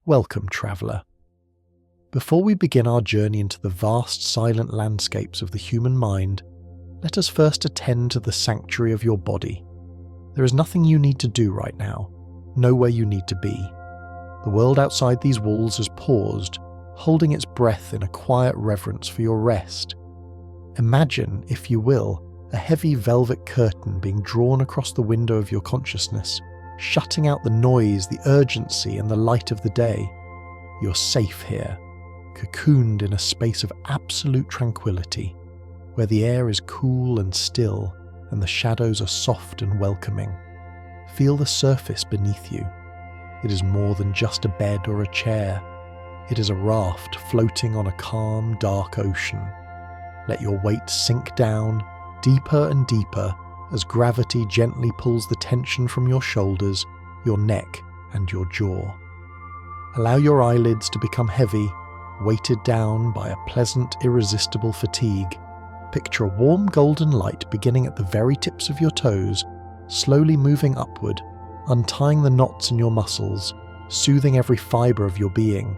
Welcome, traveller. Before we begin our journey into the vast silent landscapes of the human mind, let us first attend to the sanctuary of your body. There is nothing you need to do right now, nowhere you need to be. The world outside these walls has paused, holding its breath in a quiet reverence for your rest. Imagine, if you will, a heavy velvet curtain being drawn across the window of your consciousness, shutting out the noise, the urgency, and the light of the day. You're safe here, cocooned in a space of absolute tranquility, where the air is cool and still, and the shadows are soft and welcoming. Feel the surface beneath you. It is more than just a bed or a chair. It is a raft floating on a calm, dark ocean. Let your weight sink down, deeper and deeper, as gravity gently pulls the tension from your shoulders, your neck, and your jaw. Allow your eyelids to become heavy, weighted down by a pleasant, irresistible fatigue. Picture a warm golden light beginning at the very tips of your toes, slowly moving upward, untying the knots in your muscles, soothing every fibre of your being.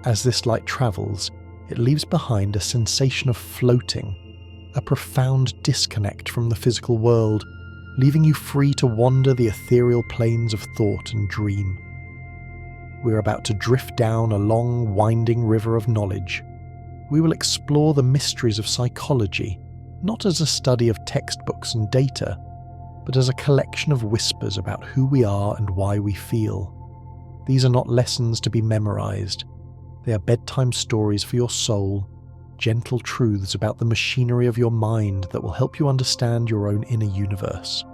As this light travels, it leaves behind a sensation of floating, a profound disconnect from the physical world, leaving you free to wander the ethereal planes of thought and dream. We're about to drift down a long, winding river of knowledge. We will explore the mysteries of psychology, not as a study of textbooks and data, but as a collection of whispers about who we are and why we feel. These are not lessons to be memorized. They are bedtime stories for your soul, gentle truths about the machinery of your mind that will help you understand your own inner universe.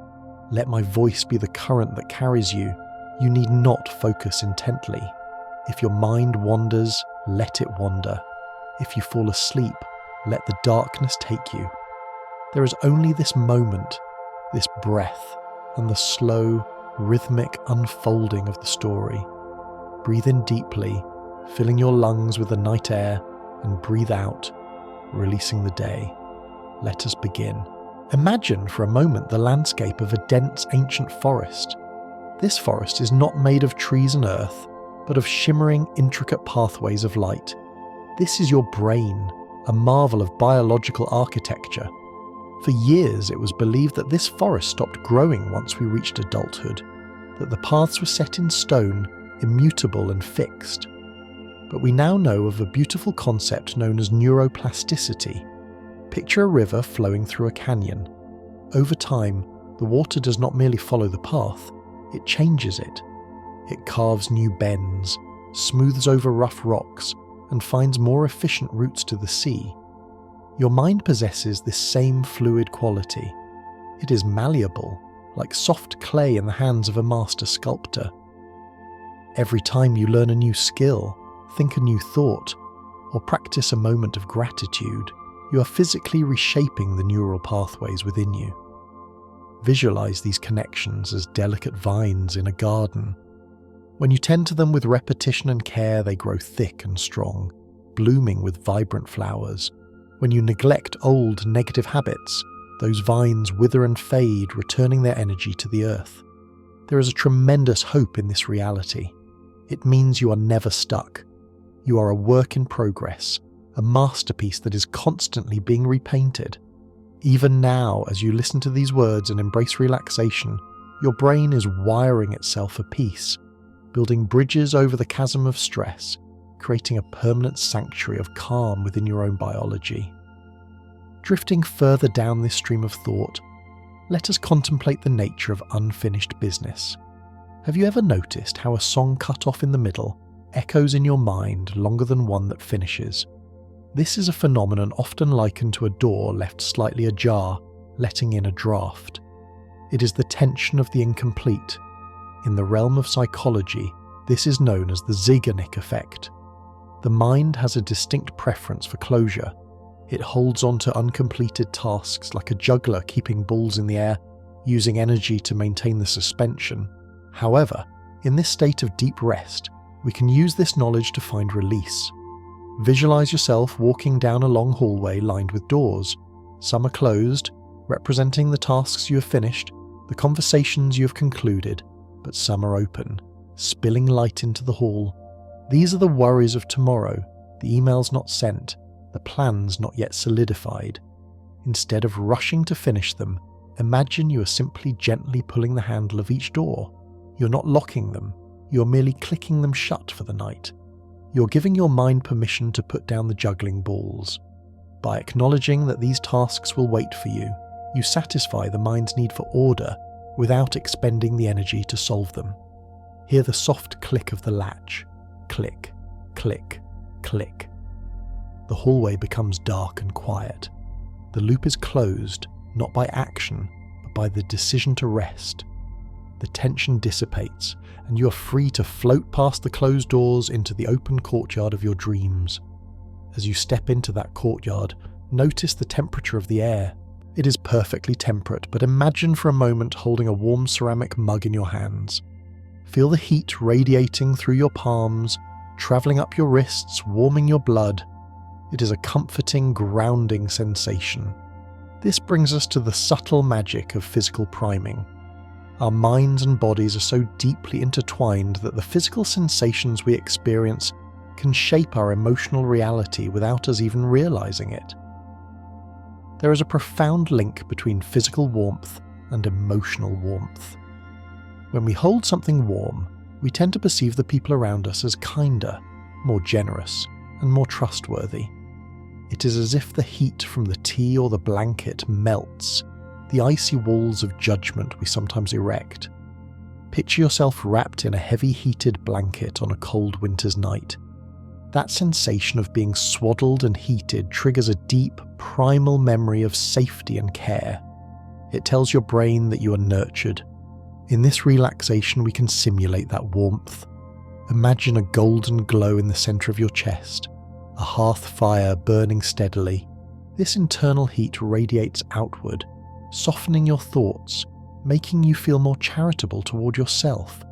Let my voice be the current that carries you. You need not focus intently. If your mind wanders, let it wander. If you fall asleep, let the darkness take you. There is only this moment, this breath, and the slow, rhythmic unfolding of the story. Breathe in deeply, filling your lungs with the night air, and breathe out, releasing the day. Let us begin. Imagine for a moment the landscape of a dense ancient forest. This forest is not made of trees and earth, but of shimmering, intricate pathways of light. This is your brain, a marvel of biological architecture. For years it was believed that this forest stopped growing once we reached adulthood, that the paths were set in stone, immutable and fixed. But we now know of a beautiful concept known as neuroplasticity. Picture a river flowing through a canyon. Over time, the water does not merely follow the path, it changes it. It carves new bends, smooths over rough rocks, and finds more efficient routes to the sea. Your mind possesses this same fluid quality. It is malleable, like soft clay in the hands of a master sculptor. Every time you learn a new skill, think a new thought, or practice a moment of gratitude, you are physically reshaping the neural pathways within you. Visualize these connections as delicate vines in a garden. When you tend to them with repetition and care, they grow thick and strong, blooming with vibrant flowers. When you neglect old, negative habits, those vines wither and fade, returning their energy to the earth. There is a tremendous hope in this reality. It means you are never stuck. You are a work in progress, a masterpiece that is constantly being repainted. Even now, as you listen to these words and embrace relaxation, your brain is wiring itself for peace, building bridges over the chasm of stress, creating a permanent sanctuary of calm within your own biology. Drifting further down this stream of thought, let us contemplate the nature of unfinished business. Have you ever noticed how a song cut off in the middle echoes in your mind longer than one that finishes? This is a phenomenon often likened to a door left slightly ajar, letting in a draft. It is the tension of the incomplete. In the realm of psychology, this is known as the Zeigarnik effect. The mind has a distinct preference for closure. It holds on to uncompleted tasks like a juggler keeping balls in the air, using energy to maintain the suspension. However, in this state of deep rest, we can use this knowledge to find release. Visualize yourself walking down a long hallway lined with doors. Some are closed, representing the tasks you have finished, the conversations you have concluded, but some are open, spilling light into the hall, These are the worries of tomorrow, the emails not sent, the plans not yet solidified. Instead of rushing to finish them, imagine you are simply gently pulling the handle of each door. You're not locking them, you're merely clicking them shut for the night. You're giving your mind permission to put down the juggling balls. By acknowledging that these tasks will wait for you, you satisfy the mind's need for order without expending the energy to solve them. Hear the soft click of the latch. Click, click, click. The hallway becomes dark and quiet. The loop is closed, not by action, but by the decision to rest. The tension dissipates, and you are free to float past the closed doors into the open courtyard of your dreams. As you step into that courtyard, notice the temperature of the air. It is perfectly temperate, but imagine for a moment holding a warm ceramic mug in your hands. Feel the heat radiating through your palms, travelling up your wrists, warming your blood. It is a comforting, grounding sensation. This brings us to the subtle magic of physical priming. Our minds and bodies are so deeply intertwined that the physical sensations we experience can shape our emotional reality without us even realising it. There is a profound link between physical warmth and emotional warmth. When we hold something warm, we tend to perceive the people around us as kinder, more generous, and more trustworthy. It is as if the heat from the tea or the blanket melts the icy walls of judgment we sometimes erect. Picture yourself wrapped in a heavy heated blanket on a cold winter's night. That sensation of being swaddled and heated triggers a deep, primal memory of safety and care. It tells your brain that you are nurtured. In this relaxation, we can simulate that warmth. Imagine a golden glow in the centre of your chest, a hearth fire burning steadily. This internal heat radiates outward, softening your thoughts, making you feel more charitable toward yourself.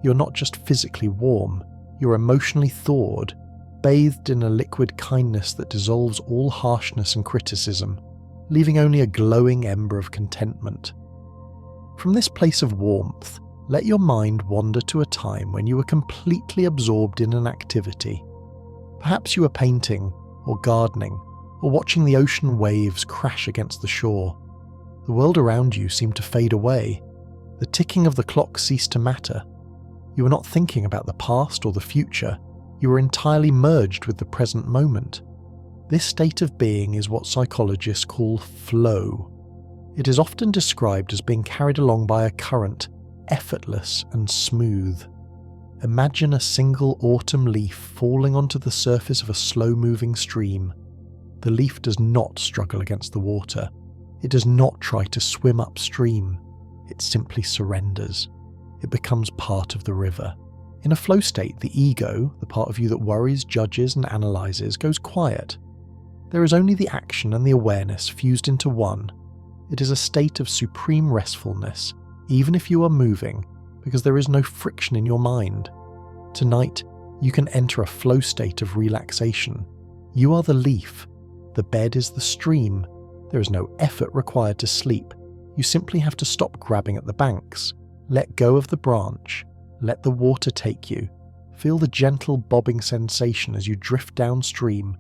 You're not just physically warm, you're emotionally thawed, bathed in a liquid kindness that dissolves all harshness and criticism, leaving only a glowing ember of contentment. From this place of warmth, let your mind wander to a time when you were completely absorbed in an activity. Perhaps you were painting, or gardening, or watching the ocean waves crash against the shore. The world around you seemed to fade away. The ticking of the clock ceased to matter. You were not thinking about the past or the future. You were entirely merged with the present moment. This state of being is what psychologists call flow. It is often described as being carried along by a current, effortless and smooth. Imagine a single autumn leaf falling onto the surface of a slow-moving stream. The leaf does not struggle against the water. It does not try to swim upstream. It simply surrenders. It becomes part of the river. In a flow state, the ego, the part of you that worries, judges, and analyzes, goes quiet. There is only the action and the awareness fused into one. It is a state of supreme restfulness, even if you are moving, because there is no friction in your mind. Tonight, you can enter a flow state of relaxation. You are the leaf. The bed is the stream. There is no effort required to sleep. You simply have to stop grabbing at the banks. Let go of the branch. Let the water take you. Feel the gentle bobbing sensation as you drift downstream,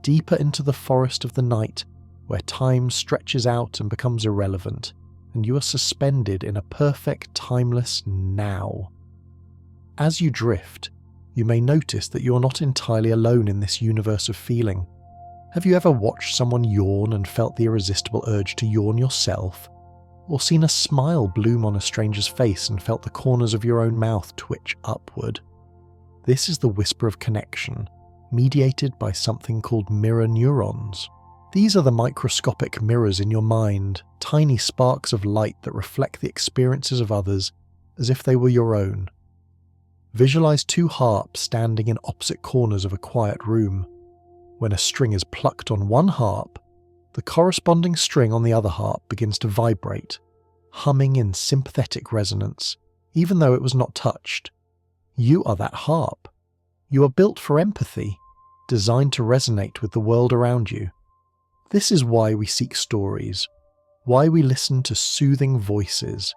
deeper into the forest of the night, where time stretches out and becomes irrelevant, and you are suspended in a perfect, timeless now. As you drift, you may notice that you are not entirely alone in this universe of feeling. Have you ever watched someone yawn and felt the irresistible urge to yawn yourself? Or seen a smile bloom on a stranger's face and felt the corners of your own mouth twitch upward? This is the whisper of connection, mediated by something called mirror neurons. These are the microscopic mirrors in your mind, tiny sparks of light that reflect the experiences of others as if they were your own. Visualize two harps standing in opposite corners of a quiet room. When a string is plucked on one harp, the corresponding string on the other harp begins to vibrate, humming in sympathetic resonance, even though it was not touched. You are that harp. You are built for empathy, designed to resonate with the world around you. This is why we seek stories, why we listen to soothing voices.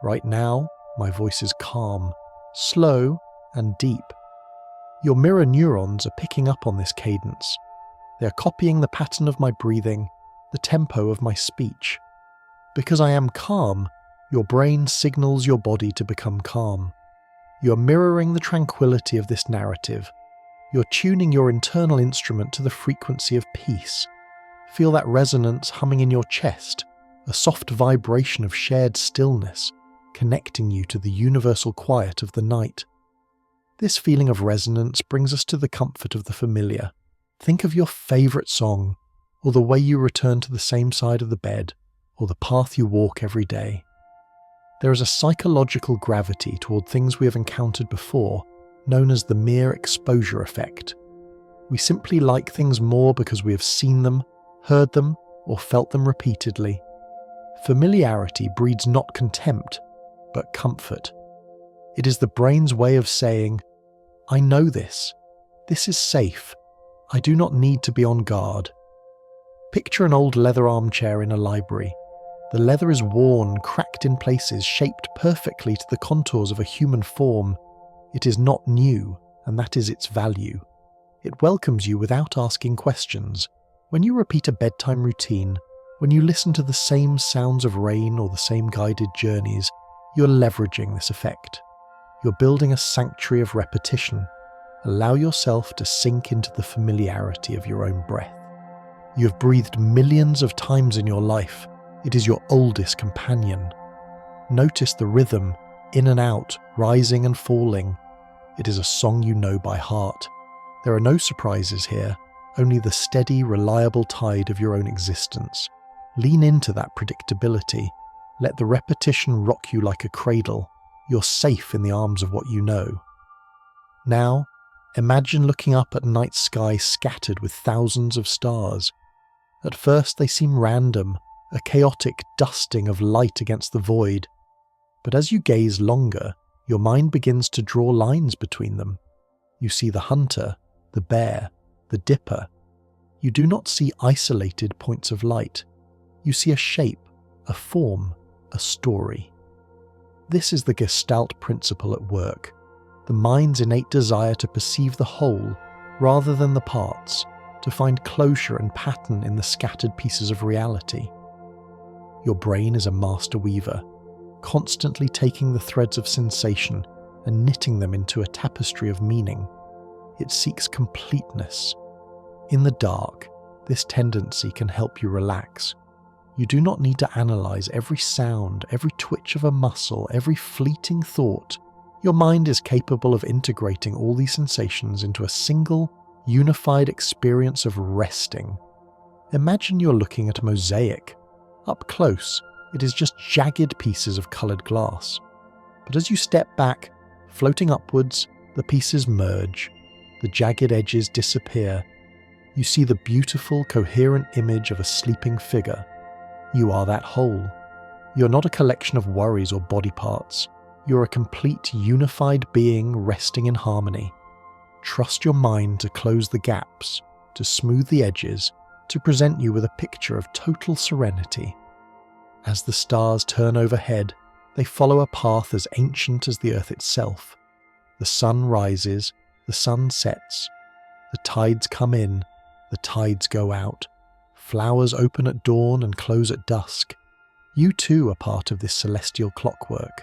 Right now, my voice is calm, slow, and deep. Your mirror neurons are picking up on this cadence. They are copying the pattern of my breathing, the tempo of my speech. Because I am calm, your brain signals your body to become calm. You're mirroring the tranquility of this narrative. You're tuning your internal instrument to the frequency of peace. Feel that resonance humming in your chest, a soft vibration of shared stillness, connecting you to the universal quiet of the night. This feeling of resonance brings us to the comfort of the familiar. Think of your favourite song, or the way you return to the same side of the bed, or the path you walk every day. There is a psychological gravity toward things we have encountered before, known as the mere exposure effect. We simply like things more because we have seen them, heard them, or felt them repeatedly. Familiarity breeds not contempt, but comfort. It is the brain's way of saying, I know this. This is safe. I do not need to be on guard. Picture an old leather armchair in a library. The leather is worn, cracked in places, shaped perfectly to the contours of a human form. It is not new, and that is its value. It welcomes you without asking questions. When you repeat a bedtime routine, when you listen to the same sounds of rain or the same guided journeys, you're leveraging this effect. You're building a sanctuary of repetition. Allow yourself to sink into the familiarity of your own breath. You have breathed millions of times in your life. It is your oldest companion. Notice the rhythm, in and out, rising and falling. It is a song you know by heart. There are no surprises here, only the steady, reliable tide of your own existence. Lean into that predictability. Let the repetition rock you like a cradle. You're safe in the arms of what you know. Now, imagine looking up at night sky scattered with thousands of stars. At first they seem random, a chaotic dusting of light against the void. But as you gaze longer, your mind begins to draw lines between them. You see the hunter, the bear, the dipper. You do not see isolated points of light. You see a shape, a form, a story. This is the Gestalt principle at work, the mind's innate desire to perceive the whole rather than the parts, to find closure and pattern in the scattered pieces of reality. Your brain is a master weaver, constantly taking the threads of sensation and knitting them into a tapestry of meaning. It seeks completeness. In the dark, this tendency can help you relax. You do not need to analyze every sound, every twitch of a muscle, every fleeting thought. Your mind is capable of integrating all these sensations into a single, unified experience of resting. Imagine you're looking at a mosaic. Up close, it is just jagged pieces of colored glass. But as you step back, floating upwards, the pieces merge. The jagged edges disappear. You see the beautiful, coherent image of a sleeping figure. You are that whole. You're not a collection of worries or body parts. You're a complete, unified being resting in harmony. Trust your mind to close the gaps, to smooth the edges, to present you with a picture of total serenity. As the stars turn overhead, they follow a path as ancient as the earth itself. The sun rises, the sun sets. The tides come in, the tides go out. Flowers open at dawn and close at dusk. You too are part of this celestial clockwork.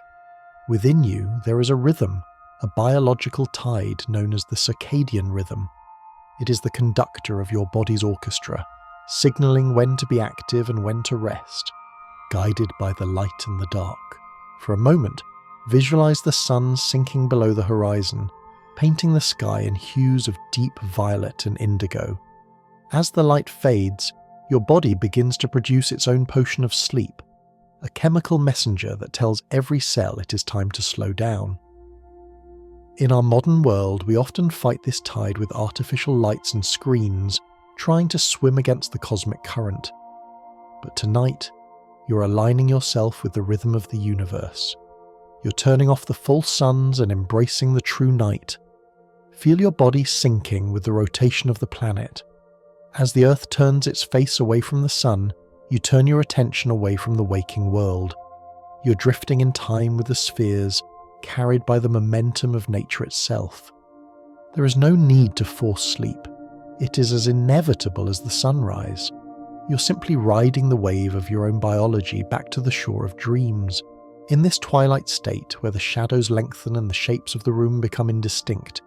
Within you there is a rhythm, a biological tide known as the circadian rhythm. It is the conductor of your body's orchestra, signaling when to be active and when to rest, guided by the light and the dark. For a moment, visualize the sun sinking below the horizon, painting the sky in hues of deep violet and indigo. As the light fades, your body begins to produce its own potion of sleep, a chemical messenger that tells every cell it is time to slow down. In our modern world, we often fight this tide with artificial lights and screens, trying to swim against the cosmic current. But tonight, you're aligning yourself with the rhythm of the universe. You're turning off the false suns and embracing the true night. Feel your body sinking with the rotation of the planet. As the Earth turns its face away from the sun, you turn your attention away from the waking world. You're drifting in time with the spheres, carried by the momentum of nature itself. There is no need to force sleep. It is as inevitable as the sunrise. You're simply riding the wave of your own biology back to the shore of dreams. In this twilight state, where the shadows lengthen and the shapes of the room become indistinct,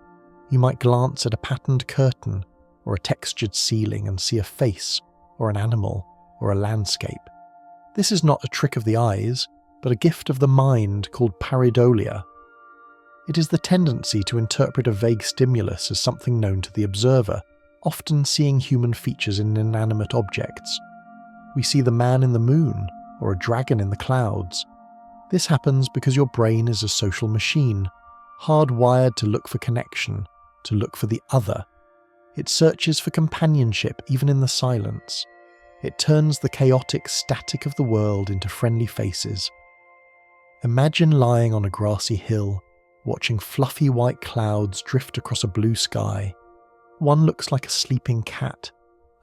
you might glance at a patterned curtain or a textured ceiling and see a face, or an animal, or a landscape. This is not a trick of the eyes, but a gift of the mind called pareidolia. It is the tendency to interpret a vague stimulus as something known to the observer, often seeing human features in inanimate objects. We see the man in the moon, or a dragon in the clouds. This happens because your brain is a social machine, hardwired to look for connection, to look for the other. It searches for companionship even in the silence. It turns the chaotic static of the world into friendly faces. Imagine lying on a grassy hill, watching fluffy white clouds drift across a blue sky. One looks like a sleeping cat,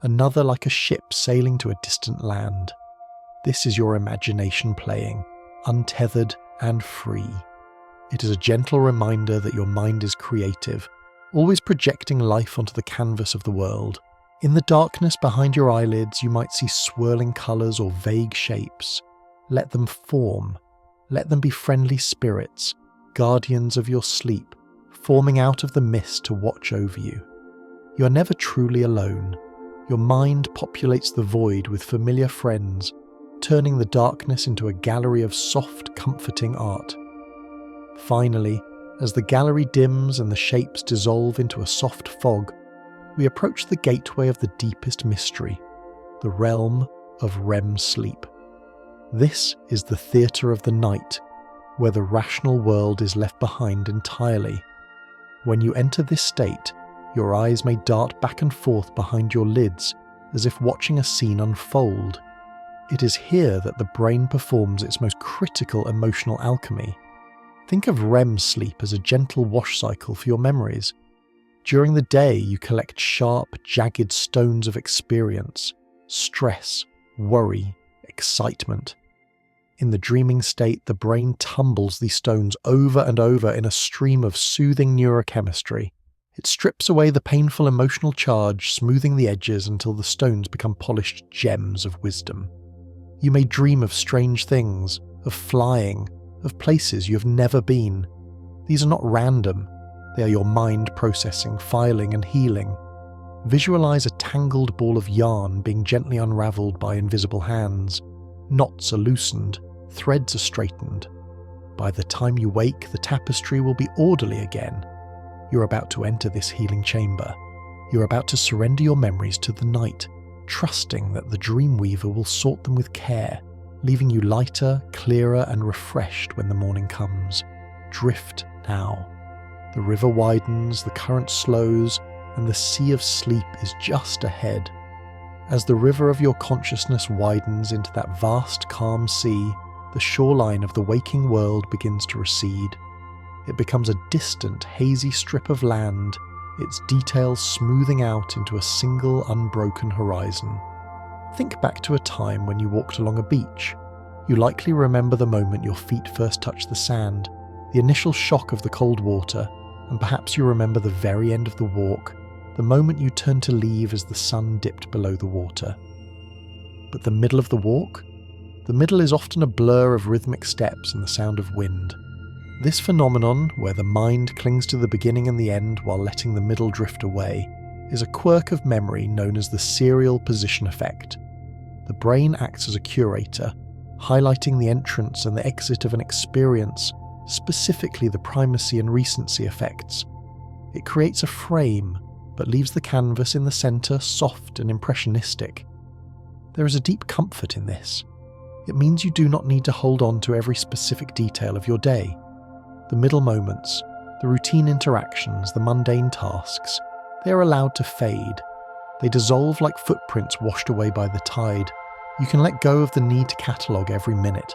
another like a ship sailing to a distant land. This is your imagination playing, untethered and free. It is a gentle reminder that your mind is creative, always projecting life onto the canvas of the world. In the darkness behind your eyelids, you might see swirling colours or vague shapes. Let them form. Let them be friendly spirits, guardians of your sleep, forming out of the mist to watch over you. You are never truly alone. Your mind populates the void with familiar friends, turning the darkness into a gallery of soft, comforting art. Finally, as the gallery dims and the shapes dissolve into a soft fog, we approach the gateway of the deepest mystery, the realm of REM sleep. This is the theatre of the night, where the rational world is left behind entirely. When you enter this state, your eyes may dart back and forth behind your lids, as if watching a scene unfold. It is here that the brain performs its most critical emotional alchemy. Think of REM sleep as a gentle wash cycle for your memories. During the day, you collect sharp, jagged stones of experience, stress, worry, excitement. In the dreaming state, the brain tumbles these stones over and over in a stream of soothing neurochemistry. It strips away the painful emotional charge, smoothing the edges until the stones become polished gems of wisdom. You may dream of strange things, of flying, of places you have never been. These are not random. They are your mind processing, filing and healing. Visualize a tangled ball of yarn being gently unraveled by invisible hands. Knots are loosened, threads are straightened. By the time you wake, the tapestry will be orderly again. You're about to enter this healing chamber. You're about to surrender your memories to the night, trusting that the Dreamweaver will sort them with care, leaving you lighter, clearer and refreshed when the morning comes. Drift now. The river widens, the current slows, and the sea of sleep is just ahead. As the river of your consciousness widens into that vast, calm sea, the shoreline of the waking world begins to recede. It becomes a distant, hazy strip of land, its details smoothing out into a single, unbroken horizon. Think back to a time when you walked along a beach. You likely remember the moment your feet first touched the sand, the initial shock of the cold water, and perhaps you remember the very end of the walk, the moment you turned to leave as the sun dipped below the water. But the middle of the walk? The middle is often a blur of rhythmic steps and the sound of wind. This phenomenon, where the mind clings to the beginning and the end while letting the middle drift away, is a quirk of memory known as the serial position effect. The brain acts as a curator, highlighting the entrance and the exit of an experience, specifically the primacy and recency effects. It creates a frame, but leaves the canvas in the centre soft and impressionistic. There is a deep comfort in this. It means you do not need to hold on to every specific detail of your day. The middle moments, the routine interactions, the mundane tasks, they are allowed to fade. They dissolve like footprints washed away by the tide. You can let go of the need to catalogue every minute.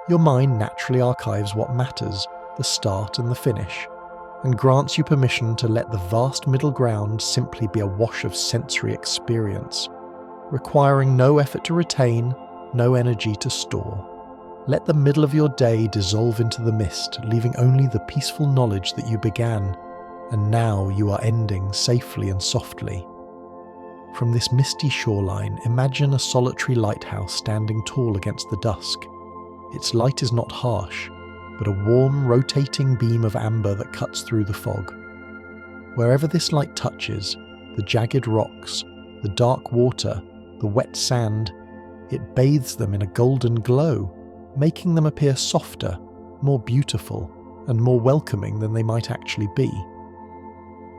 Your mind naturally archives what matters, the start and the finish, and grants you permission to let the vast middle ground simply be a wash of sensory experience, requiring no effort to retain, no energy to store. Let the middle of your day dissolve into the mist, leaving only the peaceful knowledge that you began, and now you are ending safely and softly. From this misty shoreline, imagine a solitary lighthouse standing tall against the dusk. Its light is not harsh, but a warm, rotating beam of amber that cuts through the fog. Wherever this light touches, the jagged rocks, the dark water, the wet sand, it bathes them in a golden glow, making them appear softer, more beautiful, and more welcoming than they might actually be.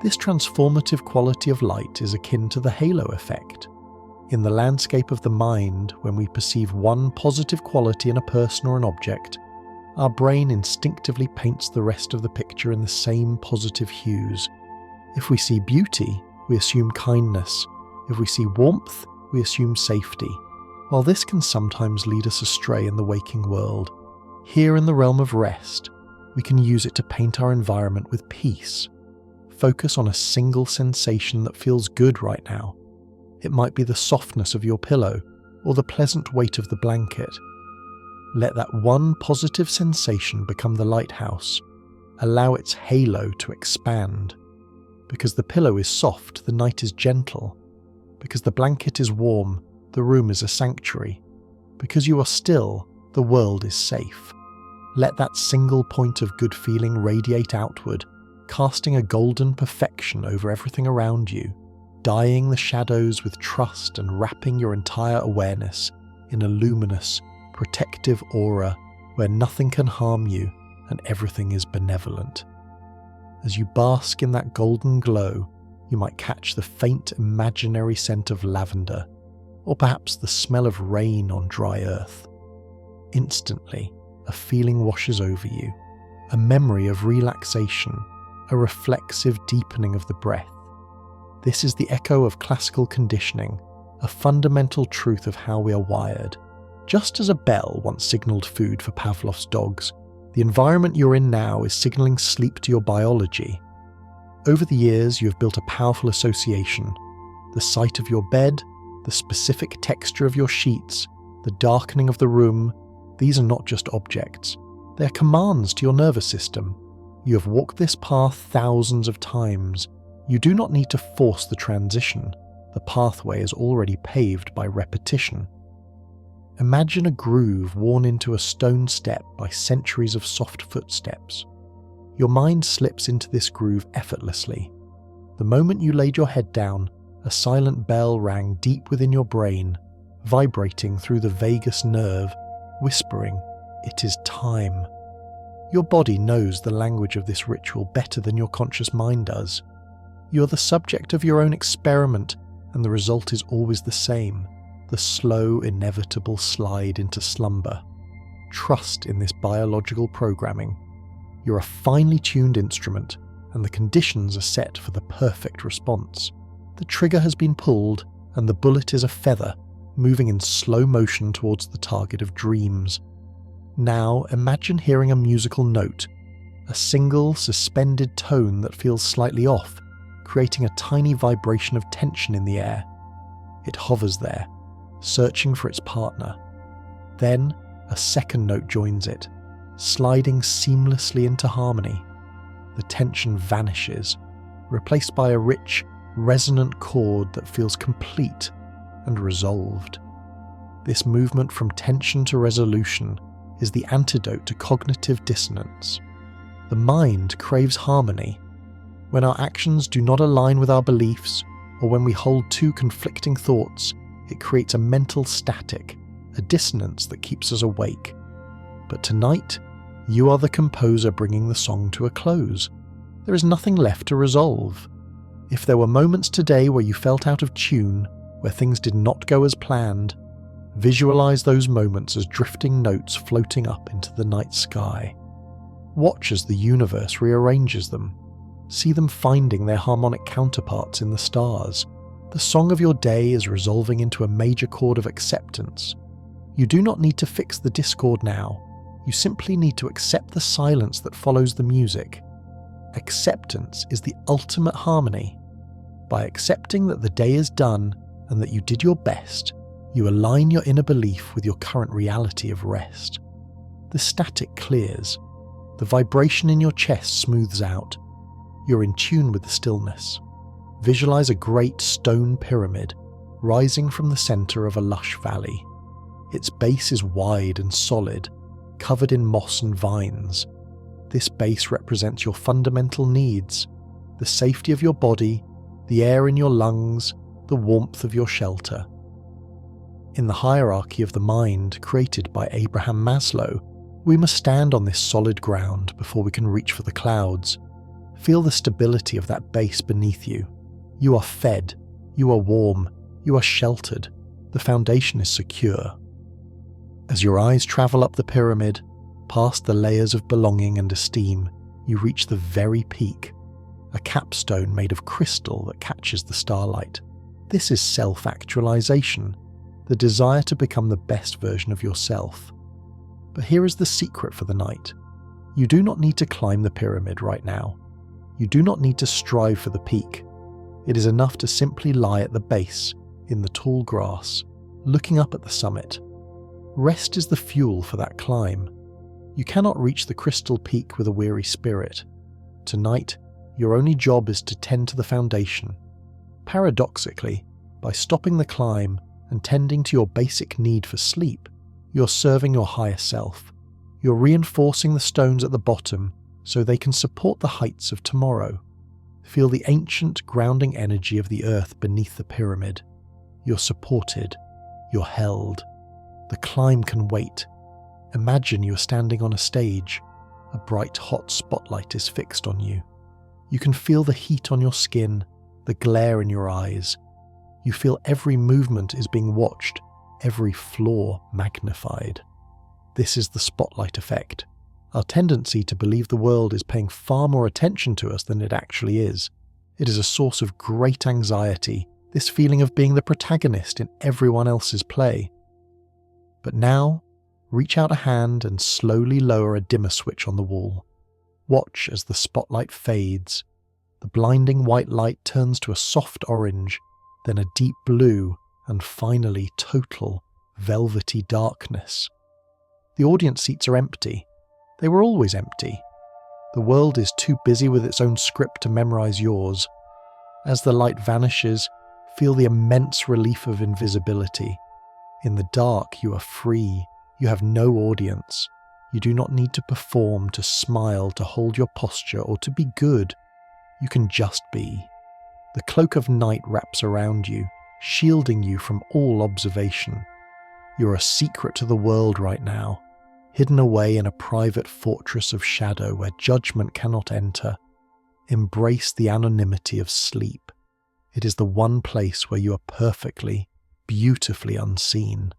This transformative quality of light is akin to the halo effect. In the landscape of the mind, when we perceive one positive quality in a person or an object, our brain instinctively paints the rest of the picture in the same positive hues. If we see beauty, we assume kindness. If we see warmth, we assume safety. While this can sometimes lead us astray in the waking world, here in the realm of rest, we can use it to paint our environment with peace. Focus on a single sensation that feels good right now. It might be the softness of your pillow or the pleasant weight of the blanket. Let that one positive sensation become the lighthouse. Allow its halo to expand. Because the pillow is soft, the night is gentle. Because the blanket is warm, the room is a sanctuary. Because you are still, the world is safe. Let that single point of good feeling radiate outward, casting a golden perfection over everything around you, dyeing the shadows with trust and wrapping your entire awareness in a luminous, protective aura where nothing can harm you and everything is benevolent. As you bask in that golden glow, you might catch the faint imaginary scent of lavender, or perhaps the smell of rain on dry earth. Instantly, a feeling washes over you, a memory of relaxation, a reflexive deepening of the breath. This is the echo of classical conditioning, a fundamental truth of how we are wired. Just as a bell once signaled food for Pavlov's dogs, the environment you're in now is signaling sleep to your biology. Over the years, you have built a powerful association. The sight of your bed, the specific texture of your sheets, the darkening of the room, these are not just objects. They are commands to your nervous system. You have walked this path thousands of times. You do not need to force the transition. The pathway is already paved by repetition. Imagine a groove worn into a stone step by centuries of soft footsteps. Your mind slips into this groove effortlessly. The moment you laid your head down, a silent bell rang deep within your brain, vibrating through the vagus nerve, whispering, "It is time." Your body knows the language of this ritual better than your conscious mind does. You are the subject of your own experiment, and the result is always the same, the slow, inevitable slide into slumber. Trust in this biological programming. You're a finely tuned instrument, and the conditions are set for the perfect response. The trigger has been pulled, and the bullet is a feather, moving in slow motion towards the target of dreams. Now imagine hearing a musical note, a single suspended tone that feels slightly off, creating a tiny vibration of tension in the air. It hovers there, searching for its partner. Then a second note joins it, sliding seamlessly into harmony. The tension vanishes, replaced by a rich, resonant chord that feels complete and resolved. This movement from tension to resolution is the antidote to cognitive dissonance. The mind craves harmony. When our actions do not align with our beliefs, or when we hold two conflicting thoughts, it creates a mental static, a dissonance that keeps us awake. But tonight, you are the composer bringing the song to a close. There is nothing left to resolve. If there were moments today where you felt out of tune, where things did not go as planned, visualize those moments as drifting notes floating up into the night sky. Watch as the universe rearranges them. See them finding their harmonic counterparts in the stars. The song of your day is resolving into a major chord of acceptance. You do not need to fix the discord now. You simply need to accept the silence that follows the music. Acceptance is the ultimate harmony. By accepting that the day is done and that you did your best, you align your inner belief with your current reality of rest. The static clears. The vibration in your chest smooths out. You're in tune with the stillness. Visualize a great stone pyramid rising from the center of a lush valley. Its base is wide and solid, covered in moss and vines. This base represents your fundamental needs: the safety of your body, the air in your lungs, the warmth of your shelter. In the hierarchy of the mind created by Abraham Maslow, we must stand on this solid ground before we can reach for the clouds. Feel the stability of that base beneath you. You are fed, you are warm, you are sheltered. The foundation is secure. As your eyes travel up the pyramid, past the layers of belonging and esteem, you reach the very peak, a capstone made of crystal that catches the starlight. This is self-actualization, the desire to become the best version of yourself. But here is the secret for the night. You do not need to climb the pyramid right now. You do not need to strive for the peak. It is enough to simply lie at the base, in the tall grass, looking up at the summit. Rest is the fuel for that climb. You cannot reach the crystal peak with a weary spirit. Tonight, your only job is to tend to the foundation. Paradoxically, by stopping the climb and tending to your basic need for sleep, you're serving your higher self. You're reinforcing the stones at the bottom so they can support the heights of tomorrow. Feel the ancient grounding energy of the earth beneath the pyramid. You're supported. You're held. The climb can wait. Imagine you are standing on a stage. A bright hot spotlight is fixed on you. You can feel the heat on your skin, the glare in your eyes. You feel every movement is being watched, every flaw magnified. This is the spotlight effect. Our tendency to believe the world is paying far more attention to us than it actually is. It is a source of great anxiety, this feeling of being the protagonist in everyone else's play. But now, reach out a hand and slowly lower a dimmer switch on the wall. Watch as the spotlight fades. The blinding white light turns to a soft orange, then a deep blue, and finally total, velvety darkness. The audience seats are empty. They were always empty. The world is too busy with its own script to memorize yours. As the light vanishes, feel the immense relief of invisibility. In the dark, you are free. You have no audience. You do not need to perform, to smile, to hold your posture, or to be good. You can just be. The cloak of night wraps around you, shielding you from all observation. You're a secret to the world right now, hidden away in a private fortress of shadow where judgment cannot enter. Embrace the anonymity of sleep. It is the one place where you are perfectly, beautifully unseen.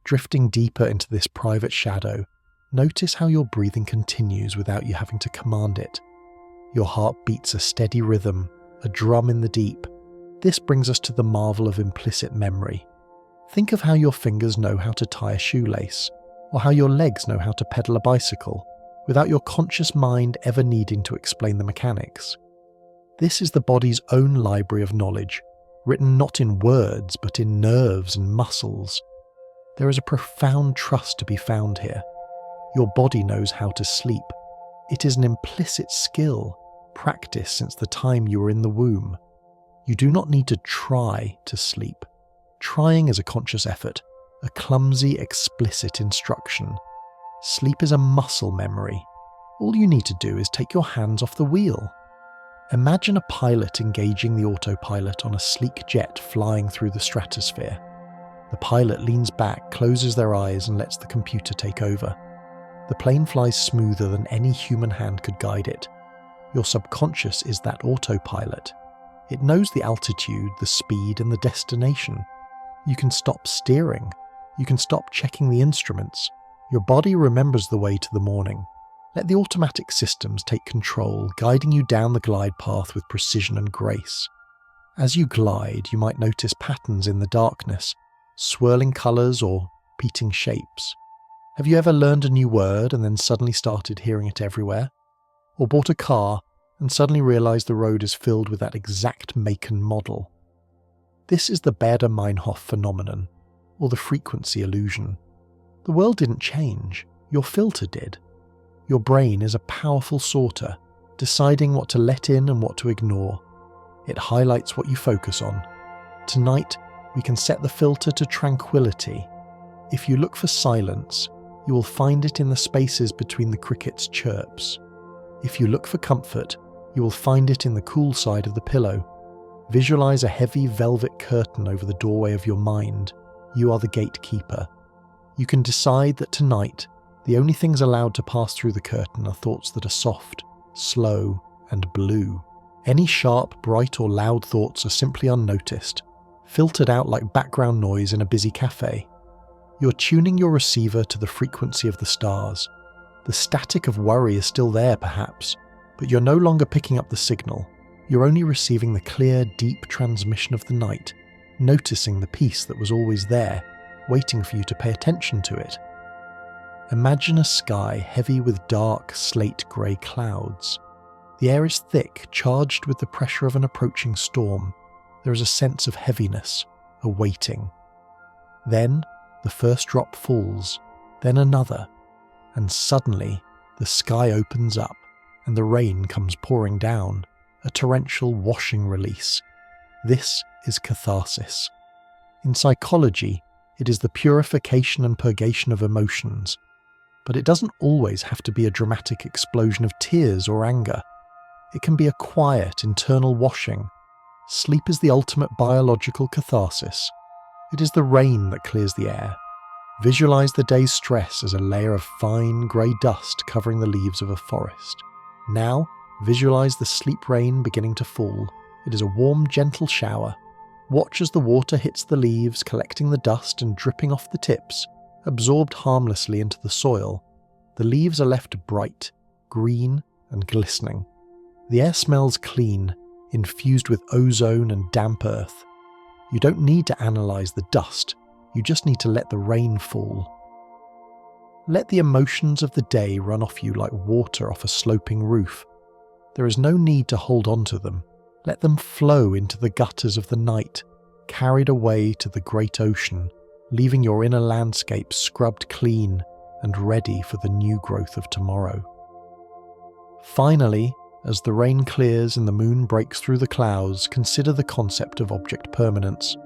Drifting deeper into this private shadow, notice how your breathing continues without you having to command it. Your heart beats a steady rhythm, a drum in the deep. This brings us to the marvel of implicit memory. Think of how your fingers know how to tie a shoelace, or how your legs know how to pedal a bicycle, without your conscious mind ever needing to explain the mechanics. This is the body's own library of knowledge, written not in words but in nerves and muscles. There is a profound trust to be found here. Your body knows how to sleep. It is an implicit skill, practiced since the time you were in the womb. You do not need to try to sleep. Trying is a conscious effort, a clumsy, explicit instruction. Sleep is a muscle memory. All you need to do is take your hands off the wheel. Imagine a pilot engaging the autopilot on a sleek jet flying through the stratosphere. The pilot leans back, closes their eyes, and lets the computer take over. The plane flies smoother than any human hand could guide it. Your subconscious is that autopilot. It knows the altitude, the speed, and the destination. You can stop steering. You can stop checking the instruments. Your body remembers the way to the morning. Let the automatic systems take control, guiding you down the glide path with precision and grace. As you glide, you might notice patterns in the darkness, swirling colours or repeating shapes. Have you ever learned a new word and then suddenly started hearing it everywhere? Or bought a car and suddenly realised the road is filled with that exact make and model? This is the Bader-Meinhof phenomenon, or the frequency illusion. The world didn't change, your filter did. Your brain is a powerful sorter, deciding what to let in and what to ignore. It highlights what you focus on. Tonight, we can set the filter to tranquility. If you look for silence, you will find it in the spaces between the crickets' chirps. If you look for comfort, you will find it in the cool side of the pillow. Visualize a heavy velvet curtain over the doorway of your mind. You are the gatekeeper. You can decide that tonight, the only things allowed to pass through the curtain are thoughts that are soft, slow, and blue. Any sharp, bright, or loud thoughts are simply unnoticed, filtered out like background noise in a busy cafe. You're tuning your receiver to the frequency of the stars. The static of worry is still there, perhaps, but you're no longer picking up the signal. You're only receiving the clear, deep transmission of the night, noticing the peace that was always there, waiting for you to pay attention to it. Imagine a sky heavy with dark, slate-grey clouds. The air is thick, charged with the pressure of an approaching storm. There is a sense of heaviness, a waiting. Then, the first drop falls, then another, and suddenly, the sky opens up, and the rain comes pouring down, a torrential washing release. This is catharsis. In psychology, it is the purification and purgation of emotions. But it doesn't always have to be a dramatic explosion of tears or anger. It can be a quiet, internal washing. Sleep is the ultimate biological catharsis. It is the rain that clears the air. Visualize the day's stress as a layer of fine, grey dust covering the leaves of a forest. Now, visualize the sleep rain beginning to fall. It is a warm, gentle shower. Watch as the water hits the leaves, collecting the dust and dripping off the tips, absorbed harmlessly into the soil. The leaves are left bright, green, and glistening. The air smells clean, infused with ozone and damp earth. You don't need to analyze the dust, you just need to let the rain fall. Let the emotions of the day run off you like water off a sloping roof. There is no need to hold on to them. Let them flow into the gutters of the night, carried away to the great ocean, leaving your inner landscape scrubbed clean and ready for the new growth of tomorrow. Finally, as the rain clears and the moon breaks through the clouds, consider the concept of object permanence.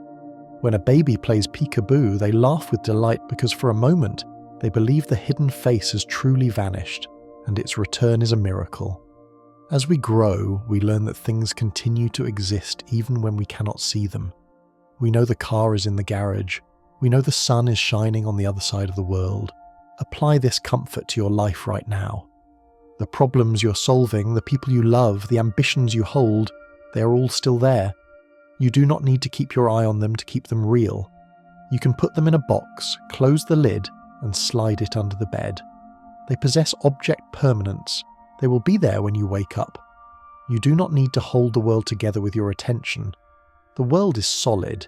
When a baby plays peekaboo, they laugh with delight because for a moment, they believe the hidden face has truly vanished, and its return is a miracle. As we grow, we learn that things continue to exist even when we cannot see them. We know the car is in the garage. We know the sun is shining on the other side of the world. Apply this comfort to your life right now. The problems you're solving, the people you love, the ambitions you hold, they are all still there. You do not need to keep your eye on them to keep them real. You can put them in a box, close the lid, and slide it under the bed. They possess object permanence. They will be there when you wake up. You do not need to hold the world together with your attention. The world is solid.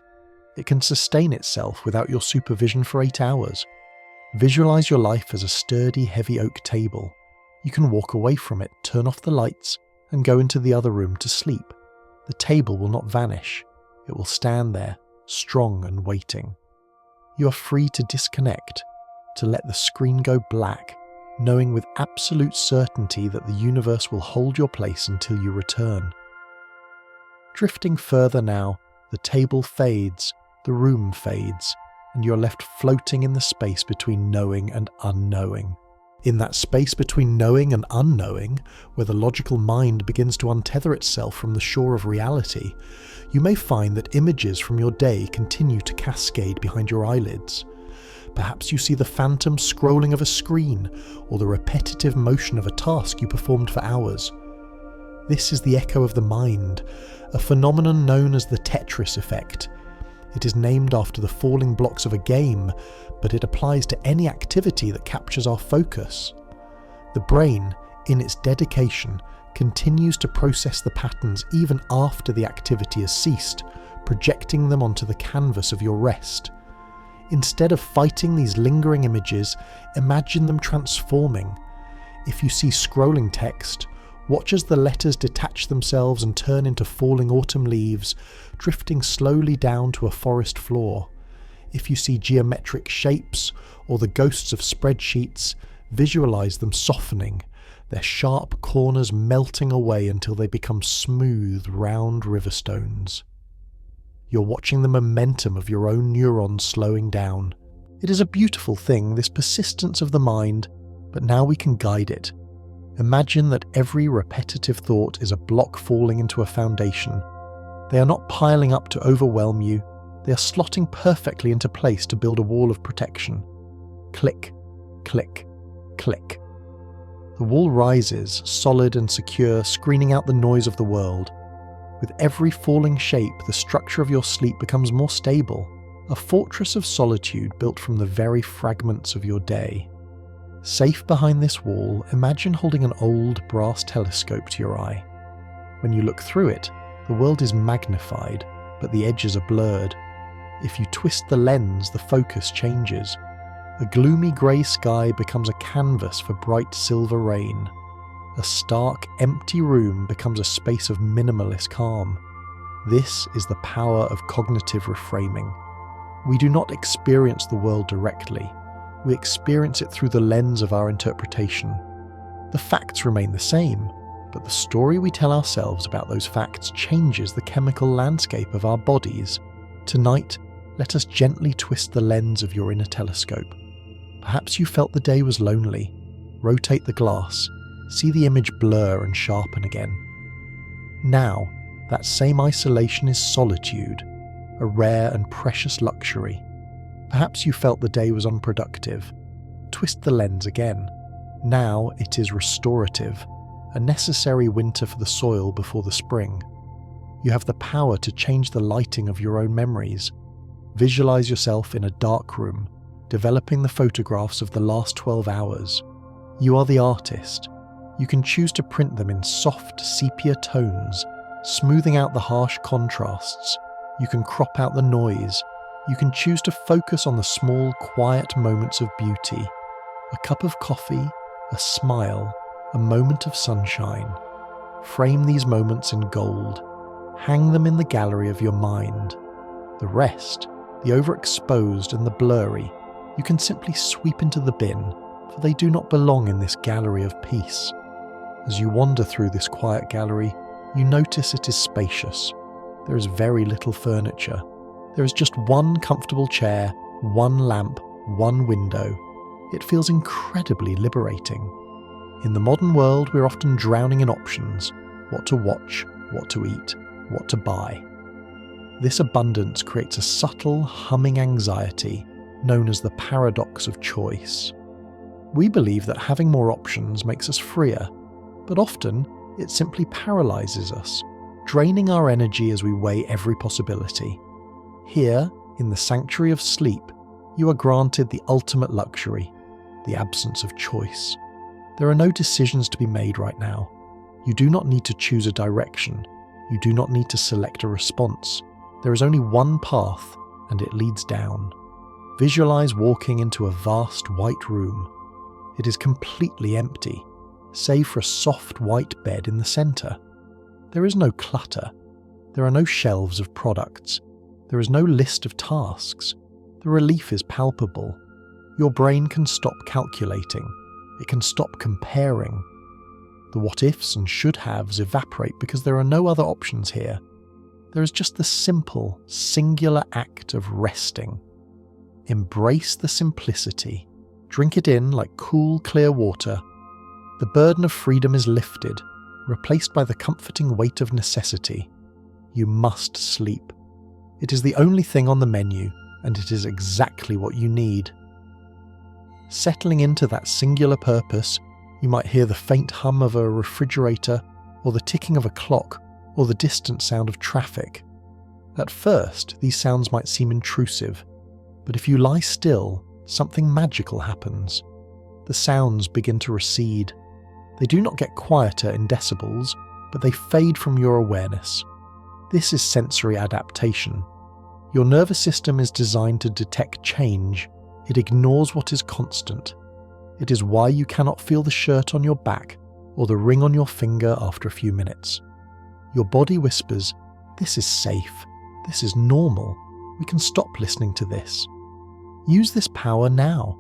It can sustain itself without your supervision for 8 hours. Visualize your life as a sturdy, heavy oak table. You can walk away from it, turn off the lights, and go into the other room to sleep. The table will not vanish. It will stand there, strong and waiting. You are free to disconnect, to let the screen go black, knowing with absolute certainty that the universe will hold your place until you return. Drifting further now, the table fades, the room fades, and you're left floating in the space between knowing and unknowing. In that space between knowing and unknowing, where the logical mind begins to untether itself from the shore of reality, you may find that images from your day continue to cascade behind your eyelids. Perhaps you see the phantom scrolling of a screen, or the repetitive motion of a task you performed for hours. This is the echo of the mind, a phenomenon known as the Tetris effect. It is named after the falling blocks of a game, but it applies to any activity that captures our focus. The brain, in its dedication, continues to process the patterns even after the activity has ceased, projecting them onto the canvas of your rest. Instead of fighting these lingering images, imagine them transforming. If you see scrolling text, watch as the letters detach themselves and turn into falling autumn leaves, drifting slowly down to a forest floor. If you see geometric shapes or the ghosts of spreadsheets, visualize them softening, their sharp corners melting away until they become smooth, round riverstones. You're watching the momentum of your own neurons slowing down. It is a beautiful thing, this persistence of the mind, but now we can guide it. Imagine that every repetitive thought is a block falling into a foundation. They are not piling up to overwhelm you, they are slotting perfectly into place to build a wall of protection. Click, click, click. The wall rises, solid and secure, screening out the noise of the world. With every falling shape, the structure of your sleep becomes more stable, a fortress of solitude built from the very fragments of your day. Safe behind this wall, imagine holding an old brass telescope to your eye. When you look through it, the world is magnified, but the edges are blurred. If you twist the lens, the focus changes. A gloomy grey sky becomes a canvas for bright silver rain. A stark, empty room becomes a space of minimalist calm. This is the power of cognitive reframing. We do not experience the world directly. We experience it through the lens of our interpretation. The facts remain the same, but the story we tell ourselves about those facts changes the chemical landscape of our bodies. Tonight, let us gently twist the lens of your inner telescope. Perhaps you felt the day was lonely. Rotate the glass. See the image blur and sharpen again. Now, that same isolation is solitude, a rare and precious luxury. Perhaps you felt the day was unproductive. Twist the lens again. Now it is restorative, a necessary winter for the soil before the spring. You have the power to change the lighting of your own memories. Visualize yourself in a dark room, developing the photographs of the last 12 hours. You are the artist. You can choose to print them in soft sepia tones, smoothing out the harsh contrasts. You can crop out the noise. You can choose to focus on the small, quiet moments of beauty. A cup of coffee, a smile, a moment of sunshine. Frame these moments in gold. Hang them in the gallery of your mind. The rest, the overexposed and the blurry, you can simply sweep into the bin, for they do not belong in this gallery of peace. As you wander through this quiet gallery, you notice it is spacious. There is very little furniture. There is just one comfortable chair, one lamp, one window. It feels incredibly liberating. In the modern world, we're often drowning in options: what to watch, what to eat, what to buy. This abundance creates a subtle, humming anxiety known as the paradox of choice. We believe that having more options makes us freer, but often it simply paralyzes us, draining our energy as we weigh every possibility. Here, in the sanctuary of sleep, you are granted the ultimate luxury, the absence of choice. There are no decisions to be made right now. You do not need to choose a direction. You do not need to select a response. There is only one path, and it leads down. Visualize walking into a vast white room. It is completely empty, save for a soft white bed in the center. There is no clutter. There are no shelves of products. There is no list of tasks. The relief is palpable. Your brain can stop calculating. It can stop comparing. The what-ifs and should-haves evaporate because there are no other options here. There is just the simple, singular act of resting. Embrace the simplicity. Drink it in like cool, clear water. The burden of freedom is lifted, replaced by the comforting weight of necessity. You must sleep. It is the only thing on the menu, and it is exactly what you need. Settling into that singular purpose, you might hear the faint hum of a refrigerator, or the ticking of a clock, or the distant sound of traffic. At first, these sounds might seem intrusive, but if you lie still, something magical happens. The sounds begin to recede. They do not get quieter in decibels, but they fade from your awareness. This is sensory adaptation. Your nervous system is designed to detect change. It ignores what is constant. It is why you cannot feel the shirt on your back or the ring on your finger after a few minutes. Your body whispers, "This is safe. This is normal. We can stop listening to this." Use this power now.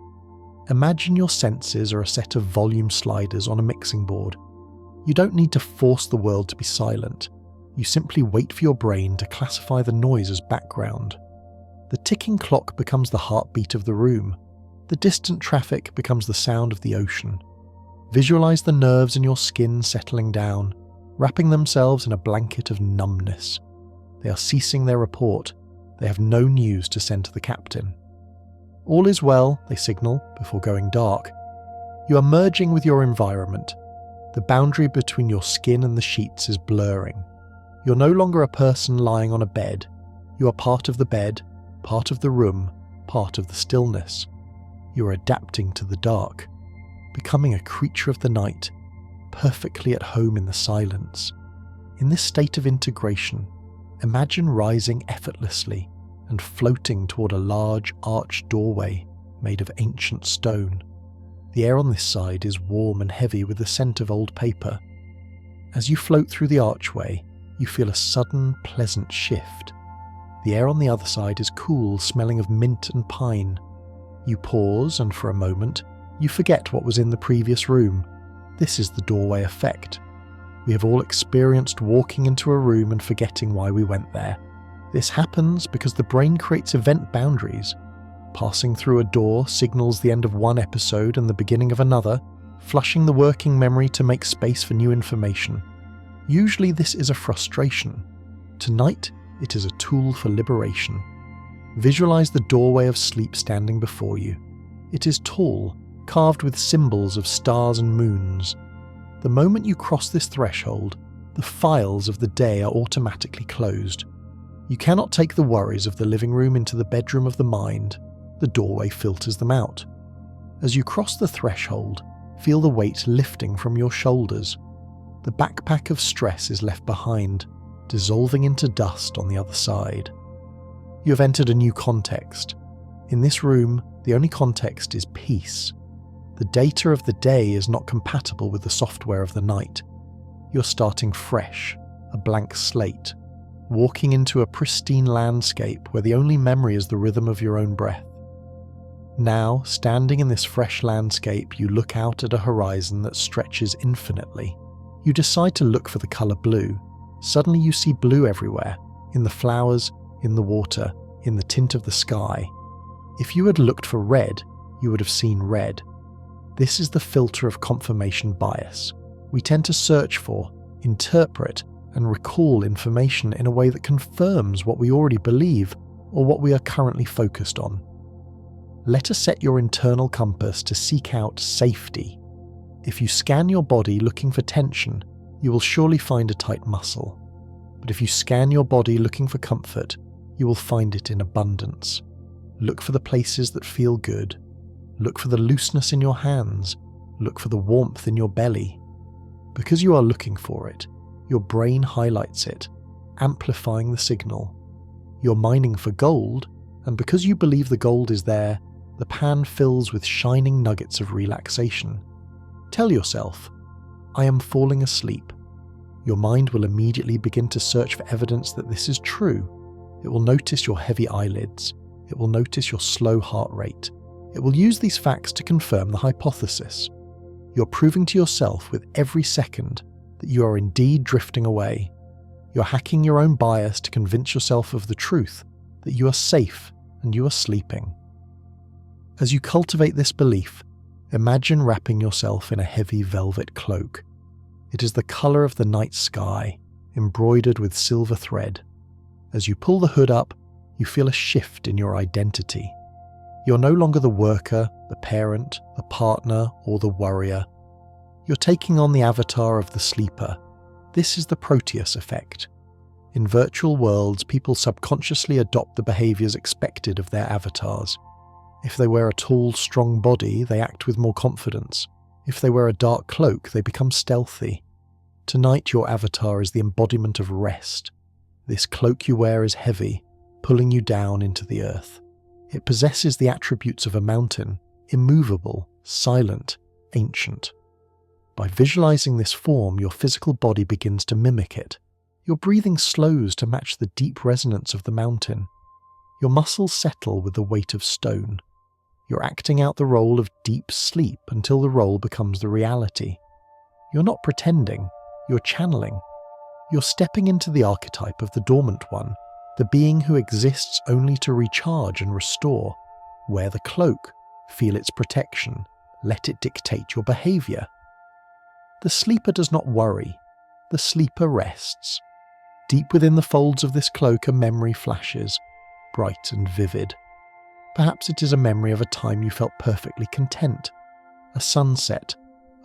Imagine your senses are a set of volume sliders on a mixing board. You don't need to force the world to be silent. You simply wait for your brain to classify the noise as background. The ticking clock becomes the heartbeat of the room. The distant traffic becomes the sound of the ocean. Visualize the nerves in your skin settling down, wrapping themselves in a blanket of numbness. They are ceasing their report. They have no news to send to the captain. All is well, they signal before going dark. You are merging with your environment. The boundary between your skin and the sheets is blurring. You're no longer a person lying on a bed. You are part of the bed, part of the room, part of the stillness. You are adapting to the dark, becoming a creature of the night, perfectly at home in the silence. In this state of integration, imagine rising effortlessly and floating toward a large arched doorway made of ancient stone. The air on this side is warm and heavy with the scent of old paper. As you float through the archway, you feel a sudden, pleasant shift. The air on the other side is cool, smelling of mint and pine. You pause, and for a moment, you forget what was in the previous room. This is the doorway effect. We have all experienced walking into a room and forgetting why we went there. This happens because the brain creates event boundaries. Passing through a door signals the end of one episode and the beginning of another, flushing the working memory to make space for new information. Usually this is a frustration. Tonight, it is a tool for liberation. Visualize the doorway of sleep standing before you. It is tall, carved with symbols of stars and moons. The moment you cross this threshold, the files of the day are automatically closed. You cannot take the worries of the living room into the bedroom of the mind. The doorway filters them out. As you cross the threshold, feel the weight lifting from your shoulders. The backpack of stress is left behind, dissolving into dust on the other side. You have entered a new context. In this room, the only context is peace. The data of the day is not compatible with the software of the night. You're starting fresh, a blank slate, walking into a pristine landscape where the only memory is the rhythm of your own breath. Now, standing in this fresh landscape, you look out at a horizon that stretches infinitely. You decide to look for the colour blue. Suddenly you see blue everywhere, in the flowers, in the water, in the tint of the sky. If you had looked for red, you would have seen red. This is the filter of confirmation bias. We tend to search for, interpret, and recall information in a way that confirms what we already believe or what we are currently focused on. Let us set your internal compass to seek out safety. If you scan your body looking for tension, you will surely find a tight muscle. But if you scan your body looking for comfort, you will find it in abundance. Look for the places that feel good. Look for the looseness in your hands. Look for the warmth in your belly. Because you are looking for it, your brain highlights it, amplifying the signal. You're mining for gold, and because you believe the gold is there, the pan fills with shining nuggets of relaxation. Tell yourself, I am falling asleep. Your mind will immediately begin to search for evidence that this is true. It will notice your heavy eyelids. It will notice your slow heart rate. It will use these facts to confirm the hypothesis. You're proving to yourself with every second that you are indeed drifting away. You're hacking your own bias to convince yourself of the truth, that you are safe and you are sleeping. As you cultivate this belief, imagine wrapping yourself in a heavy velvet cloak. It is the colour of the night sky, embroidered with silver thread. As you pull the hood up, you feel a shift in your identity. You're no longer the worker, the parent, the partner, or the worrier. You're taking on the avatar of the sleeper. This is the Proteus effect. In virtual worlds, people subconsciously adopt the behaviours expected of their avatars. If they wear a tall, strong body, they act with more confidence. If they wear a dark cloak, they become stealthy. Tonight, your avatar is the embodiment of rest. This cloak you wear is heavy, pulling you down into the earth. It possesses the attributes of a mountain, immovable, silent, ancient. By visualizing this form, your physical body begins to mimic it. Your breathing slows to match the deep resonance of the mountain. Your muscles settle with the weight of stone. You're acting out the role of deep sleep until the role becomes the reality. You're not pretending, you're channeling. You're stepping into the archetype of the dormant one, the being who exists only to recharge and restore. Wear the cloak, feel its protection, let it dictate your behavior. The sleeper does not worry, the sleeper rests. Deep within the folds of this cloak a memory flashes, bright and vivid. Perhaps it is a memory of a time you felt perfectly content, a sunset,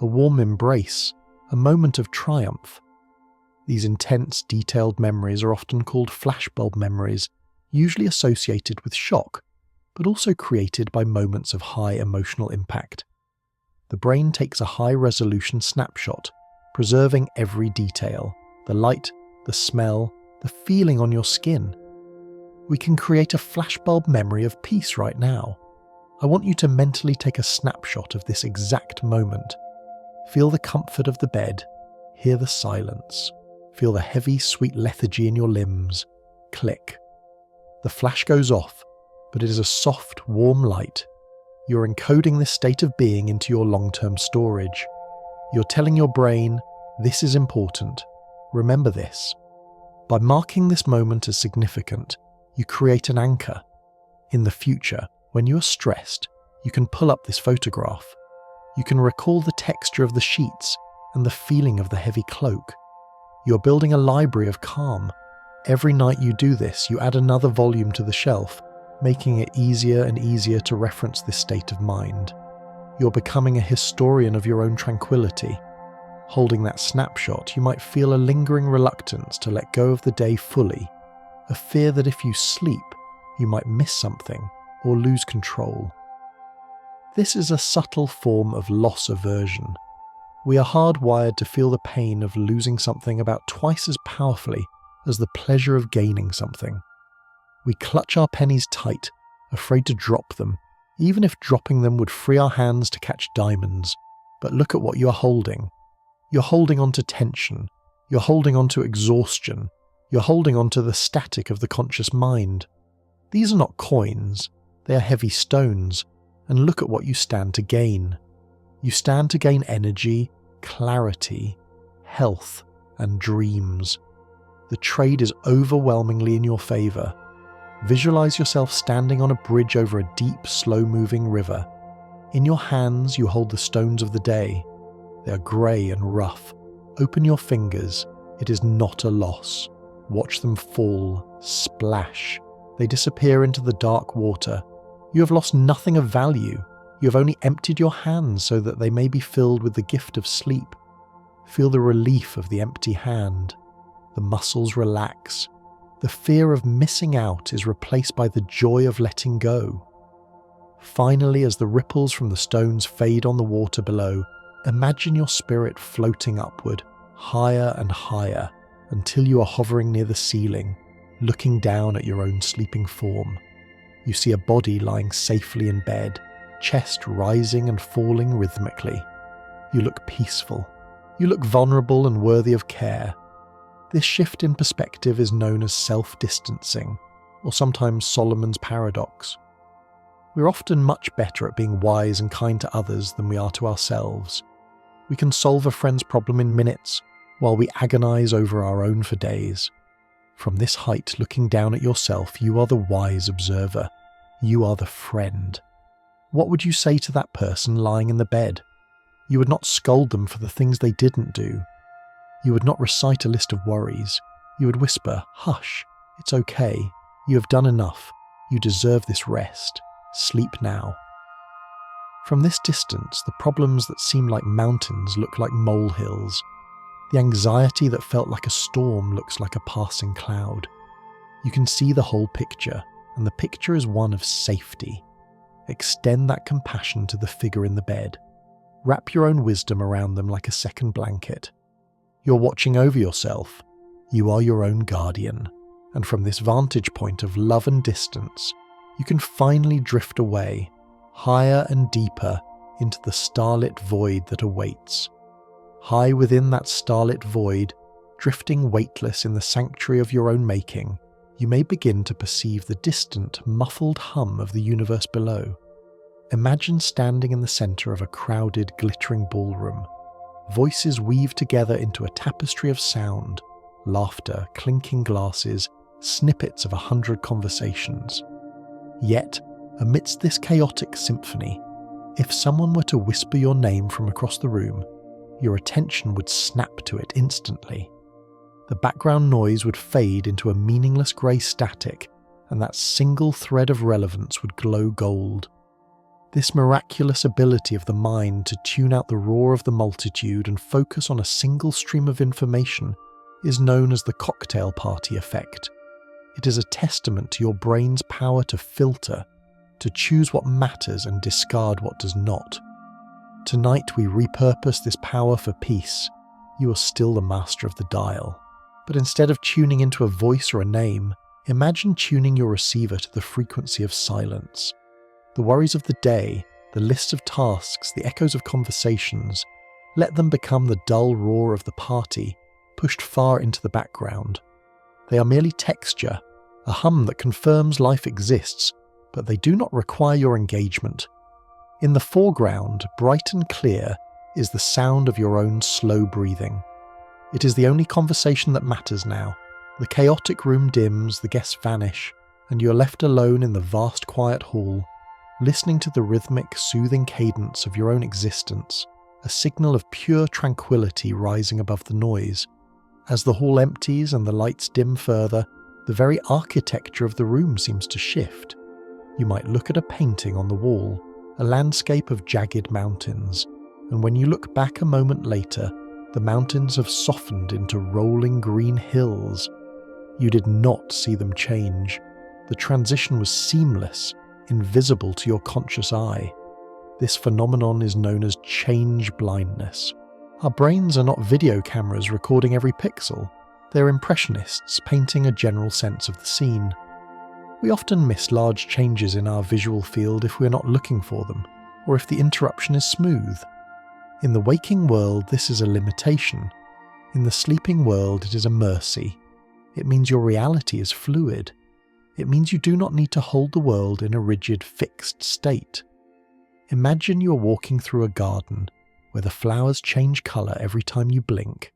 a warm embrace, a moment of triumph. These intense, detailed memories are often called flashbulb memories, usually associated with shock, but also created by moments of high emotional impact. The brain takes a high-resolution snapshot, preserving every detail, the light, the smell, the feeling on your skin. We can create a flashbulb memory of peace right now. I want you to mentally take a snapshot of this exact moment. Feel the comfort of the bed, hear the silence. Feel the heavy, sweet lethargy in your limbs. Click. The flash goes off, but it is a soft, warm light. You're encoding this state of being into your long-term storage. You're telling your brain, this is important. Remember this. By marking this moment as significant, you create an anchor. In the future, when you are stressed, you can pull up this photograph. You can recall the texture of the sheets and the feeling of the heavy cloak. You're building a library of calm. Every night you do this, you add another volume to the shelf, making it easier and easier to reference this state of mind. You're becoming a historian of your own tranquility. Holding that snapshot, you might feel a lingering reluctance to let go of the day fully, a fear that if you sleep, you might miss something or lose control. This is a subtle form of loss aversion. We are hardwired to feel the pain of losing something about twice as powerfully as the pleasure of gaining something. We clutch our pennies tight, afraid to drop them, even if dropping them would free our hands to catch diamonds. But look at what you are holding. You're holding on to tension. You're holding on to exhaustion. You're holding on to the static of the conscious mind. These are not coins. They are heavy stones. And look at what you stand to gain. You stand to gain energy, clarity, health, and dreams. The trade is overwhelmingly in your favor. Visualize yourself standing on a bridge over a deep, slow-moving river. In your hands, you hold the stones of the day. They are grey and rough. Open your fingers. It is not a loss. Watch them fall, splash. They disappear into the dark water. You have lost nothing of value. You have only emptied your hands so that they may be filled with the gift of sleep. Feel the relief of the empty hand. The muscles relax. The fear of missing out is replaced by the joy of letting go. Finally, as the ripples from the stones fade on the water below, imagine your spirit floating upward, higher and higher, until you are hovering near the ceiling, looking down at your own sleeping form. You see a body lying safely in bed, chest rising and falling rhythmically. You look peaceful. You look vulnerable and worthy of care. This shift in perspective is known as self-distancing, or sometimes Solomon's paradox. We're often much better at being wise and kind to others than we are to ourselves. We can solve a friend's problem in minutes, while we agonize over our own for days. From this height, looking down at yourself, you are the wise observer. You are the friend. What would you say to that person lying in the bed? You would not scold them for the things they didn't do. You would not recite a list of worries. You would whisper, "Hush, it's okay. You have done enough. You deserve this rest. Sleep now." From this distance, the problems that seem like mountains look like molehills. The anxiety that felt like a storm looks like a passing cloud. You can see the whole picture, and the picture is one of safety. Extend that compassion to the figure in the bed. Wrap your own wisdom around them like a second blanket. You're watching over yourself. You are your own guardian. And from this vantage point of love and distance, you can finally drift away, higher and deeper into the starlit void that awaits. High within that starlit void, drifting weightless in the sanctuary of your own making, you may begin to perceive the distant, muffled hum of the universe below. Imagine standing in the center of a crowded, glittering ballroom. Voices weave together into a tapestry of sound, laughter, clinking glasses, snippets of 100 conversations. Yet, amidst this chaotic symphony, if someone were to whisper your name from across the room, your attention would snap to it instantly. The background noise would fade into a meaningless grey static, and that single thread of relevance would glow gold. This miraculous ability of the mind to tune out the roar of the multitude and focus on a single stream of information is known as the cocktail party effect. It is a testament to your brain's power to filter, to choose what matters and discard what does not. Tonight we repurpose this power for peace. You are still the master of the dial. But instead of tuning into a voice or a name, imagine tuning your receiver to the frequency of silence. The worries of the day, the lists of tasks, the echoes of conversations, let them become the dull roar of the party, pushed far into the background. They are merely texture, a hum that confirms life exists, but they do not require your engagement. In the foreground, bright and clear, is the sound of your own slow breathing. It is the only conversation that matters now. The chaotic room dims, the guests vanish, and you are left alone in the vast quiet hall, listening to the rhythmic, soothing cadence of your own existence, a signal of pure tranquility rising above the noise. As the hall empties and the lights dim further, the very architecture of the room seems to shift. You might look at a painting on the wall, a landscape of jagged mountains, and when you look back a moment later, the mountains have softened into rolling green hills. You did not see them change. The transition was seamless, invisible to your conscious eye. This phenomenon is known as change blindness. Our brains are not video cameras recording every pixel. They're impressionists painting a general sense of the scene. We often miss large changes in our visual field if we're not looking for them, or if the interruption is smooth. In the waking world, this is a limitation. In the sleeping world, it is a mercy. It means your reality is fluid. It means you do not need to hold the world in a rigid, fixed state. Imagine you're walking through a garden where the flowers change colour every time you blink.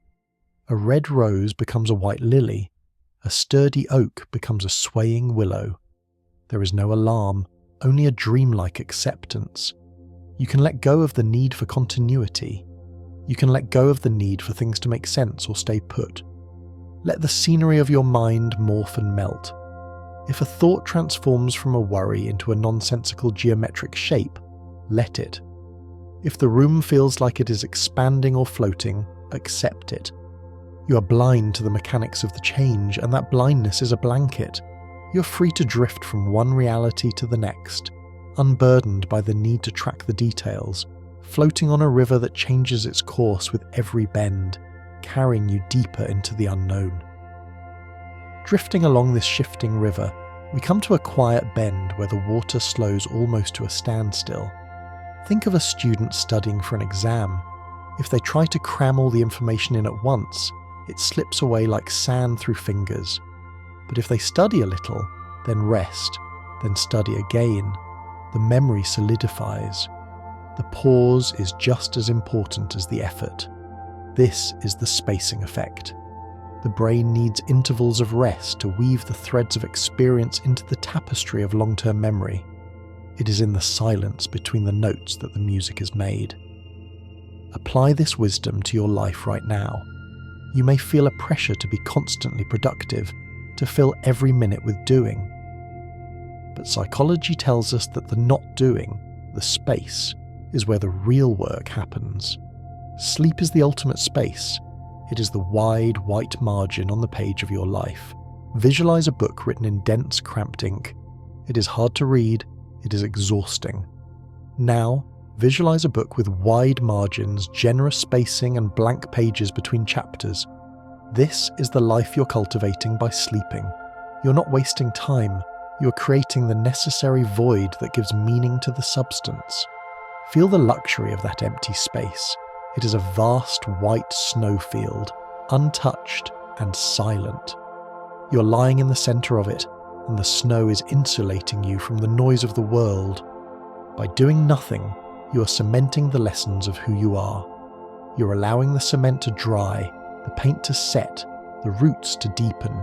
A red rose becomes a white lily. A sturdy oak becomes a swaying willow. There is no alarm, only a dreamlike acceptance. You can let go of the need for continuity. You can let go of the need for things to make sense or stay put. Let the scenery of your mind morph and melt. If a thought transforms from a worry into a nonsensical geometric shape, let it. If the room feels like it is expanding or floating, accept it. You are blind to the mechanics of the change, and that blindness is a blanket. You're free to drift from one reality to the next, unburdened by the need to track the details, floating on a river that changes its course with every bend, carrying you deeper into the unknown. Drifting along this shifting river, we come to a quiet bend where the water slows almost to a standstill. Think of a student studying for an exam. If they try to cram all the information in at once, it slips away like sand through fingers. But if they study a little, then rest, then study again, the memory solidifies. The pause is just as important as the effort. This is the spacing effect. The brain needs intervals of rest to weave the threads of experience into the tapestry of long-term memory. It is in the silence between the notes that the music is made. Apply this wisdom to your life right now. You may feel a pressure to be constantly productive, to fill every minute with doing. But psychology tells us that the not doing, the space, is where the real work happens. Sleep is the ultimate space. It is the wide, white margin on the page of your life. Visualize a book written in dense, cramped ink. It is hard to read. It is exhausting. Now, visualize a book with wide margins, generous spacing, and blank pages between chapters. This is the life you're cultivating by sleeping. You're not wasting time. You're creating the necessary void that gives meaning to the substance. Feel the luxury of that empty space. It is a vast white snowfield, untouched and silent. You're lying in the center of it, and the snow is insulating you from the noise of the world. By doing nothing, you are cementing the lessons of who you are. You're allowing the cement to dry, the paint to set, the roots to deepen.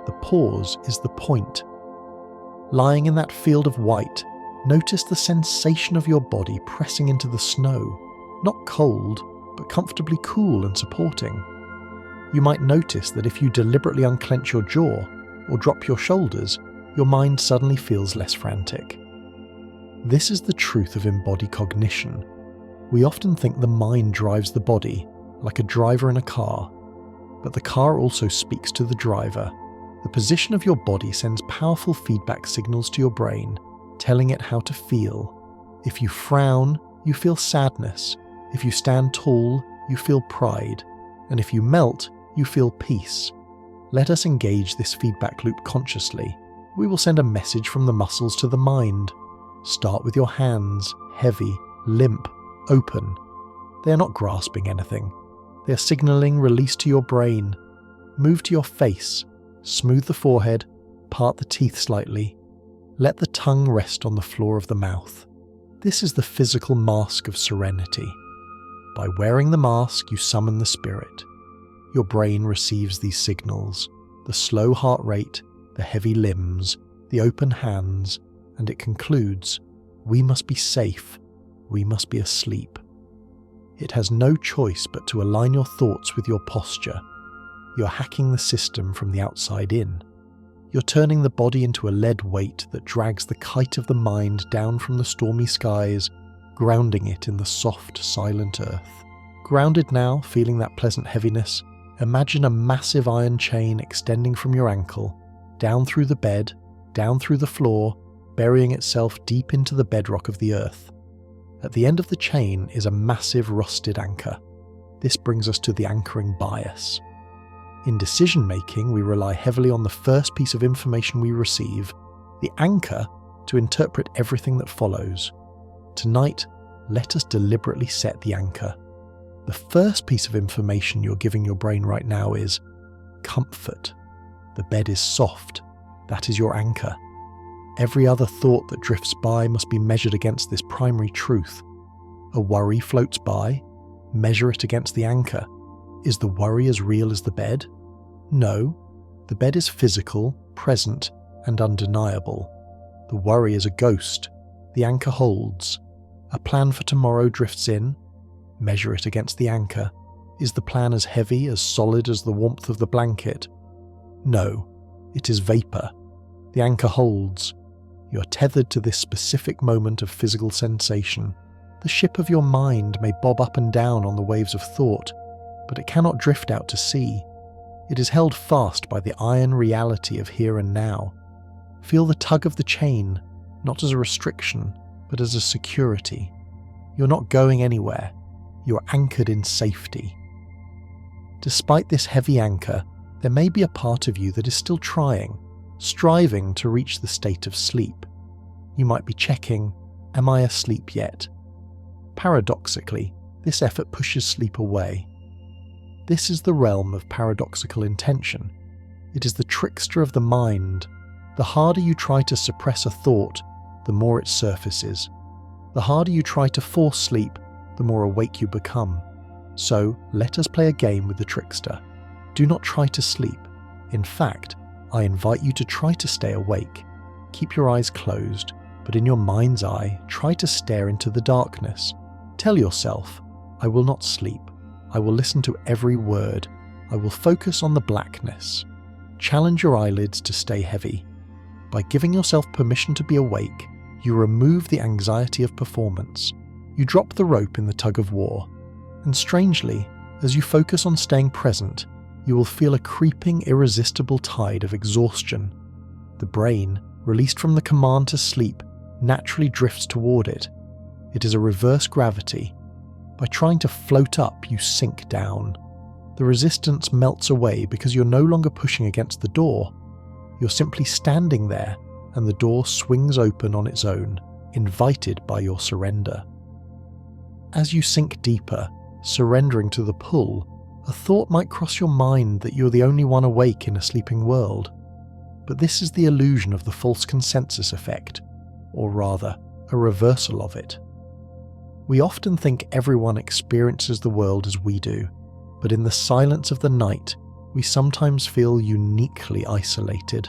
The pause is the point. Lying in that field of white, notice the sensation of your body pressing into the snow, not cold, but comfortably cool and supporting. You might notice that if you deliberately unclench your jaw or drop your shoulders, your mind suddenly feels less frantic. This is the truth of embodied cognition. We often think the mind drives the body, like a driver in a car, but the car also speaks to the driver. The position of your body sends powerful feedback signals to your brain, telling it how to feel. If you frown, you feel sadness. If you stand tall, you feel pride. And if you melt, you feel peace. Let us engage this feedback loop consciously. We will send a message from the muscles to the mind. Start with your hands, heavy, limp, open. They are not grasping anything. They are signaling release to your brain. Move to your face. Smooth the forehead, part the teeth slightly. Let the tongue rest on the floor of the mouth. This is the physical mask of serenity. By wearing the mask, you summon the spirit. Your brain receives these signals, the slow heart rate, the heavy limbs, the open hands, and it concludes, we must be safe, we must be asleep. It has no choice but to align your thoughts with your posture. You're hacking the system from the outside in. You're turning the body into a lead weight that drags the kite of the mind down from the stormy skies, grounding it in the soft, silent earth. Grounded now, feeling that pleasant heaviness, imagine a massive iron chain extending from your ankle, down through the bed, down through the floor, burying itself deep into the bedrock of the earth. At the end of the chain is a massive rusted anchor. This brings us to the anchoring bias. In decision-making, we rely heavily on the first piece of information we receive, the anchor, to interpret everything that follows. Tonight, let us deliberately set the anchor. The first piece of information you're giving your brain right now is comfort. The bed is soft. That is your anchor. Every other thought that drifts by must be measured against this primary truth. A worry floats by. Measure it against the anchor. Is the worry as real as the bed? No. The bed is physical, present, and undeniable. The worry is a ghost. The anchor holds. A plan for tomorrow drifts in. Measure it against the anchor. Is the plan as heavy, as solid as the warmth of the blanket? No. It is vapor. The anchor holds. You're tethered to this specific moment of physical sensation. The ship of your mind may bob up and down on the waves of thought, but it cannot drift out to sea. It is held fast by the iron reality of here and now. Feel the tug of the chain, not as a restriction, but as a security. You're not going anywhere. You're anchored in safety. Despite this heavy anchor, there may be a part of you that is still trying, striving to reach the state of sleep. You might be checking, am I asleep yet? Paradoxically, this effort pushes sleep away. This is the realm of paradoxical intention. It is the trickster of the mind. The harder you try to suppress a thought, the more it surfaces. The harder you try to force sleep, the more awake you become. So, let us play a game with the trickster. Do not try to sleep. In fact, I invite you to try to stay awake. Keep your eyes closed, but in your mind's eye, try to stare into the darkness. Tell yourself, I will not sleep. I will listen to every word. I will focus on the blackness. Challenge your eyelids to stay heavy. By giving yourself permission to be awake, you remove the anxiety of performance. You drop the rope in the tug of war. And strangely, as you focus on staying present, you will feel a creeping, irresistible tide of exhaustion. The brain, released from the command to sleep, naturally drifts toward it. It is a reverse gravity. By trying to float up, you sink down. The resistance melts away because you're no longer pushing against the door. You're simply standing there, and the door swings open on its own, invited by your surrender. As you sink deeper, surrendering to the pull, a thought might cross your mind that you're the only one awake in a sleeping world. But this is the illusion of the false consensus effect, or rather, a reversal of it. We often think everyone experiences the world as we do, but in the silence of the night, we sometimes feel uniquely isolated.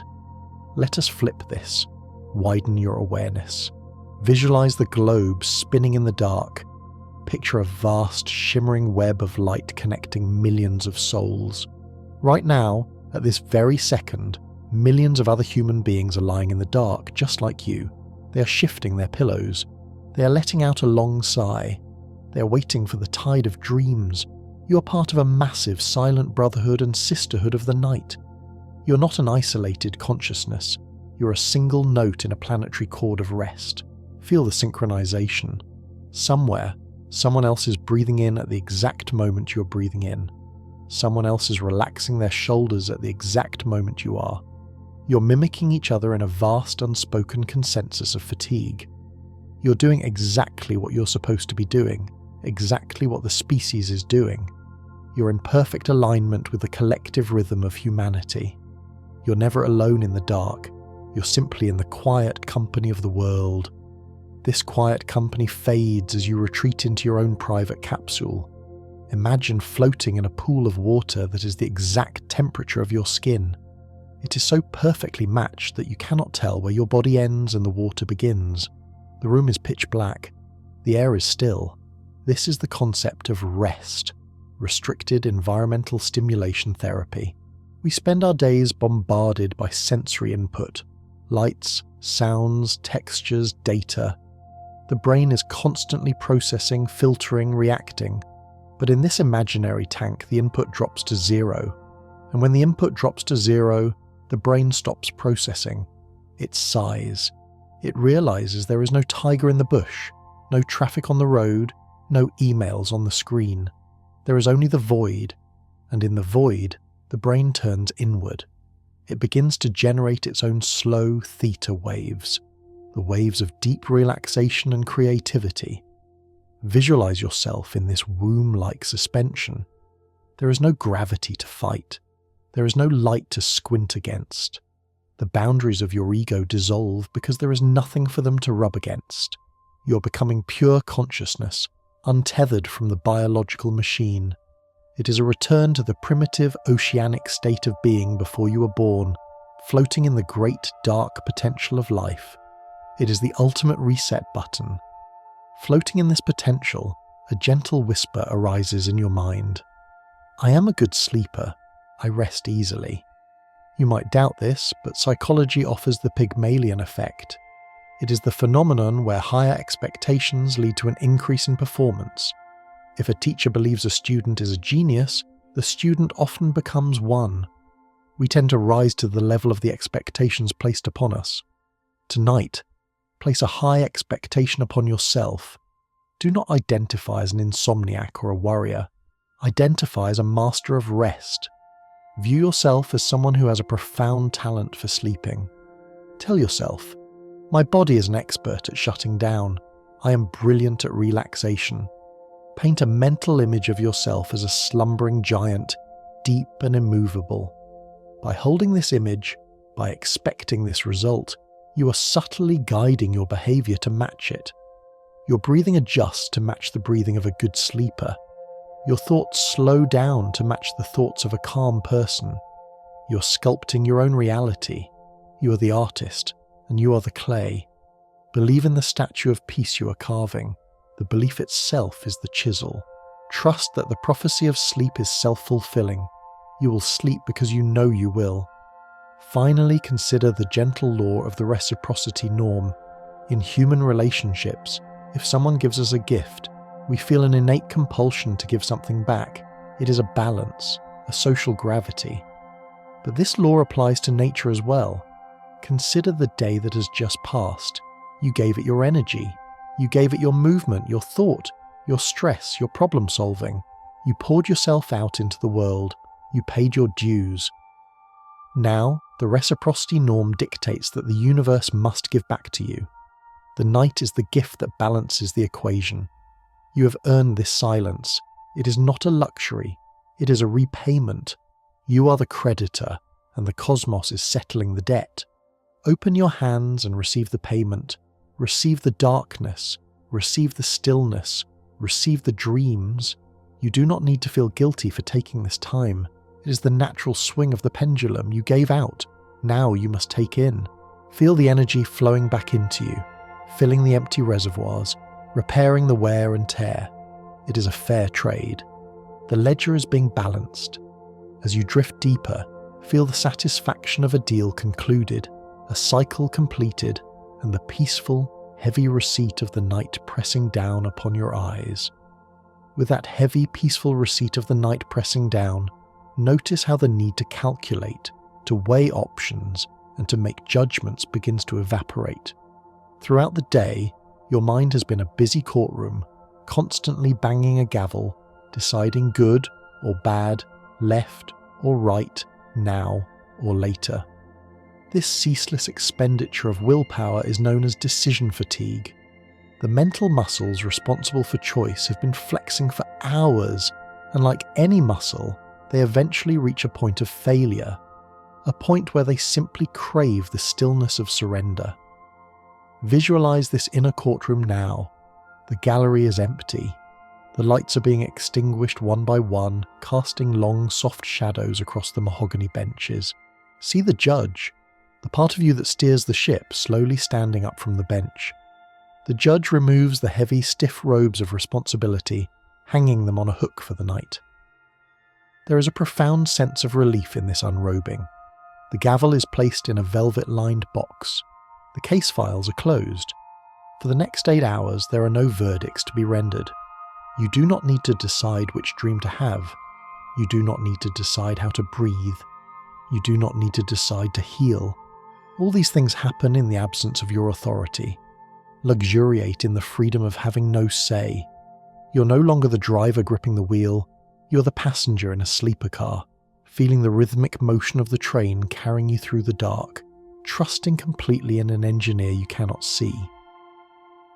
Let us flip this. Widen your awareness. Visualize the globe spinning in the dark. Picture a vast, shimmering web of light connecting millions of souls. Right now, at this very second, millions of other human beings are lying in the dark, just like you. They are shifting their pillows. They are letting out a long sigh. They are waiting for the tide of dreams. You are part of a massive silent brotherhood and sisterhood of the night. You're not an isolated consciousness. You're a single note in a planetary chord of rest. Feel the synchronization. Somewhere, someone else is breathing in at the exact moment you're breathing in. Someone else is relaxing their shoulders at the exact moment you are. You're mimicking each other in a vast unspoken consensus of fatigue. You're doing exactly what you're supposed to be doing, exactly what the species is doing. You're in perfect alignment with the collective rhythm of humanity. You're never alone in the dark. You're simply in the quiet company of the world. This quiet company fades as you retreat into your own private capsule. Imagine floating in a pool of water that is the exact temperature of your skin. It is so perfectly matched that you cannot tell where your body ends and the water begins. The room is pitch black. The air is still. This is the concept of rest, restricted environmental stimulation therapy. We spend our days bombarded by sensory input, lights, sounds, textures, data. The brain is constantly processing, filtering, reacting. But in this imaginary tank, the input drops to zero. And when the input drops to zero, the brain stops processing. It sighs. It realizes there is no tiger in the bush, no traffic on the road, no emails on the screen. There is only the void, and in the void, the brain turns inward. It begins to generate its own slow theta waves, the waves of deep relaxation and creativity. Visualize yourself in this womb-like suspension. There is no gravity to fight. There is no light to squint against. The boundaries of your ego dissolve because there is nothing for them to rub against. You're becoming pure consciousness, untethered from the biological machine. It is a return to the primitive oceanic state of being before you were born, floating in the great dark potential of life. It is the ultimate reset button. Floating in this potential, a gentle whisper arises in your mind. I am a good sleeper. I rest easily. You might doubt this, but psychology offers the Pygmalion effect. It is the phenomenon where higher expectations lead to an increase in performance. If a teacher believes a student is a genius, the student often becomes one. We tend to rise to the level of the expectations placed upon us. Tonight, place a high expectation upon yourself. Do not identify as an insomniac or a worrier. Identify as a master of rest. View yourself as someone who has a profound talent for sleeping. Tell yourself, my body is an expert at shutting down. I am brilliant at relaxation. Paint a mental image of yourself as a slumbering giant, deep and immovable. By holding this image, by expecting this result, you are subtly guiding your behavior to match it. Your breathing adjusts to match the breathing of a good sleeper. Your thoughts slow down to match the thoughts of a calm person. You're sculpting your own reality. You are the artist, and you are the clay. Believe in the statue of peace you are carving. The belief itself is the chisel. Trust that the prophecy of sleep is self-fulfilling. You will sleep because you know you will. Finally, consider the gentle law of the reciprocity norm. In human relationships, if someone gives us a gift, we feel an innate compulsion to give something back. It is a balance, a social gravity. But this law applies to nature as well. Consider the day that has just passed. You gave it your energy. You gave it your movement, your thought, your stress, your problem solving. You poured yourself out into the world. You paid your dues. Now, the reciprocity norm dictates that the universe must give back to you. The night is the gift that balances the equation. You have earned this silence. It is not a luxury. It is a repayment. You are the creditor, and the cosmos is settling the debt. Open your hands and receive the payment. receive the darkness, receive the stillness, receive the dreams, you do not need to feel guilty for taking this time. It is the natural swing of the pendulum you gave out. Now you must take in. Feel the energy flowing back into you, filling the empty reservoirs, repairing the wear and tear. It is a fair trade. The ledger is being balanced. As you drift deeper, feel the satisfaction of a deal concluded, a cycle completed, and the peaceful, heavy receipt of the night pressing down upon your eyes. With that heavy, peaceful receipt of the night pressing down, notice how the need to calculate, to weigh options, and to make judgments begins to evaporate. Throughout the day, your mind has been a busy courtroom, constantly banging a gavel, deciding good or bad, left or right, now or later. This ceaseless expenditure of willpower is known as decision fatigue. The mental muscles responsible for choice have been flexing for hours, and like any muscle, they eventually reach a point of failure, a point where they simply crave the stillness of surrender. Visualize this inner courtroom now. The gallery is empty. The lights are being extinguished one by one, casting long, soft shadows across the mahogany benches. See the judge, the part of you that steers the ship, slowly standing up from the bench. The judge removes the heavy, stiff robes of responsibility, hanging them on a hook for the night. There is a profound sense of relief in this unrobing. The gavel is placed in a velvet-lined box. The case files are closed. For the next 8 hours, there are no verdicts to be rendered. You do not need to decide which dream to have. You do not need to decide how to breathe. You do not need to decide to heal. All these things happen in the absence of your authority. Luxuriate in the freedom of having no say. You're no longer the driver gripping the wheel. You're the passenger in a sleeper car, feeling the rhythmic motion of the train carrying you through the dark, trusting completely in an engineer you cannot see.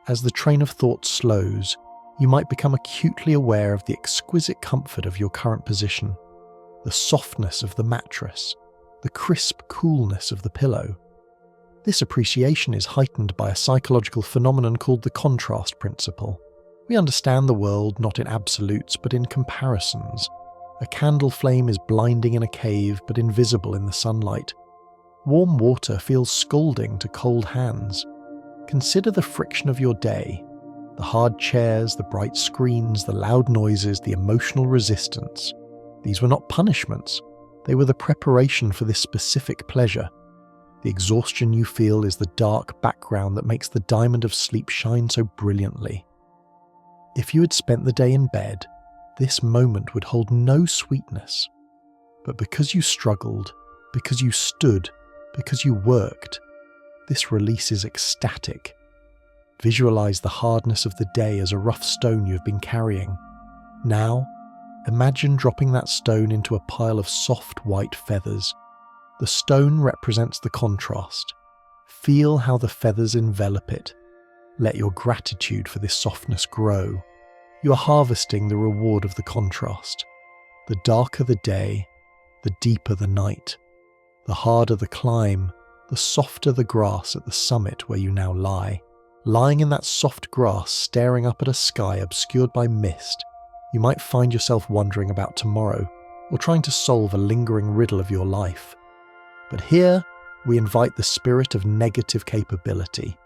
As the train of thought slows, you might become acutely aware of the exquisite comfort of your current position, the softness of the mattress, the crisp coolness of the pillow. This appreciation is heightened by a psychological phenomenon called the contrast principle. We understand the world not in absolutes but in comparisons. A candle flame is blinding in a cave but invisible in the sunlight. Warm water feels scalding to cold hands. Consider the friction of your day. The hard chairs, the bright screens, the loud noises, the emotional resistance. These were not punishments. They were the preparation for this specific pleasure. The exhaustion you feel is the dark background that makes the diamond of sleep shine so brilliantly. If you had spent the day in bed, this moment would hold no sweetness. But because you struggled, because you stood, because you worked, this release is ecstatic. Visualize the hardness of the day as a rough stone you have been carrying. Now, imagine dropping that stone into a pile of soft white feathers. The stone represents the contrast. Feel how the feathers envelop it. Let your gratitude for this softness grow. You are harvesting the reward of the contrast. The darker the day, the deeper the night. The harder the climb, the softer the grass at the summit where you now lie. Lying in that soft grass, staring up at a sky obscured by mist, you might find yourself wondering about tomorrow, or trying to solve a lingering riddle of your life. But here, we invite the spirit of negative capability.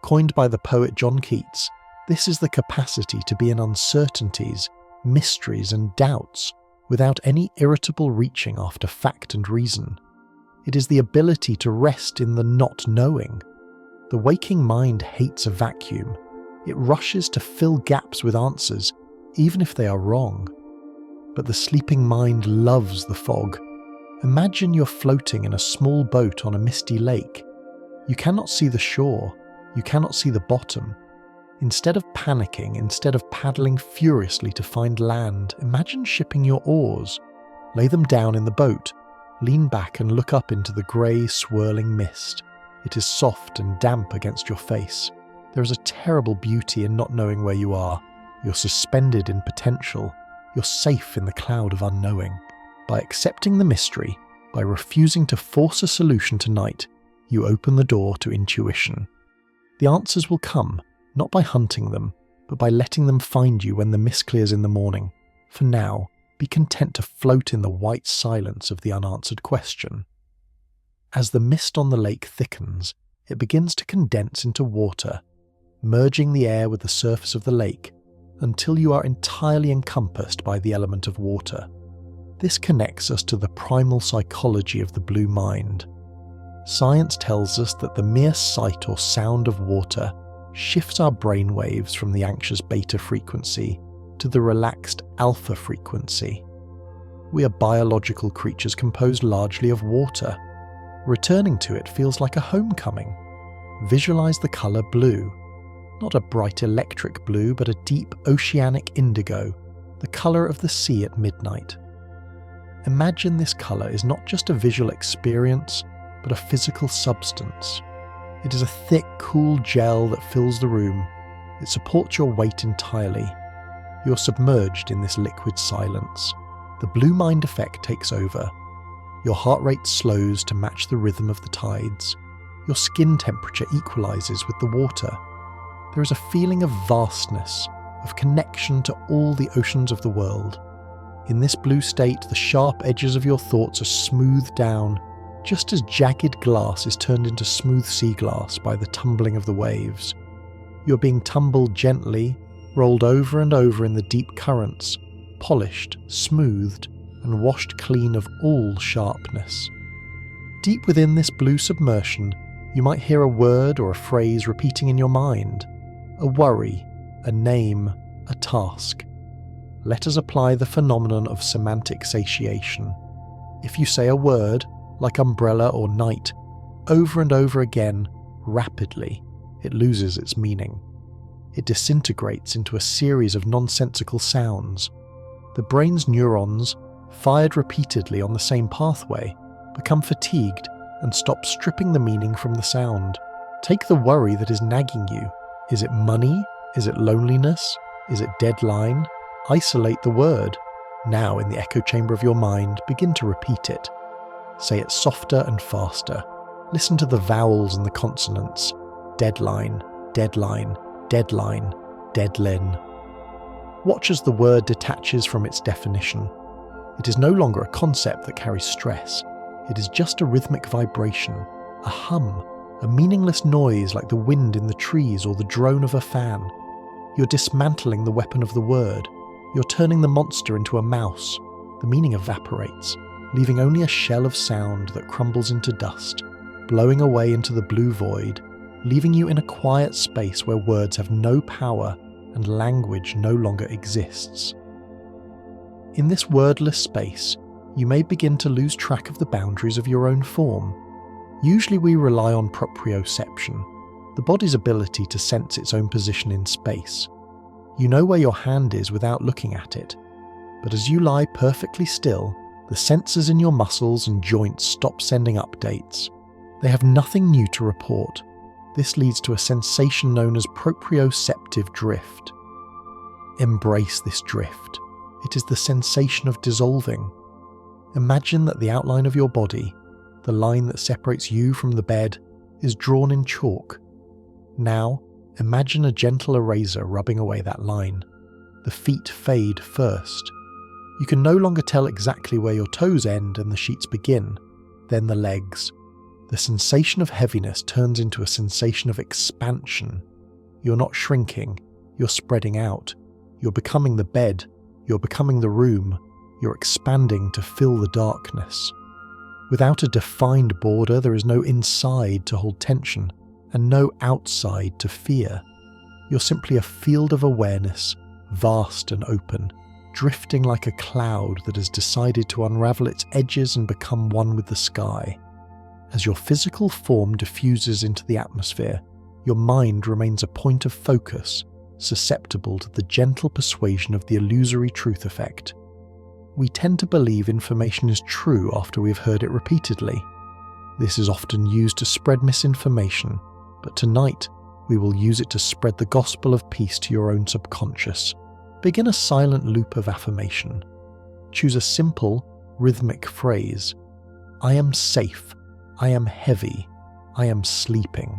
Coined by the poet John Keats, this is the capacity to be in uncertainties, mysteries and doubts, without any irritable reaching after fact and reason. It is the ability to rest in the not knowing. The waking mind hates a vacuum. It rushes to fill gaps with answers, even if they are wrong. But the sleeping mind loves the fog. Imagine you're floating in a small boat on a misty lake. You cannot see the shore. You cannot see the bottom. Instead of panicking, instead of paddling furiously to find land, imagine shipping your oars. Lay them down in the boat. Lean back and look up into the grey, swirling mist. It is soft and damp against your face. There is a terrible beauty in not knowing where you are. You're suspended in potential. You're safe in the cloud of unknowing. By accepting the mystery, by refusing to force a solution tonight, you open the door to intuition. The The answers will come, not by hunting them, but by letting them find you when the mist clears in the morning. For now, be content to float in the white silence of the unanswered question. As the mist on the lake thickens, it begins to condense into water, merging the air with the surface of the lake until you are entirely encompassed by the element of water. This connects us to the primal psychology of the blue mind. Science tells us that the mere sight or sound of water shifts our brain waves from the anxious beta frequency to the relaxed alpha frequency. We are biological creatures composed largely of water. Returning to it feels like a homecoming. Visualize the colour blue. Not a bright electric blue, but a deep oceanic indigo, the colour of the sea at midnight. Imagine this colour is not just a visual experience, but a physical substance. It is a thick, cool gel that fills the room. It supports your weight entirely. You're submerged in this liquid silence. The blue mind effect takes over. Your heart rate slows to match the rhythm of the tides. Your skin temperature equalizes with the water. There is a feeling of vastness, of connection to all the oceans of the world. In this blue state, the sharp edges of your thoughts are smoothed down, just as jagged glass is turned into smooth sea glass by the tumbling of the waves. You're being tumbled gently, rolled over and over in the deep currents, polished, smoothed, and washed clean of all sharpness. Deep within this blue submersion, you might hear a word or a phrase repeating in your mind. A worry, a name, a task. Let us apply the phenomenon of semantic satiation. If you say a word, like umbrella or night, over and over again, rapidly, it loses its meaning. It disintegrates into a series of nonsensical sounds. The brain's neurons, fired repeatedly on the same pathway, become fatigued and stop stripping the meaning from the sound. Take the worry that is nagging you. Is it money? Is it loneliness? Is it deadline? Isolate the word. Now, in the echo chamber of your mind, begin to repeat it. Say it softer and faster. Listen to the vowels and the consonants. Deadline, deadline, deadline, deadline. Watch as the word detaches from its definition. It is no longer a concept that carries stress. It is just a rhythmic vibration, a hum, a meaningless noise like the wind in the trees or the drone of a fan. You're dismantling the weapon of the word. You're turning the monster into a mouse. The meaning evaporates, leaving only a shell of sound that crumbles into dust, blowing away into the blue void, leaving you in a quiet space where words have no power and language no longer exists. In this wordless space, you may begin to lose track of the boundaries of your own form. Usually we rely on proprioception, the body's ability to sense its own position in space. You know where your hand is without looking at it, but as you lie perfectly still, the sensors in your muscles and joints stop sending updates. They have nothing new to report. This leads to a sensation known as proprioceptive drift. Embrace this drift. It is the sensation of dissolving. Imagine that the outline of your body, the line that separates you from the bed, is drawn in chalk. Now, imagine a gentle eraser rubbing away that line. The feet fade first. You can no longer tell exactly where your toes end and the sheets begin, then the legs. The sensation of heaviness turns into a sensation of expansion. You're not shrinking, you're spreading out. You're becoming the bed, you're becoming the room, you're expanding to fill the darkness. Without a defined border, there is no inside to hold tension, and no outside to fear. You're simply a field of awareness, vast and open, drifting like a cloud that has decided to unravel its edges and become one with the sky. As your physical form diffuses into the atmosphere, your mind remains a point of focus, susceptible to the gentle persuasion of the illusory truth effect. We tend to believe information is true after we've heard it repeatedly. This is often used to spread misinformation, but tonight we will use it to spread the gospel of peace to your own subconscious. Begin a silent loop of affirmation. Choose a simple, rhythmic phrase. I am safe. I am heavy. I am sleeping.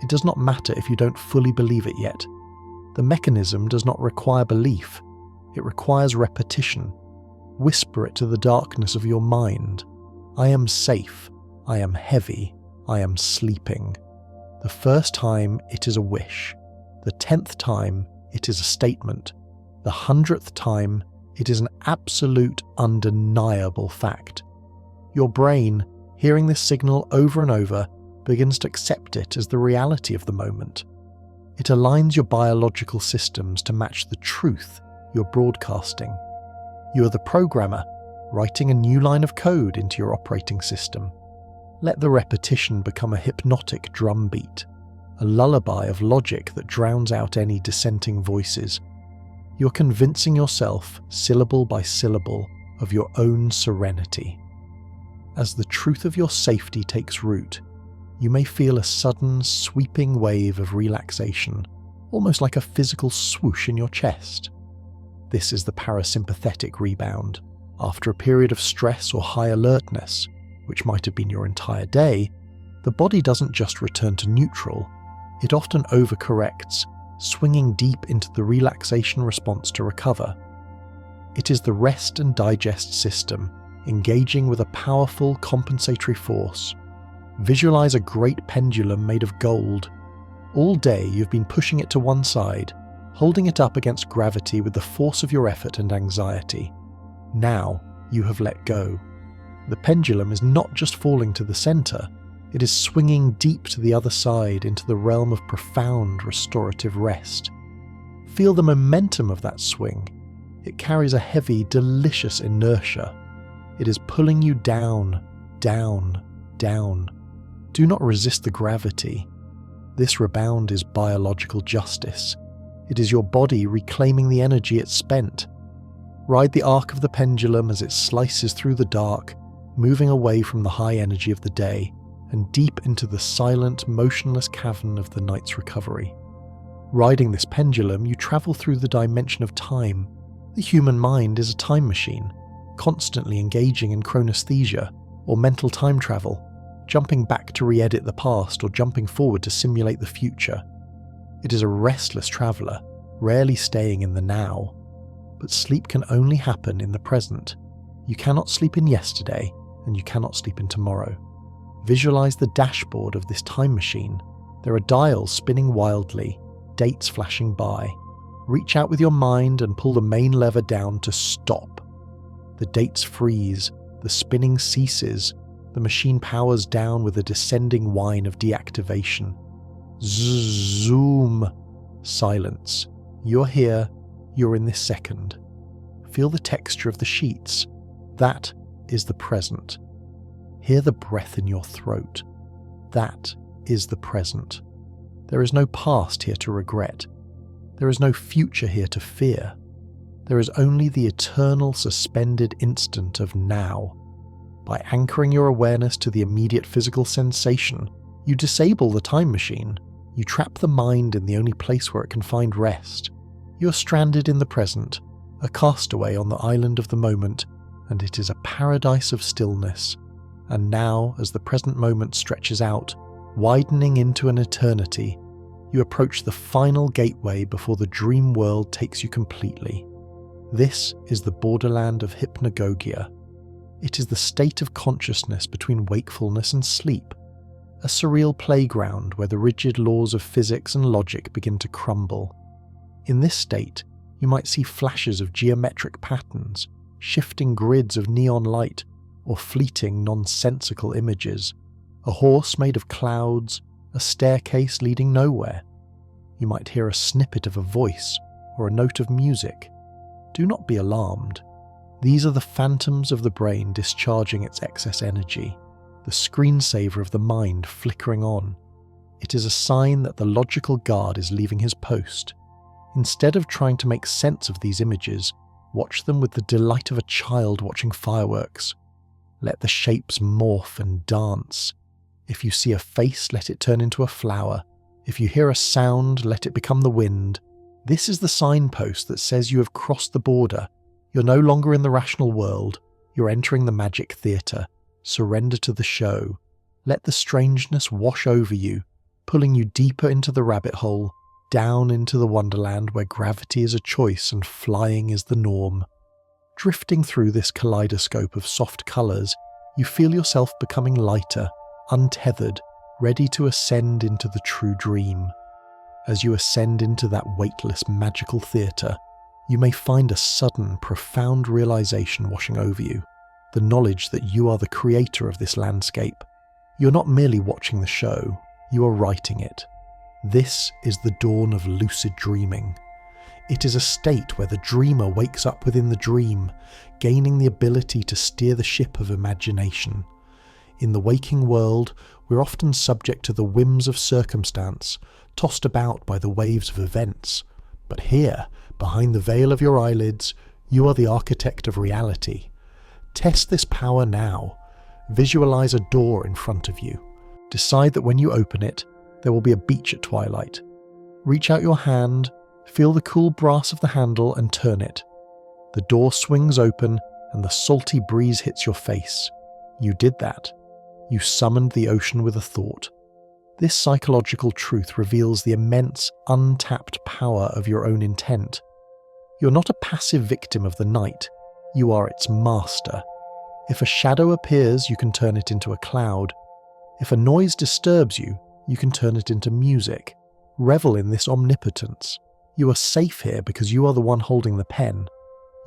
It does not matter if you don't fully believe it yet. The mechanism does not require belief. It requires repetition. Whisper it to the darkness of your mind. I am safe. I am heavy. I am sleeping. The first time, it is a wish. The 10th time, it is a statement. The 100th time, it is an absolute, undeniable fact. Your brain, hearing this signal over and over, begins to accept it as the reality of the moment. It aligns your biological systems to match the truth you're broadcasting. You are the programmer, writing a new line of code into your operating system. Let the repetition become a hypnotic drumbeat, a lullaby of logic that drowns out any dissenting voices. You're convincing yourself, syllable by syllable, of your own serenity. As the truth of your safety takes root, you may feel a sudden, sweeping wave of relaxation, almost like a physical swoosh in your chest. This is the parasympathetic rebound. After a period of stress or high alertness, which might have been your entire day, the body doesn't just return to neutral, it often overcorrects, swinging deep into the relaxation response to recover. It is the rest and digest system engaging with a powerful compensatory force. Visualize a great pendulum made of gold. All day you've been pushing it to one side, holding it up against gravity with the force of your effort and anxiety. Now you have let go. The pendulum is not just falling to the center, it is swinging deep to the other side into the realm of profound restorative rest. Feel the momentum of that swing. It carries a heavy, delicious inertia. It is pulling you down, down, down. Do not resist the gravity. This rebound is biological justice. It is your body reclaiming the energy it spent. Ride the arc of the pendulum as it slices through the dark, moving away from the high energy of the day and deep into the silent, motionless cavern of the night's recovery. Riding this pendulum, you travel through the dimension of time. The human mind is a time machine, constantly engaging in chronesthesia or mental time travel, jumping back to re-edit the past or jumping forward to simulate the future. It is a restless traveller, rarely staying in the now. But sleep can only happen in the present. You cannot sleep in yesterday, and you cannot sleep in tomorrow. Visualize the dashboard of this time machine. There are dials spinning wildly, dates flashing by. Reach out with your mind and pull the main lever down to stop. The dates freeze, the spinning ceases, the machine powers down with a descending whine of deactivation. Zoom. Silence. You're here. You're in this second. Feel the texture of the sheets. That is the present. Hear the breath in your throat. That is the present. There is no past here to regret. There is no future here to fear. There is only the eternal suspended instant of now. By anchoring your awareness to the immediate physical sensation, you disable the time machine. You trap the mind in the only place where it can find rest. You're stranded in the present, a castaway on the island of the moment, and it is a paradise of stillness. And now, as the present moment stretches out, widening into an eternity, you approach the final gateway before the dream world takes you completely. This is the borderland of hypnagogia. It is the state of consciousness between wakefulness and sleep, a surreal playground where the rigid laws of physics and logic begin to crumble. In this state, you might see flashes of geometric patterns, shifting grids of neon light, or fleeting nonsensical images. A horse made of clouds, a staircase leading nowhere. You might hear a snippet of a voice or a note of music. Do not be alarmed. These are the phantoms of the brain discharging its excess energy, the screensaver of the mind flickering on. It is a sign that the logical guard is leaving his post. Instead of trying to make sense of these images, watch them with the delight of a child watching fireworks. Let the shapes morph and dance. If you see a face, let it turn into a flower. If you hear a sound, let it become the wind. This is the signpost that says you have crossed the border. You're no longer in the rational world. You're entering the magic theatre. Surrender to the show. Let the strangeness wash over you. pulling you deeper into the rabbit hole, down into the wonderland where gravity is a choice and flying is the norm. Drifting through this kaleidoscope of soft colours, you feel yourself becoming lighter, untethered, ready to ascend into the true dream. As you ascend into that weightless magical theatre, you may find a sudden, profound realization washing over you, the knowledge that you are the creator of this landscape. You're not merely watching the show, you are writing it. This is the dawn of lucid dreaming. It is a state where the dreamer wakes up within the dream, gaining the ability to steer the ship of imagination. In the waking world, we're often subject to the whims of circumstance, tossed about by the waves of events. But here, behind the veil of your eyelids, you are the architect of reality. Test this power now. Visualize a door in front of you. Decide that when you open it, there will be a beach at twilight. Reach out your hand, feel the cool brass of the handle and turn it. The door swings open and the salty breeze hits your face. You did that. You summoned the ocean with a thought. This psychological truth reveals the immense, untapped power of your own intent. You're not a passive victim of the night, you are its master. If a shadow appears, you can turn it into a cloud. If a noise disturbs you, you can turn it into music. Revel in this omnipotence. You are safe here because you are the one holding the pen.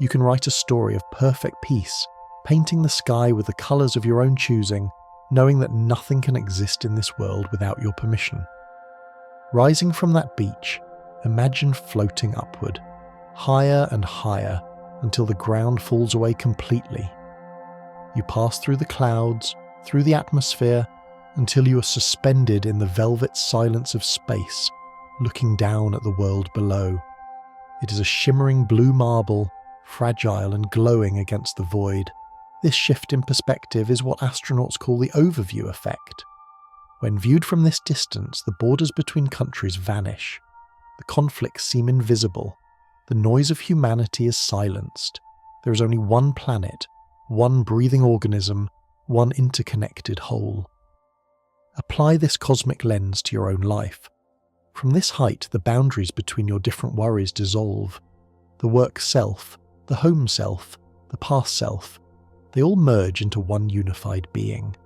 You can write a story of perfect peace, painting the sky with the colours of your own choosing, knowing that nothing can exist in this world without your permission. Rising from that beach, imagine floating upward, higher and higher, until the ground falls away completely. You pass through the clouds, through the atmosphere, until you are suspended in the velvet silence of space, looking down at the world below. It is a shimmering blue marble, fragile and glowing against the void. This shift in perspective is what astronauts call the overview effect. When viewed from this distance, the borders between countries vanish. The conflicts seem invisible. The noise of humanity is silenced. There is only one planet, one breathing organism, one interconnected whole. Apply this cosmic lens to your own life. From this height, the boundaries between your different worries dissolve. The work self, the home self, the past self, they all merge into one unified being.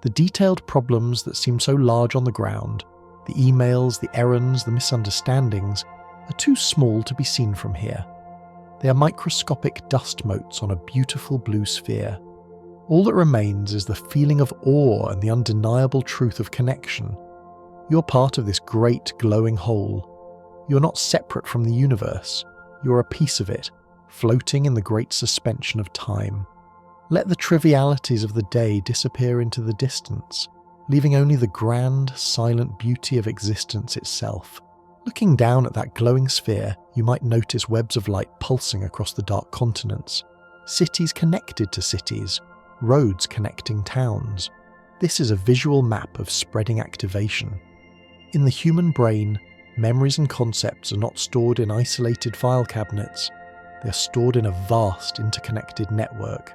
The detailed problems that seem so large on the ground, the emails, the errands, the misunderstandings, are too small to be seen from here. They are microscopic dust motes on a beautiful blue sphere. All that remains is the feeling of awe and the undeniable truth of connection. You're part of this great glowing whole. You're not separate from the universe. You're a piece of it, floating in the great suspension of time. Let the trivialities of the day disappear into the distance, leaving only the grand, silent beauty of existence itself. Looking down at that glowing sphere, you might notice webs of light pulsing across the dark continents, cities connected to cities, roads connecting towns. This is a visual map of spreading activation. In the human brain, memories and concepts are not stored in isolated file cabinets. They are stored in a vast interconnected network.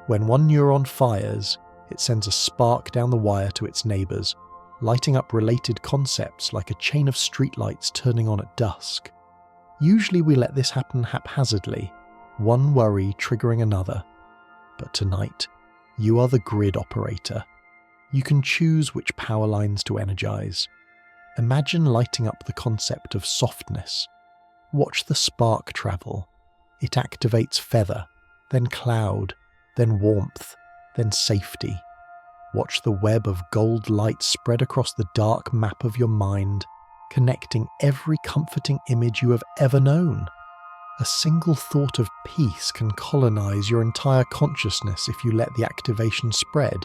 When one neuron fires, it sends a spark down the wire to its neighbours, lighting up related concepts like a chain of streetlights turning on at dusk. Usually we let this happen haphazardly, one worry triggering another. But tonight, you are the grid operator. You can choose which power lines to energize. Imagine lighting up the concept of softness. Watch the spark travel. It activates feather, then cloud, then warmth, then safety. Watch the web of gold light spread across the dark map of your mind, connecting every comforting image you have ever known. A single thought of peace can colonize your entire consciousness if you let the activation spread.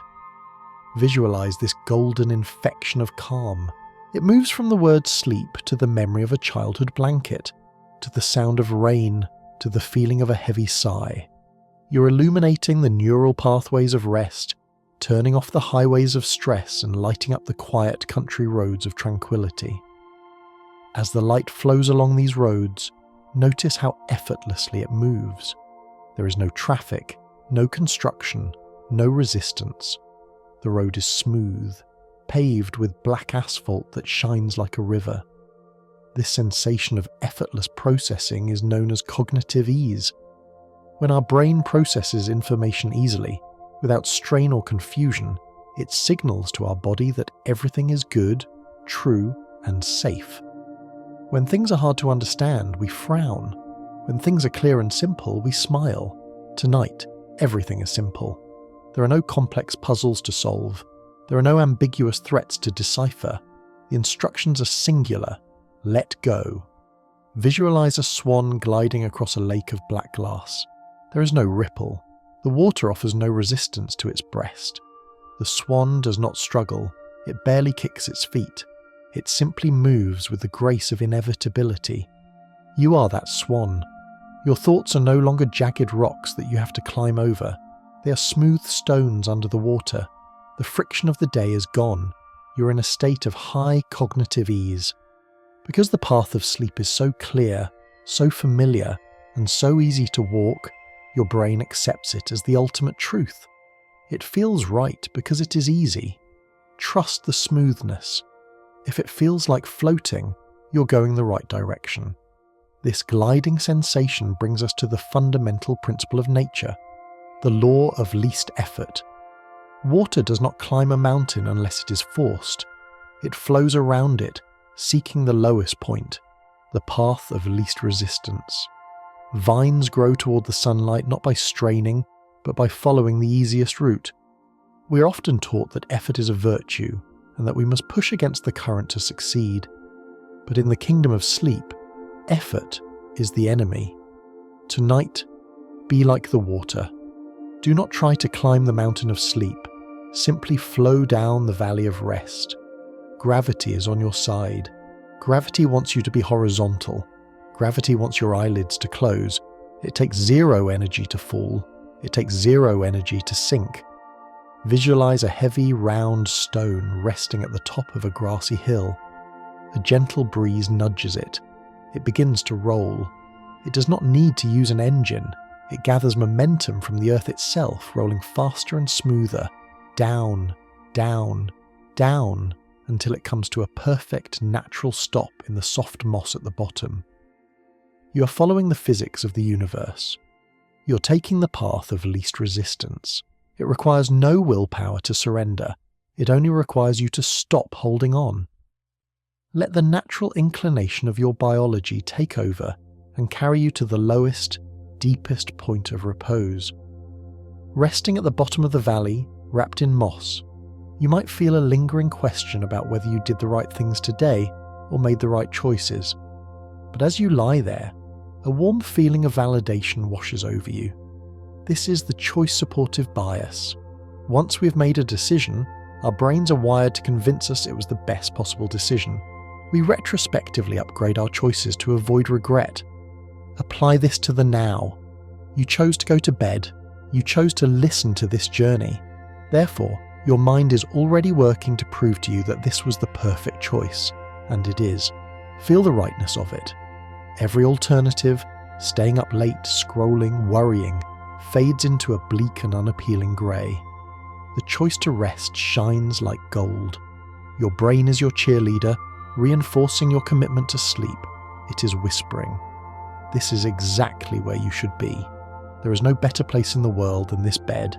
Visualize this golden infection of calm. It moves from the word sleep to the memory of a childhood blanket, to the sound of rain, to the feeling of a heavy sigh. You're illuminating the neural pathways of rest, turning off the highways of stress and lighting up the quiet country roads of tranquility. As the light flows along these roads, notice how effortlessly it moves. There is no traffic, no construction, no resistance. The road is smooth, paved with black asphalt that shines like a river. This sensation of effortless processing is known as cognitive ease. When our brain processes information easily, without strain or confusion, it signals to our body that everything is good, true, and safe. When things are hard to understand, we frown. When things are clear and simple, we smile. Tonight, everything is simple. There are no complex puzzles to solve. There are no ambiguous threats to decipher. The instructions are singular. Let go. Visualize a swan gliding across a lake of black glass. There is no ripple. The water offers no resistance to its breast. The swan does not struggle. It barely kicks its feet. It simply moves with the grace of inevitability. You are that swan. Your thoughts are no longer jagged rocks that you have to climb over. They are smooth stones under the water. The friction of the day is gone. You're in a state of high cognitive ease. Because the path of sleep is so clear, so familiar, and so easy to walk, your brain accepts it as the ultimate truth. It feels right because it is easy. Trust the smoothness. If it feels like floating, you're going the right direction. This gliding sensation brings us to the fundamental principle of nature, the law of least effort. Water does not climb a mountain unless it is forced. It flows around it, seeking the lowest point, the path of least resistance. Vines grow toward the sunlight not by straining, but by following the easiest route. We are often taught that effort is a virtue, and that we must push against the current to succeed. But in the kingdom of sleep, effort is the enemy. Tonight, be like the water. Do not try to climb the mountain of sleep. Simply flow down the valley of rest. Gravity is on your side. Gravity wants you to be horizontal. Gravity wants your eyelids to close. It takes zero energy to fall. It takes zero energy to sink. Visualize a heavy, round stone resting at the top of a grassy hill. A gentle breeze nudges it. It begins to roll. It does not need to use an engine. It gathers momentum from the earth itself, rolling faster and smoother, down, down, down, until it comes to a perfect natural stop in the soft moss at the bottom. You are following the physics of the universe. You're taking the path of least resistance. It requires no willpower to surrender. It only requires you to stop holding on. Let the natural inclination of your biology take over and carry you to the lowest, deepest point of repose. Resting at the bottom of the valley, wrapped in moss, you might feel a lingering question about whether you did the right things today or made the right choices. But as you lie there, a warm feeling of validation washes over you. This is the choice supportive bias. Once we've made a decision, our brains are wired to convince us it was the best possible decision. We retrospectively upgrade our choices to avoid regret. Apply this to the now. You chose to go to bed. You chose to listen to this journey. Therefore, your mind is already working to prove to you that this was the perfect choice, and it is. Feel the rightness of it. Every alternative, staying up late, scrolling, worrying, fades into a bleak and unappealing grey. The choice to rest shines like gold. Your brain is your cheerleader, reinforcing your commitment to sleep. It is whispering, "This is exactly where you should be. There is no better place in the world than this bed,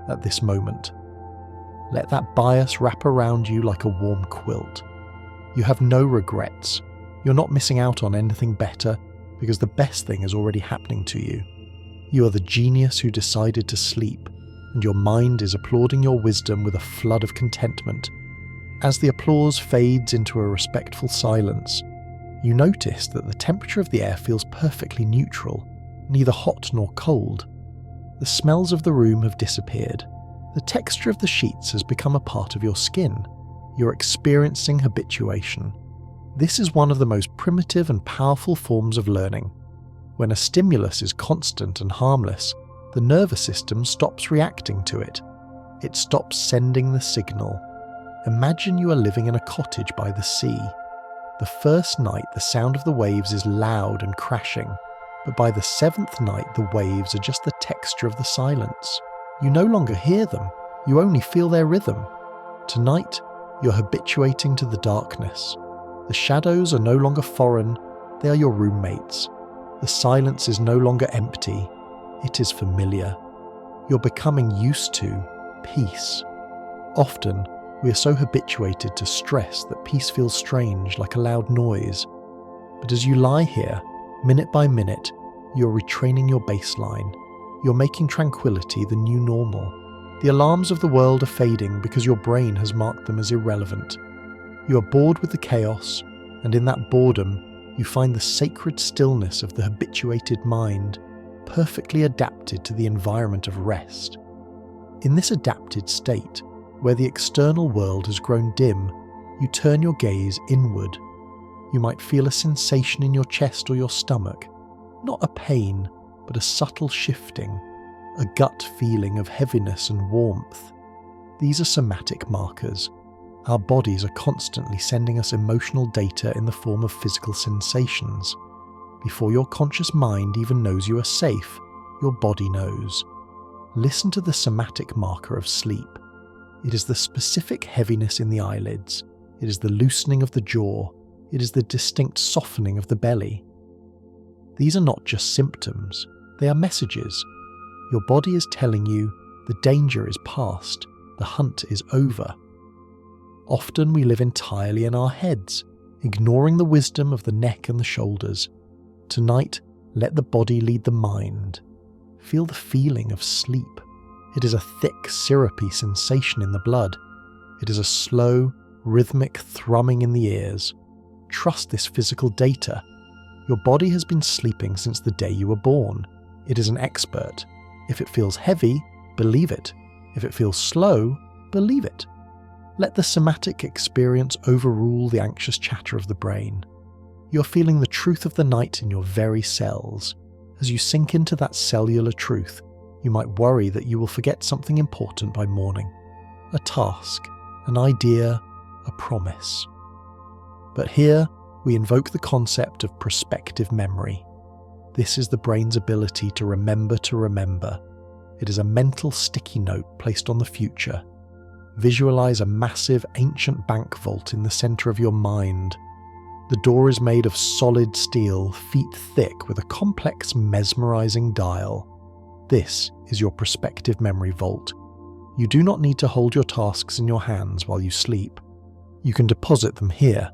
at this moment." Let that bias wrap around you like a warm quilt. You have no regrets. You're not missing out on anything better because the best thing is already happening to you. You are the genius who decided to sleep, and your mind is applauding your wisdom with a flood of contentment. As the applause fades into a respectful silence, you notice that the temperature of the air feels perfectly neutral, neither hot nor cold. The smells of the room have disappeared. The texture of the sheets has become a part of your skin. You're experiencing habituation. This is one of the most primitive and powerful forms of learning. When a stimulus is constant and harmless, the nervous system stops reacting to it. It stops sending the signal. Imagine you are living in a cottage by the sea. The first night, the sound of the waves is loud and crashing, but by the seventh night, the waves are just the texture of the silence. You no longer hear them, you only feel their rhythm. Tonight, You're habituating to the darkness. The shadows are no longer foreign, they are your roommates. The silence is no longer empty, it is familiar. You're becoming used to peace. Often, we are so habituated to stress that peace feels strange, like a loud noise. But as you lie here, minute by minute, you're retraining your baseline. You're making tranquility the new normal. The alarms of the world are fading because your brain has marked them as irrelevant. You are bored with the chaos, and in that boredom, you find the sacred stillness of the habituated mind, perfectly adapted to the environment of rest. In this adapted state, where the external world has grown dim, you turn your gaze inward. You might feel a sensation in your chest or your stomach, not a pain, but a subtle shifting, a gut feeling of heaviness and warmth. These are somatic markers. Our bodies are constantly sending us emotional data in the form of physical sensations. Before your conscious mind even knows you are safe, your body knows. Listen to the somatic marker of sleep. It is the specific heaviness in the eyelids. It is the loosening of the jaw. It is the distinct softening of the belly. These are not just symptoms, they are messages. Your body is telling you the danger is past, the hunt is over. Often we live entirely in our heads, ignoring the wisdom of the neck and the shoulders. Tonight, let the body lead the mind. Feel the feeling of sleep. It is a thick, syrupy sensation in the blood. It is a slow, rhythmic thrumming in the ears. Trust this physical data. Your body has been sleeping since the day you were born. It is an expert. If it feels heavy, believe it. If it feels slow, believe it. Let the somatic experience overrule the anxious chatter of the brain. You're feeling the truth of the night in your very cells. As you sink into that cellular truth, you might worry that you will forget something important by morning. A task, an idea, a promise. But here, we invoke the concept of prospective memory. This is the brain's ability to remember to remember. It is a mental sticky note placed on the future. Visualize a massive ancient bank vault in the center of your mind. The door is made of solid steel, feet thick, with a complex, mesmerizing dial. This is your prospective memory vault. You do not need to hold your tasks in your hands while you sleep. You can deposit them here.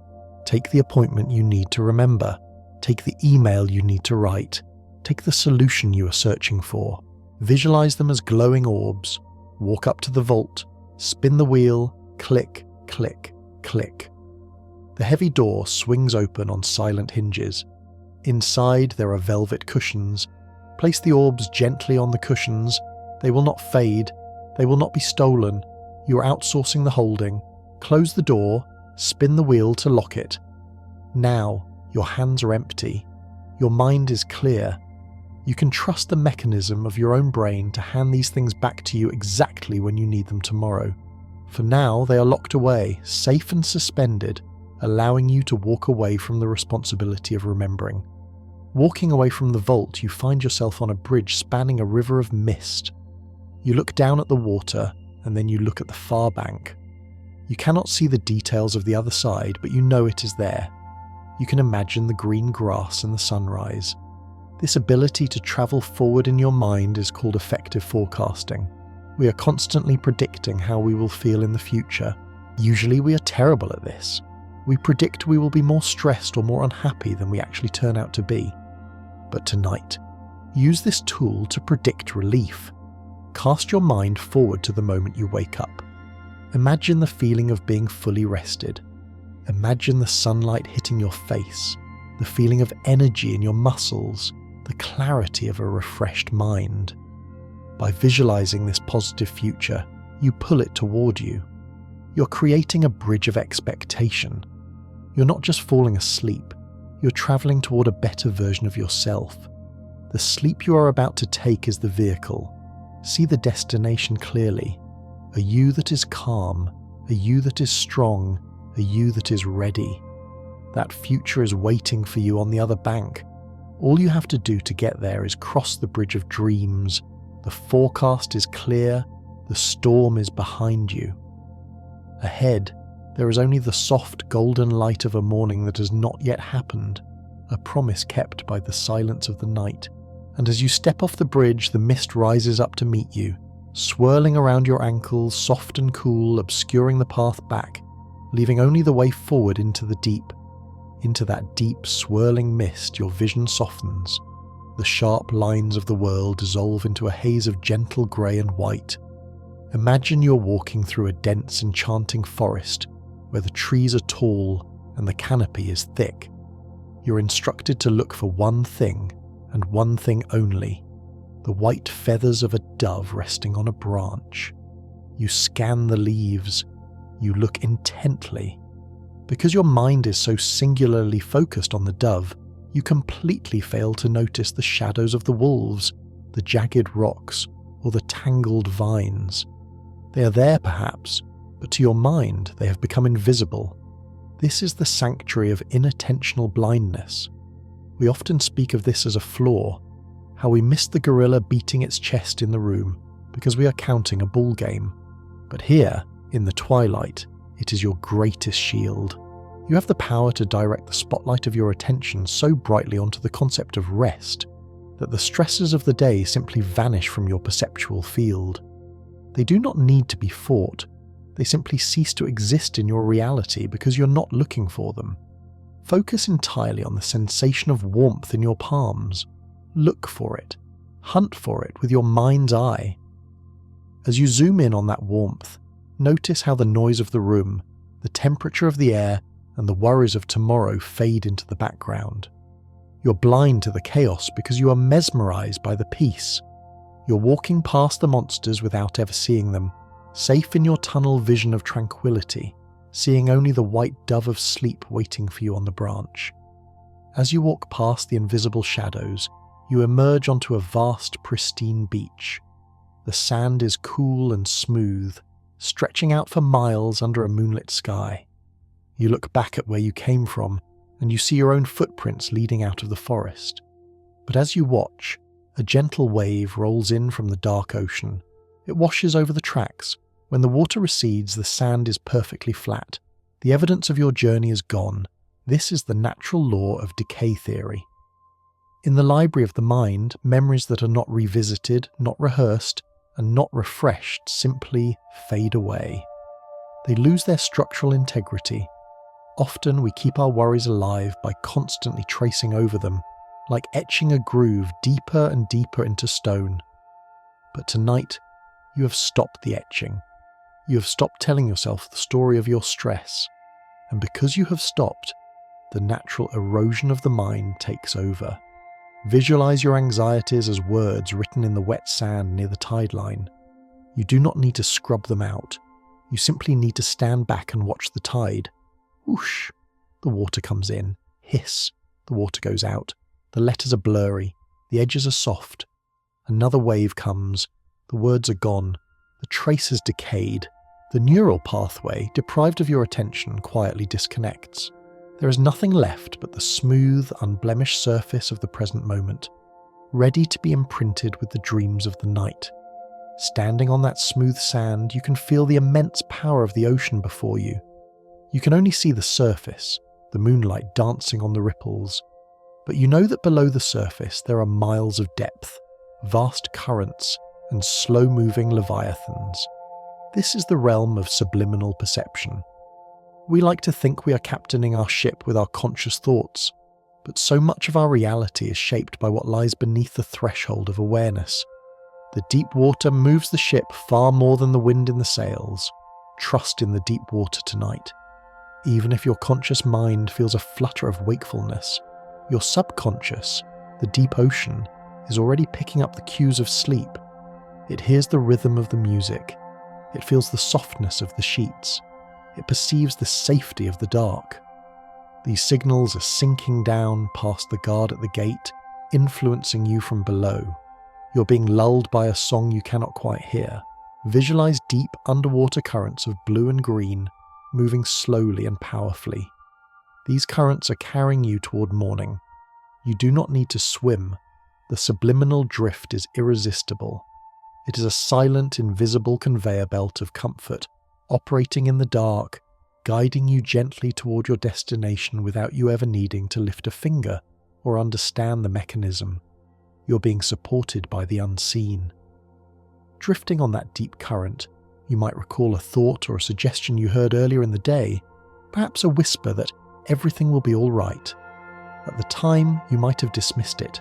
Take the appointment you need to remember. Take the email you need to write. Take the solution you are searching for. Visualize them as glowing orbs. Walk up to the vault. Spin the wheel. Click, click, click. The heavy door swings open on silent hinges. Inside there are velvet cushions. Place the orbs gently on the cushions. They will not fade. They will not be stolen. You are outsourcing the holding. Close the door. Spin the wheel to lock it. Now, your hands are empty. Your mind is clear. You can trust the mechanism of your own brain to hand these things back to you exactly when you need them tomorrow. For now, they are locked away, safe and suspended, allowing you to walk away from the responsibility of remembering. Walking away from the vault, you find yourself on a bridge spanning a river of mist. You look down at the water, and then you look at the far bank. You cannot see the details of the other side, but you know it is there. You can imagine the green grass and the sunrise. This ability to travel forward in your mind is called effective forecasting. We are constantly predicting how we will feel in the future. Usually we are terrible at this. We predict we will be more stressed or more unhappy than we actually turn out to be. But tonight, use this tool to predict relief. Cast your mind forward to the moment you wake up. Imagine the feeling of being fully rested. Imagine the sunlight hitting your face, the feeling of energy in your muscles, the clarity of a refreshed mind. By visualizing this positive future, you pull it toward you. You're creating a bridge of expectation. You're not just falling asleep, you're traveling toward a better version of yourself. The sleep you are about to take is the vehicle. See the destination clearly. A you that is calm, a you that is strong, a you that is ready. That future is waiting for you on the other bank. All you have to do to get there is cross the bridge of dreams. The forecast is clear, the storm is behind you. Ahead, There is only the soft golden light of a morning that has not yet happened, a promise kept by the silence of the night. And as you step off the bridge, the mist rises up to meet you, swirling around your ankles, soft and cool, obscuring the path back, leaving only the way forward into the deep. Into that deep, swirling mist, your vision softens. The sharp lines of the world dissolve into a haze of gentle grey and white. Imagine you're walking through a dense, enchanting forest, where the trees are tall and the canopy is thick. You're instructed to look for one thing, and one thing only: the white feathers of a dove resting on a branch. You scan the leaves. You look intently. Because your mind is so singularly focused on the dove, you completely fail to notice the shadows of the wolves, the jagged rocks, or the tangled vines. They are there perhaps, but to your mind they have become invisible. This is the sanctuary of inattentional blindness. We often speak of this as a flaw, how we miss the gorilla beating its chest in the room because we are counting a ball game. But here, in the twilight, it is your greatest shield. You have the power to direct the spotlight of your attention so brightly onto the concept of rest that the stresses of the day simply vanish from your perceptual field. They do not need to be fought. They simply cease to exist in your reality because you're not looking for them. Focus entirely on the sensation of warmth in your palms. Look for it. Hunt for it with your mind's eye. As you zoom in on that warmth, notice how the noise of the room, the temperature of the air, and the worries of tomorrow fade into the background. You're blind to the chaos because you are mesmerized by the peace. You're walking past the monsters without ever seeing them, safe in your tunnel vision of tranquility, seeing only the white dove of sleep waiting for you on the branch. As you walk past the invisible shadows, you emerge onto a vast, pristine beach. The sand is cool and smooth, stretching out for miles under a moonlit sky. You look back at where you came from, and you see your own footprints leading out of the forest. But as you watch, a gentle wave rolls in from the dark ocean. It washes over the tracks. When the water recedes, the sand is perfectly flat. The evidence of your journey is gone. This is the natural law of decay theory. In the library of the mind, memories that are not revisited, not rehearsed, and not refreshed simply fade away. They lose their structural integrity. Often we keep our worries alive by constantly tracing over them, like etching a groove deeper and deeper into stone. But tonight, you have stopped the etching. You have stopped telling yourself the story of your stress. And because you have stopped, the natural erosion of the mind takes over. Visualize your anxieties as words written in the wet sand near the tide line. You do not need to scrub them out. You simply need to stand back and watch the tide. Whoosh! The water comes in. Hiss! The water goes out. The letters are blurry. The edges are soft. Another wave comes. The words are gone. The trace has decayed. The neural pathway, deprived of your attention, quietly disconnects. There is nothing left but the smooth, unblemished surface of the present moment, ready to be imprinted with the dreams of the night. Standing on that smooth sand, you can feel the immense power of the ocean before you. You can only see the surface, the moonlight dancing on the ripples, but you know that below the surface there are miles of depth, vast currents, and slow-moving leviathans. This is the realm of subliminal perception. We like to think we are captaining our ship with our conscious thoughts, but so much of our reality is shaped by what lies beneath the threshold of awareness. The deep water moves the ship far more than the wind in the sails. Trust in the deep water tonight. Even if your conscious mind feels a flutter of wakefulness, your subconscious, the deep ocean, is already picking up the cues of sleep. It hears the rhythm of the music. It feels the softness of the sheets. It perceives the safety of the dark. These signals are sinking down past the guard at the gate, influencing you from below. You're being lulled by a song you cannot quite hear. Visualize deep underwater currents of blue and green, moving slowly and powerfully. These currents are carrying you toward morning. You do not need to swim. The subliminal drift is irresistible. It is a silent, invisible conveyor belt of comfort, operating in the dark, guiding you gently toward your destination without you ever needing to lift a finger or understand the mechanism. You're being supported by the unseen. Drifting on that deep current, you might recall a thought or a suggestion you heard earlier in the day, perhaps a whisper that everything will be all right. At the time, you might have dismissed it,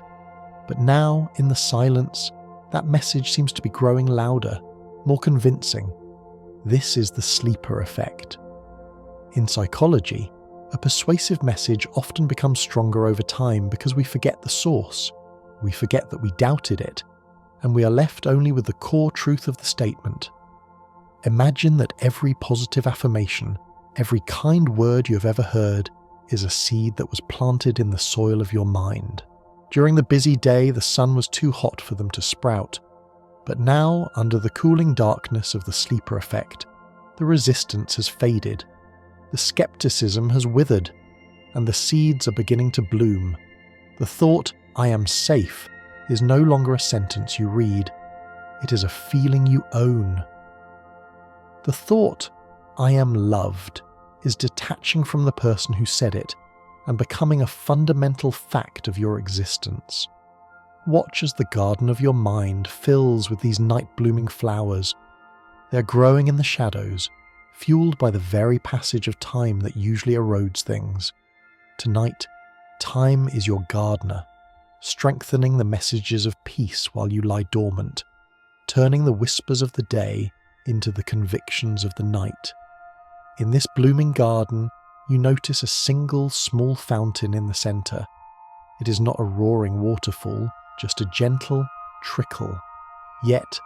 but now, in the silence, that message seems to be growing louder, more convincing. This is the sleeper effect. In psychology, a persuasive message often becomes stronger over time because we forget the source, we forget that we doubted it, and we are left only with the core truth of the statement. Imagine that every positive affirmation, every kind word you have ever heard, is a seed that was planted in the soil of your mind. During the busy day, the sun was too hot for them to sprout, but now, under the cooling darkness of the sleeper effect, the resistance has faded, the skepticism has withered, and the seeds are beginning to bloom. The thought, "I am safe," is no longer a sentence you read. It is a feeling you own. The thought, "I am loved," is detaching from the person who said it and becoming a fundamental fact of your existence. Watch as the garden of your mind fills with these night-blooming flowers. They are growing in the shadows, fueled by the very passage of time that usually erodes things. Tonight, time is your gardener, strengthening the messages of peace while you lie dormant, turning the whispers of the day into the convictions of the night. In this blooming garden, you notice a single small fountain in the center. It is not a roaring waterfall, just a gentle trickle. Yet,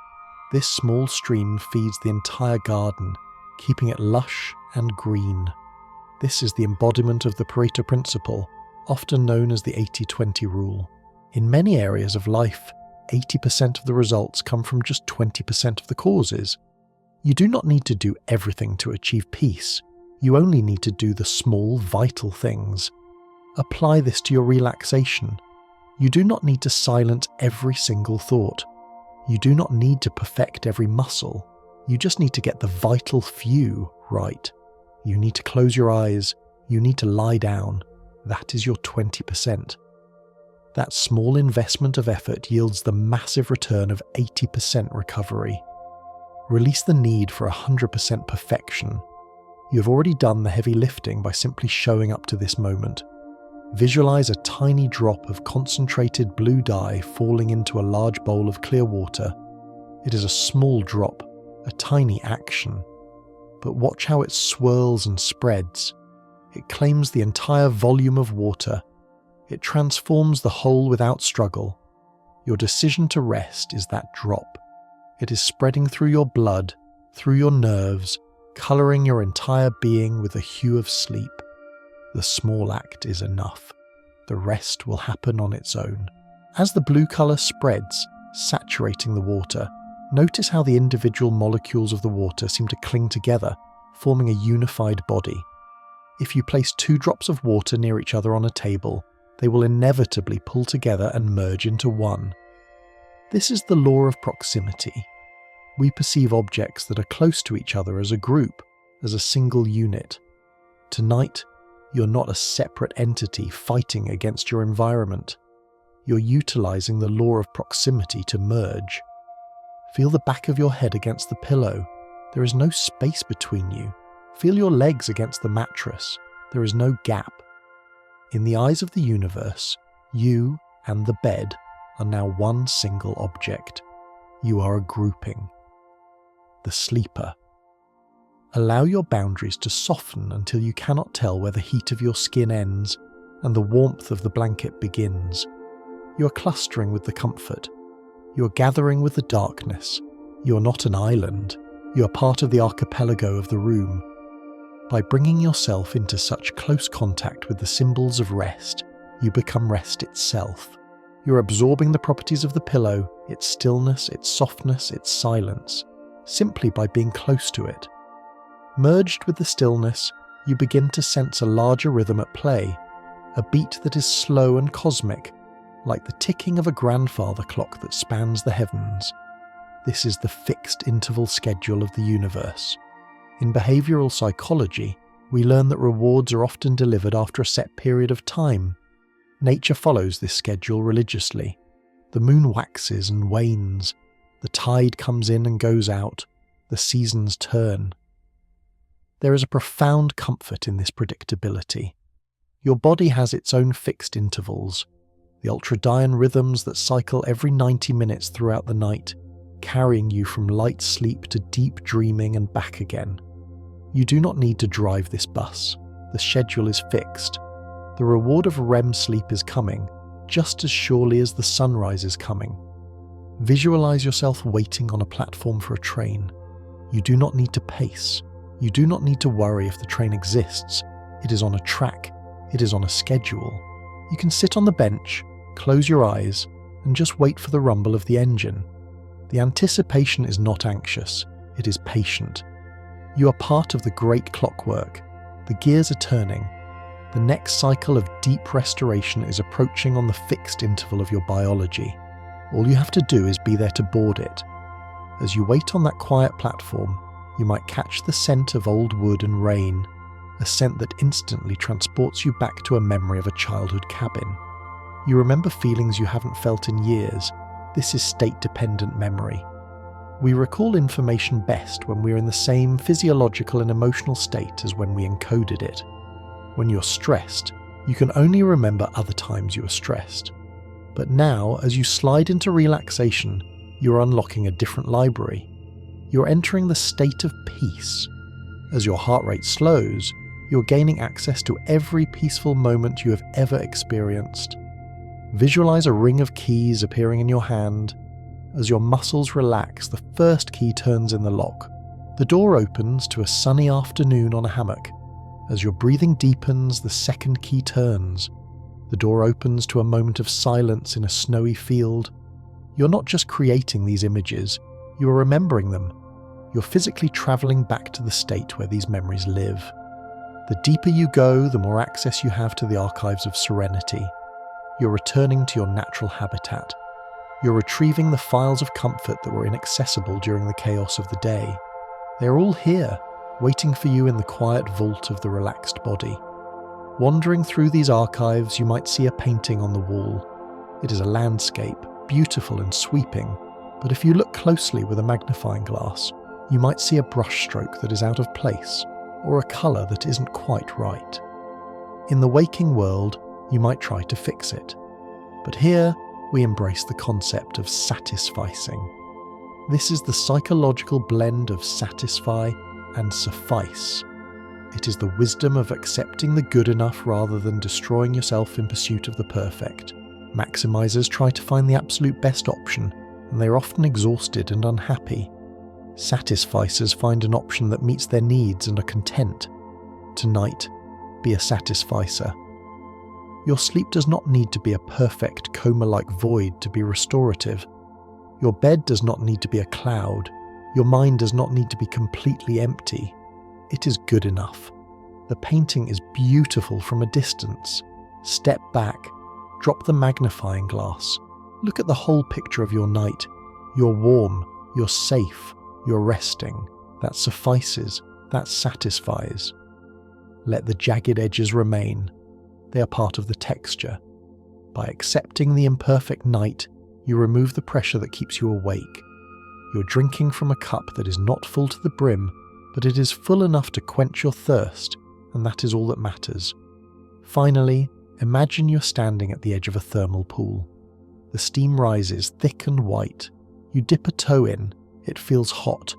this small stream feeds the entire garden, keeping it lush and green. This is the embodiment of the Pareto principle, often known as the 80-20 rule. In many areas of life, 80% of the results come from just 20% of the causes. You do not need to do everything to achieve peace. You only need to do the small, vital things. Apply this to your relaxation. You do not need to silence every single thought. You do not need to perfect every muscle. You just need to get the vital few right. You need to close your eyes. You need to lie down. That is your 20%. That small investment of effort yields the massive return of 80% recovery. Release the need for 100% perfection. You have already done the heavy lifting by simply showing up to this moment. Visualize a tiny drop of concentrated blue dye falling into a large bowl of clear water. It is a small drop, a tiny action. But watch how it swirls and spreads. It claims the entire volume of water. It transforms the whole without struggle. Your decision to rest is that drop. It is spreading through your blood, through your nerves, colouring your entire being with the hue of sleep. The small act is enough. The rest will happen on its own. As the blue colour spreads, saturating the water, notice how the individual molecules of the water seem to cling together, forming a unified body. If you place 2 drops of water near each other on a table, they will inevitably pull together and merge into one. This is the law of proximity. We perceive objects that are close to each other as a group, as a single unit. Tonight, you're not a separate entity fighting against your environment. You're utilizing the law of proximity to merge. Feel the back of your head against the pillow. There is no space between you. Feel your legs against the mattress. There is no gap. In the eyes of the universe, you and the bed are now one single object. You are a grouping. The sleeper. Allow your boundaries to soften until you cannot tell where the heat of your skin ends and the warmth of the blanket begins. You are clustering with the comfort. You are gathering with the darkness. You are not an island. You are part of the archipelago of the room. By bringing yourself into such close contact with the symbols of rest, you become rest itself. You're absorbing the properties of the pillow, its stillness, its softness, its silence, simply by being close to it. Merged with the stillness, you begin to sense a larger rhythm at play, a beat that is slow and cosmic, like the ticking of a grandfather clock that spans the heavens. This is the fixed interval schedule of the universe. In behavioral psychology, We learn that rewards are often delivered after a set period of time. Nature follows this schedule religiously. The moon waxes and wanes. The tide comes in and goes out. The seasons turn. There is a profound comfort in this predictability. Your body has its own fixed intervals, the ultradian rhythms that cycle every 90 minutes throughout the night, carrying you from light sleep to deep dreaming and back again. You do not need to drive this bus. The schedule is fixed. The reward of REM sleep is coming, just as surely as the sunrise is coming. Visualize yourself waiting on a platform for a train. You do not need to pace. You do not need to worry if the train exists. It is on a track. It is on a schedule. You can sit on the bench, close your eyes, and just wait for the rumble of the engine. The anticipation is not anxious. It is patient. You are part of the great clockwork. The gears are turning. The next cycle of deep restoration is approaching on the fixed interval of your biology. All you have to do is be there to board it. As you wait on that quiet platform, you might catch the scent of old wood and rain, a scent that instantly transports you back to a memory of a childhood cabin. You remember feelings you haven't felt in years. This is state-dependent memory. We recall information best when we're in the same physiological and emotional state as when we encoded it. When you're stressed, you can only remember other times you were stressed. But now, as you slide into relaxation, you're unlocking a different library. You're entering the state of peace. As your heart rate slows, you're gaining access to every peaceful moment you have ever experienced. Visualize a ring of keys appearing in your hand. As your muscles relax, the first key turns in the lock. The door opens to a sunny afternoon on a hammock. As your breathing deepens, the second key turns. The door opens to a moment of silence in a snowy field. You're not just creating these images, you are remembering them. You're physically traveling back to the state where these memories live. The deeper you go, the more access you have to the archives of serenity. You're returning to your natural habitat. You're retrieving the files of comfort that were inaccessible during the chaos of the day. They're all here, waiting for you in the quiet vault of the relaxed body. Wandering through these archives, you might see a painting on the wall. It is a landscape, beautiful and sweeping, but if you look closely with a magnifying glass, you might see a brushstroke that is out of place, or a colour that isn't quite right. In the waking world, you might try to fix it. But here, we embrace the concept of satisficing. This is the psychological blend of satisfy and suffice. It is the wisdom of accepting the good enough rather than destroying yourself in pursuit of the perfect. Maximizers try to find the absolute best option, and they are often exhausted and unhappy. Satisficers find an option that meets their needs and are content. Tonight, be a satisficer. Your sleep does not need to be a perfect coma-like void to be restorative. Your bed does not need to be a cloud. Your mind does not need to be completely empty. It is good enough. The painting is beautiful from a distance. Step back. Drop the magnifying glass. Look at the whole picture of your night. You're warm. You're safe. You're resting. That suffices. That satisfies. Let the jagged edges remain. They are part of the texture. By accepting the imperfect night, you remove the pressure that keeps you awake. You're drinking from a cup that is not full to the brim, but it is full enough to quench your thirst, and that is all that matters. Finally, imagine you're standing at the edge of a thermal pool. The steam rises thick and white. You dip a toe in. It feels hot.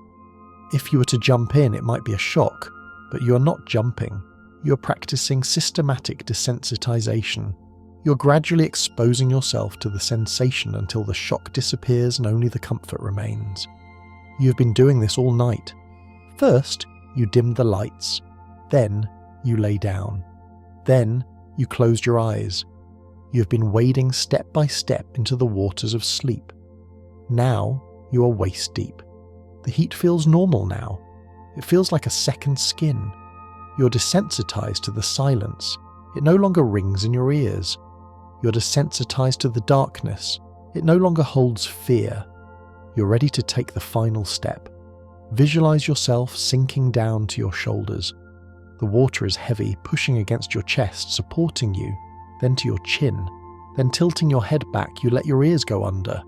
If you were to jump in, it might be a shock, but you are not jumping. You're practicing systematic desensitization. You're gradually exposing yourself to the sensation until the shock disappears and only the comfort remains. You've been doing this all night. First, you dimmed the lights. Then, you lay down. Then, you closed your eyes. You've been wading step by step into the waters of sleep. Now, you are waist deep. The heat feels normal now. It feels like a second skin. You're desensitized to the silence. It no longer rings in your ears. You're desensitized to the darkness. It no longer holds fear. You're ready to take the final step. Visualize yourself sinking down to your shoulders. The water is heavy, pushing against your chest, supporting you, then to your chin. Then tilting your head back, you let your ears go under.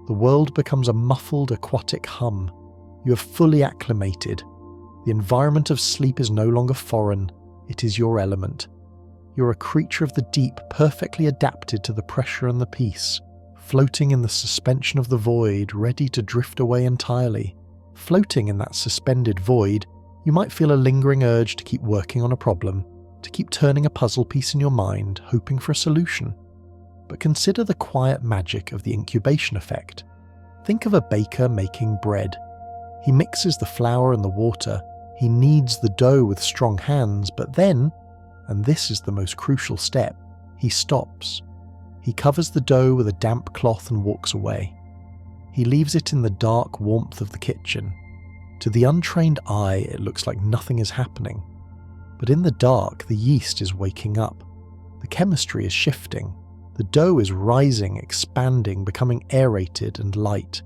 The world becomes a muffled aquatic hum. You have fully acclimated. The environment of sleep is no longer foreign, it is your element. You're a creature of the deep, perfectly adapted to the pressure and the peace, floating in the suspension of the void, ready to drift away entirely. Floating in that suspended void, you might feel a lingering urge to keep working on a problem, to keep turning a puzzle piece in your mind, hoping for a solution. But consider the quiet magic of the incubation effect. Think of a baker making bread. He mixes the flour and the water, he kneads the dough with strong hands, but then, and this is the most crucial step, he stops. He covers the dough with a damp cloth and walks away. He leaves it in the dark warmth of the kitchen. To the untrained eye, it looks like nothing is happening. But in the dark, the yeast is waking up. The chemistry is shifting. The dough is rising, expanding, becoming aerated and light.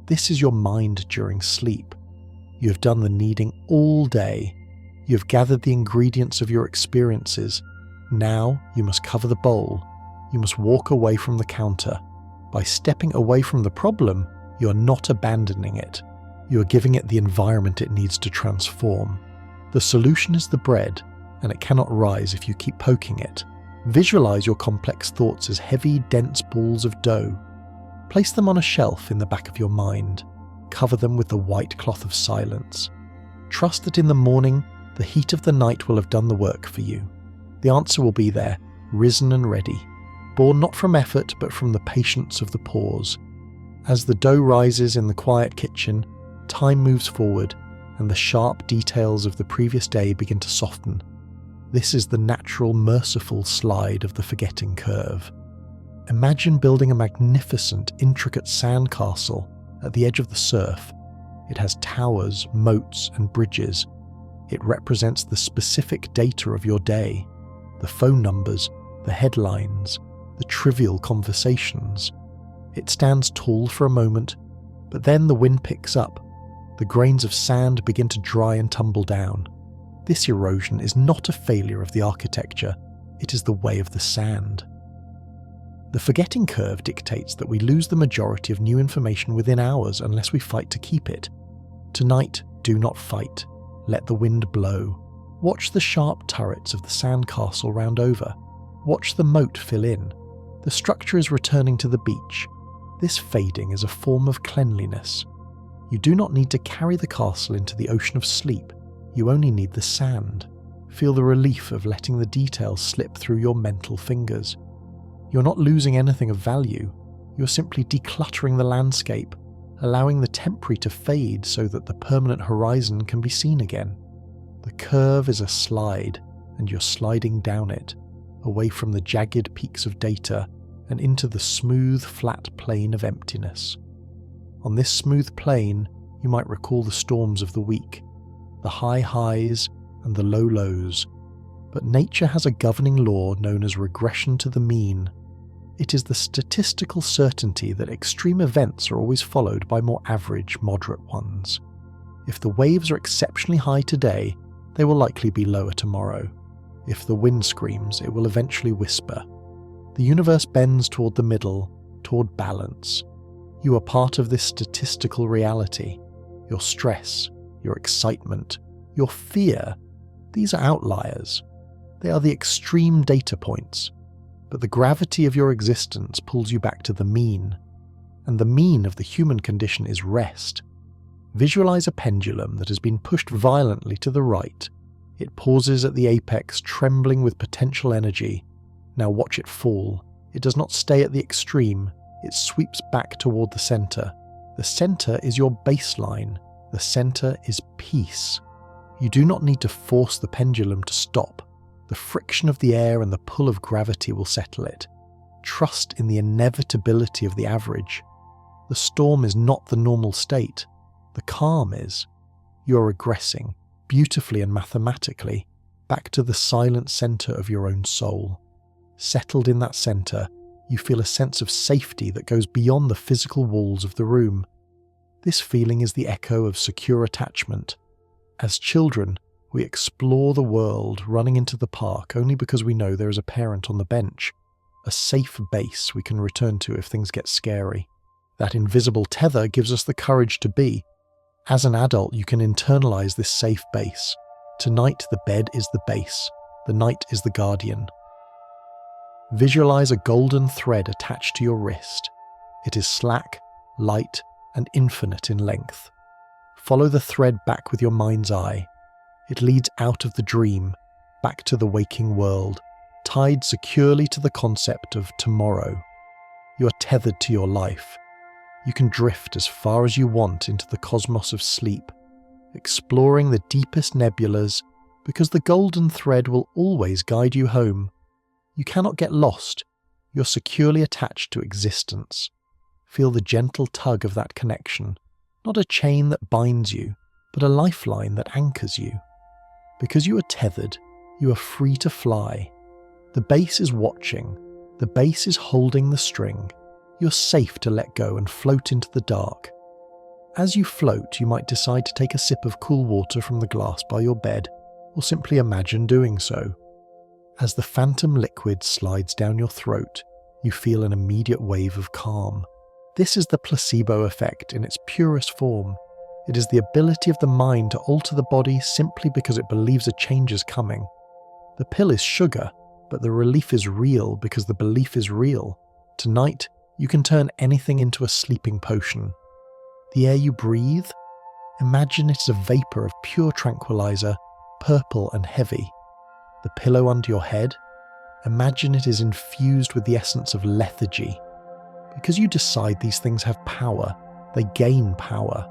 This is your mind during sleep. You have done the kneading all day. You have gathered the ingredients of your experiences. Now you must cover the bowl. You must walk away from the counter. By stepping away from the problem, you are not abandoning it. You are giving it the environment it needs to transform. The solution is the bread, and it cannot rise if you keep poking it. Visualize your complex thoughts as heavy, dense balls of dough. Place them on a shelf in the back of your mind. Cover them with the white cloth of silence. Trust that in the morning, the heat of the night will have done the work for you. The answer will be there, risen and ready, born not from effort but from the patience of the pause. As the dough rises in the quiet kitchen, time moves forward and the sharp details of the previous day begin to soften. This is the natural, merciful slide of the forgetting curve. Imagine building a magnificent, intricate sandcastle at the edge of the surf. It has towers, moats, and bridges. It represents the specific data of your day, the phone numbers, the headlines, the trivial conversations. It stands tall for a moment, but then the wind picks up. The grains of sand begin to dry and tumble down. This erosion is not a failure of the architecture, it is the way of the sand. The forgetting curve dictates that we lose the majority of new information within hours unless we fight to keep it. Tonight, do not fight. Let the wind blow. Watch the sharp turrets of the sandcastle round over. Watch the moat fill in. The structure is returning to the beach. This fading is a form of cleanliness. You do not need to carry the castle into the ocean of sleep. You only need the sand. Feel the relief of letting the details slip through your mental fingers. You're not losing anything of value. You're simply decluttering the landscape, allowing the temporary to fade so that the permanent horizon can be seen again. The curve is a slide, and you're sliding down it, away from the jagged peaks of data and into the smooth, flat plane of emptiness. On this smooth plane, you might recall the storms of the week, the high highs and the low lows. But nature has a governing law known as regression to the mean. It is the statistical certainty that extreme events are always followed by more average, moderate ones. If the waves are exceptionally high today, they will likely be lower tomorrow. If the wind screams, it will eventually whisper. The universe bends toward the middle, toward balance. You are part of this statistical reality. Your stress, your excitement, your fear, these are outliers. They are the extreme data points. But the gravity of your existence pulls you back to the mean. And the mean of the human condition is rest. Visualize a pendulum that has been pushed violently to the right. It pauses at the apex, trembling with potential energy. Now watch it fall. It does not stay at the extreme. It sweeps back toward the center. The center is your baseline. The center is peace. You do not need to force the pendulum to stop. The friction of the air and the pull of gravity will settle it. Trust in the inevitability of the average. The storm is not the normal state. The calm is. You are regressing, beautifully and mathematically, back to the silent center of your own soul. Settled in that center, you feel a sense of safety that goes beyond the physical walls of the room. This feeling is the echo of secure attachment. As children, We explore the world, running into the park only because we know there is a parent on the bench, a safe base we can return to if things get scary. That invisible tether gives us the courage to be. As an adult, you can internalize this safe base. Tonight, the bed is the base. The night is the guardian. Visualize a golden thread attached to your wrist. It is slack, light, and infinite in length. Follow the thread back with your mind's eye. It leads out of the dream, back to the waking world, tied securely to the concept of tomorrow. You are tethered to your life. You can drift as far as you want into the cosmos of sleep, exploring the deepest nebulas, because the golden thread will always guide you home. You cannot get lost. You're securely attached to existence. Feel the gentle tug of that connection, not a chain that binds you, but a lifeline that anchors you. Because you are tethered, you are free to fly. The base is watching. The base is holding the string. You're safe to let go and float into the dark. As you float, you might decide to take a sip of cool water from the glass by your bed, or simply imagine doing so. As the phantom liquid slides down your throat, you feel an immediate wave of calm. This is the placebo effect in its purest form. It is the ability of the mind to alter the body simply because it believes a change is coming. The pill is sugar, but the relief is real because the belief is real. Tonight, you can turn anything into a sleeping potion. The air you breathe? Imagine it as a vapor of pure tranquilizer, purple and heavy. The pillow under your head? Imagine it is infused with the essence of lethargy. Because you decide these things have power, they gain power.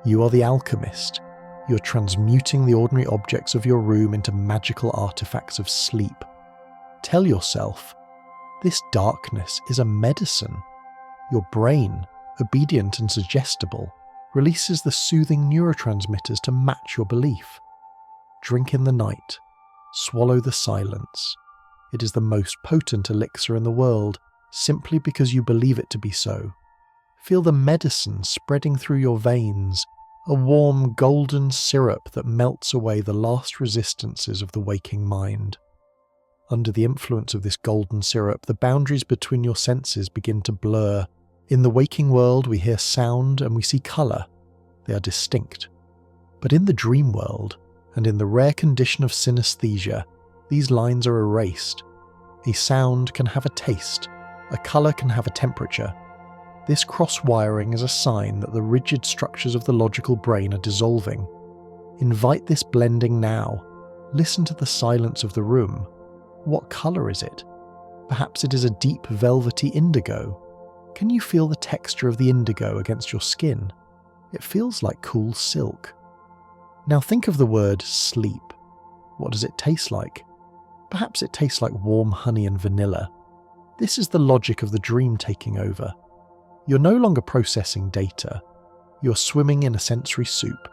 You are the alchemist. You are transmuting the ordinary objects of your room into magical artifacts of sleep. Tell yourself, this darkness is a medicine. Your brain, obedient and suggestible, releases the soothing neurotransmitters to match your belief. Drink in the night. Swallow the silence. It is the most potent elixir in the world, simply because you believe it to be so. Feel the medicine spreading through your veins, a warm golden syrup that melts away the last resistances of the waking mind. Under the influence of this golden syrup, the boundaries between your senses begin to blur. In the waking world, we hear sound and we see colour. They are distinct. But in the dream world, and in the rare condition of synesthesia, these lines are erased. A sound can have a taste. A colour can have a temperature. This cross-wiring is a sign that the rigid structures of the logical brain are dissolving. Invite this blending now. Listen to the silence of the room. What colour is it? Perhaps it is a deep velvety indigo. Can you feel the texture of the indigo against your skin? It feels like cool silk. Now think of the word sleep. What does it taste like? Perhaps it tastes like warm honey and vanilla. This is the logic of the dream taking over. You're no longer processing data. You're swimming in a sensory soup.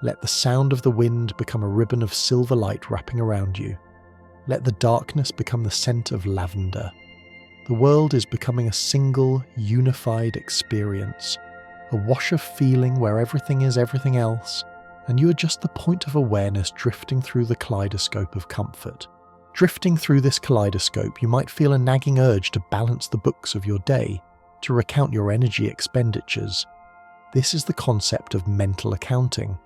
Let the sound of the wind become a ribbon of silver light wrapping around you. Let the darkness become the scent of lavender. The world is becoming a single, unified experience, a wash of feeling where everything is everything else, and you are just the point of awareness drifting through the kaleidoscope of comfort. Drifting through this kaleidoscope, you might feel a nagging urge to balance the books of your day, to recount your energy expenditures. This is the concept of mental accounting.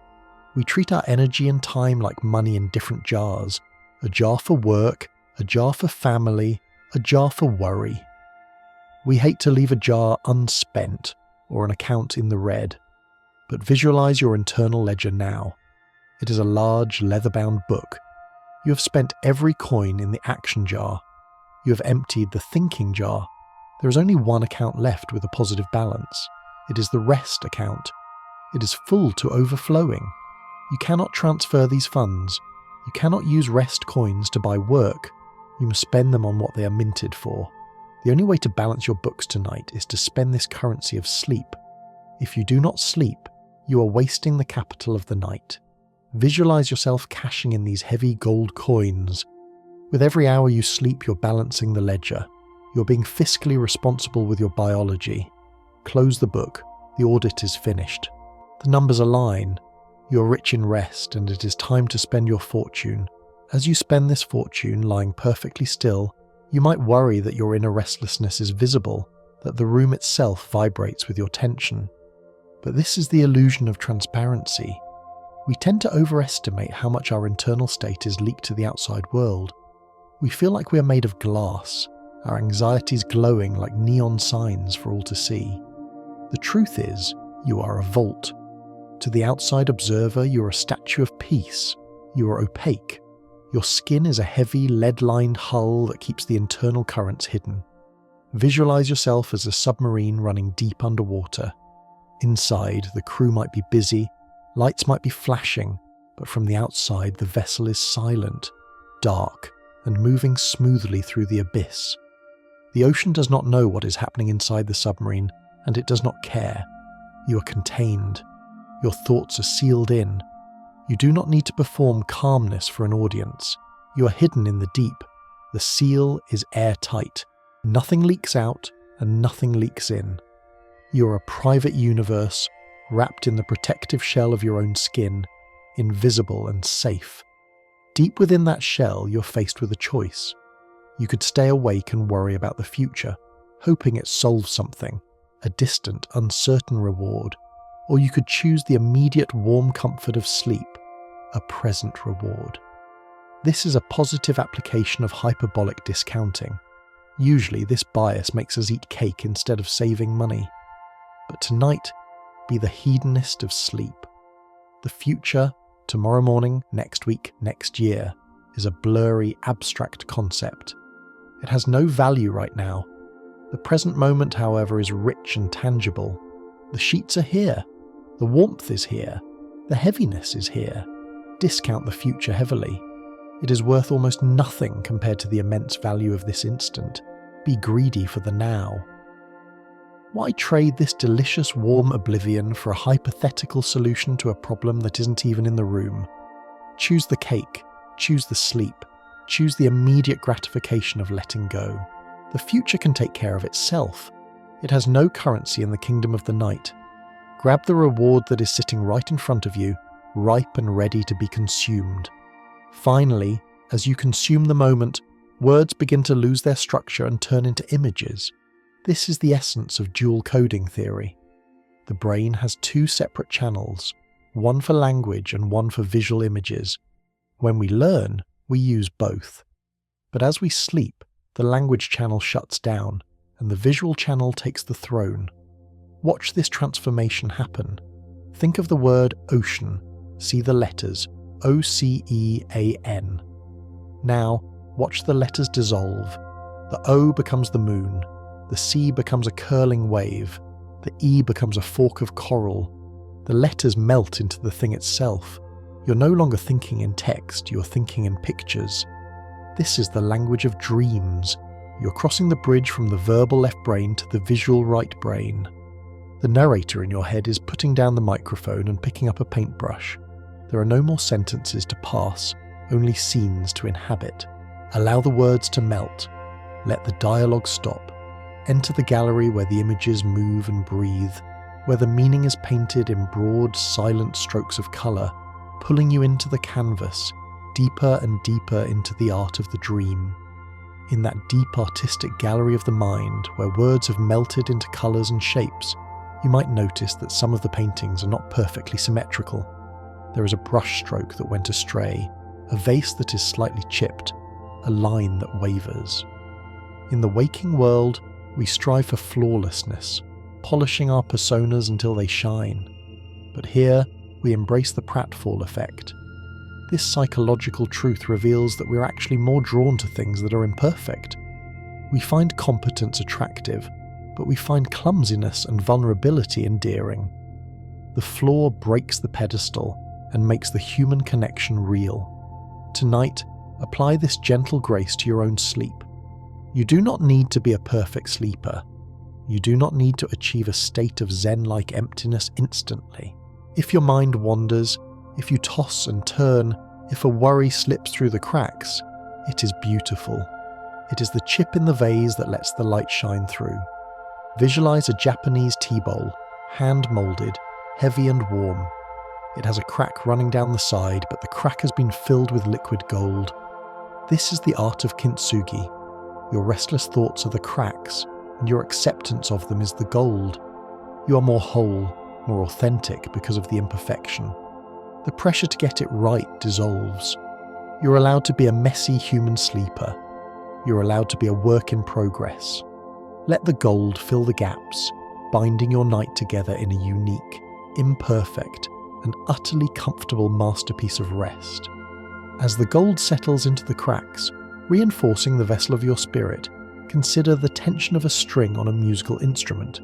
We treat our energy and time like money in different jars. A jar for work, a jar for family, a jar for worry. We hate to leave a jar unspent or an account in the red. But visualize your internal ledger now. It is a large leather-bound book. You have spent every coin in the action jar. You have emptied the thinking jar. There is only one account left with a positive balance. It is the rest account. It is full to overflowing. You cannot transfer these funds. You cannot use rest coins to buy work. You must spend them on what they are minted for. The only way to balance your books tonight is to spend this currency of sleep. If you do not sleep, you are wasting the capital of the night. Visualize yourself cashing in these heavy gold coins. With every hour you sleep, you're balancing the ledger. You're being fiscally responsible with your biology. Close the book. The audit is finished. The numbers align. You're rich in rest, and it is time to spend your fortune. As you spend this fortune lying perfectly still, you might worry that your inner restlessness is visible, that the room itself vibrates with your tension. But this is the illusion of transparency. We tend to overestimate how much our internal state is leaked to the outside world. We feel like we are made of glass, our anxieties glowing like neon signs for all to see. The truth is, you are a vault. To the outside observer, you are a statue of peace. You are opaque. Your skin is a heavy, lead-lined hull that keeps the internal currents hidden. Visualize yourself as a submarine running deep underwater. Inside, the crew might be busy, lights might be flashing, but from the outside, the vessel is silent, dark, and moving smoothly through the abyss. The ocean does not know what is happening inside the submarine, and it does not care. You are contained. Your thoughts are sealed in. You do not need to perform calmness for an audience. You are hidden in the deep. The seal is airtight. Nothing leaks out and nothing leaks in. You are a private universe, wrapped in the protective shell of your own skin, invisible and safe. Deep within that shell, you're faced with a choice. You could stay awake and worry about the future, hoping it solves something, a distant, uncertain reward. Or you could choose the immediate warm comfort of sleep, a present reward. This is a positive application of hyperbolic discounting. Usually this bias makes us eat cake instead of saving money. But tonight, be the hedonist of sleep. The future, tomorrow morning, next week, next year, is a blurry, abstract concept. It has no value right now. The present moment, however, is rich and tangible. The sheets are here. The warmth is here. The heaviness is here. Discount the future heavily. It is worth almost nothing compared to the immense value of this instant. Be greedy for the now. Why trade this delicious warm oblivion for a hypothetical solution to a problem that isn't even in the room? Choose the cake. Choose the sleep. Choose the immediate gratification of letting go. The future can take care of itself. It has no currency in the kingdom of the night. Grab the reward that is sitting right in front of you, ripe and ready to be consumed. Finally, as you consume the moment, words begin to lose their structure and turn into images. This is the essence of dual coding theory. The brain has two separate channels, one for language and one for visual images. When we learn, we use both. But as we sleep, the language channel shuts down, and the visual channel takes the throne. Watch this transformation happen. Think of the word ocean. See the letters, O-C-E-A-N. Now, watch the letters dissolve. The O becomes the moon. The C becomes a curling wave. The E becomes a fork of coral. The letters melt into the thing itself. You're no longer thinking in text, you're thinking in pictures. This is the language of dreams. You're crossing the bridge from the verbal left brain to the visual right brain. The narrator in your head is putting down the microphone and picking up a paintbrush. There are no more sentences to pass, only scenes to inhabit. Allow the words to melt. Let the dialogue stop. Enter the gallery where the images move and breathe, where the meaning is painted in broad, silent strokes of colour, pulling you into the canvas, deeper and deeper into the art of the dream. In that deep artistic gallery of the mind, where words have melted into colours and shapes, you might notice that some of the paintings are not perfectly symmetrical. There is a brush stroke that went astray, a vase that is slightly chipped, a line that wavers. In the waking world, we strive for flawlessness, polishing our personas until they shine. But here, we embrace the pratfall effect. This psychological truth reveals that we're actually more drawn to things that are imperfect. We find competence attractive, but we find clumsiness and vulnerability endearing. The flaw breaks the pedestal and makes the human connection real. Tonight, apply this gentle grace to your own sleep. You do not need to be a perfect sleeper. You do not need to achieve a state of zen-like emptiness instantly. If your mind wanders, if you toss and turn, if a worry slips through the cracks, it is beautiful. It is the chip in the vase that lets the light shine through. Visualize a Japanese tea bowl, hand-molded, heavy and warm. It has a crack running down the side, but the crack has been filled with liquid gold. This is the art of kintsugi. Your restless thoughts are the cracks, and your acceptance of them is the gold. You are more whole, more authentic because of the imperfection. The pressure to get it right dissolves. You're allowed to be a messy human sleeper. You're allowed to be a work in progress. Let the gold fill the gaps, binding your night together in a unique, imperfect, and utterly comfortable masterpiece of rest. As the gold settles into the cracks, reinforcing the vessel of your spirit, consider the tension of a string on a musical instrument.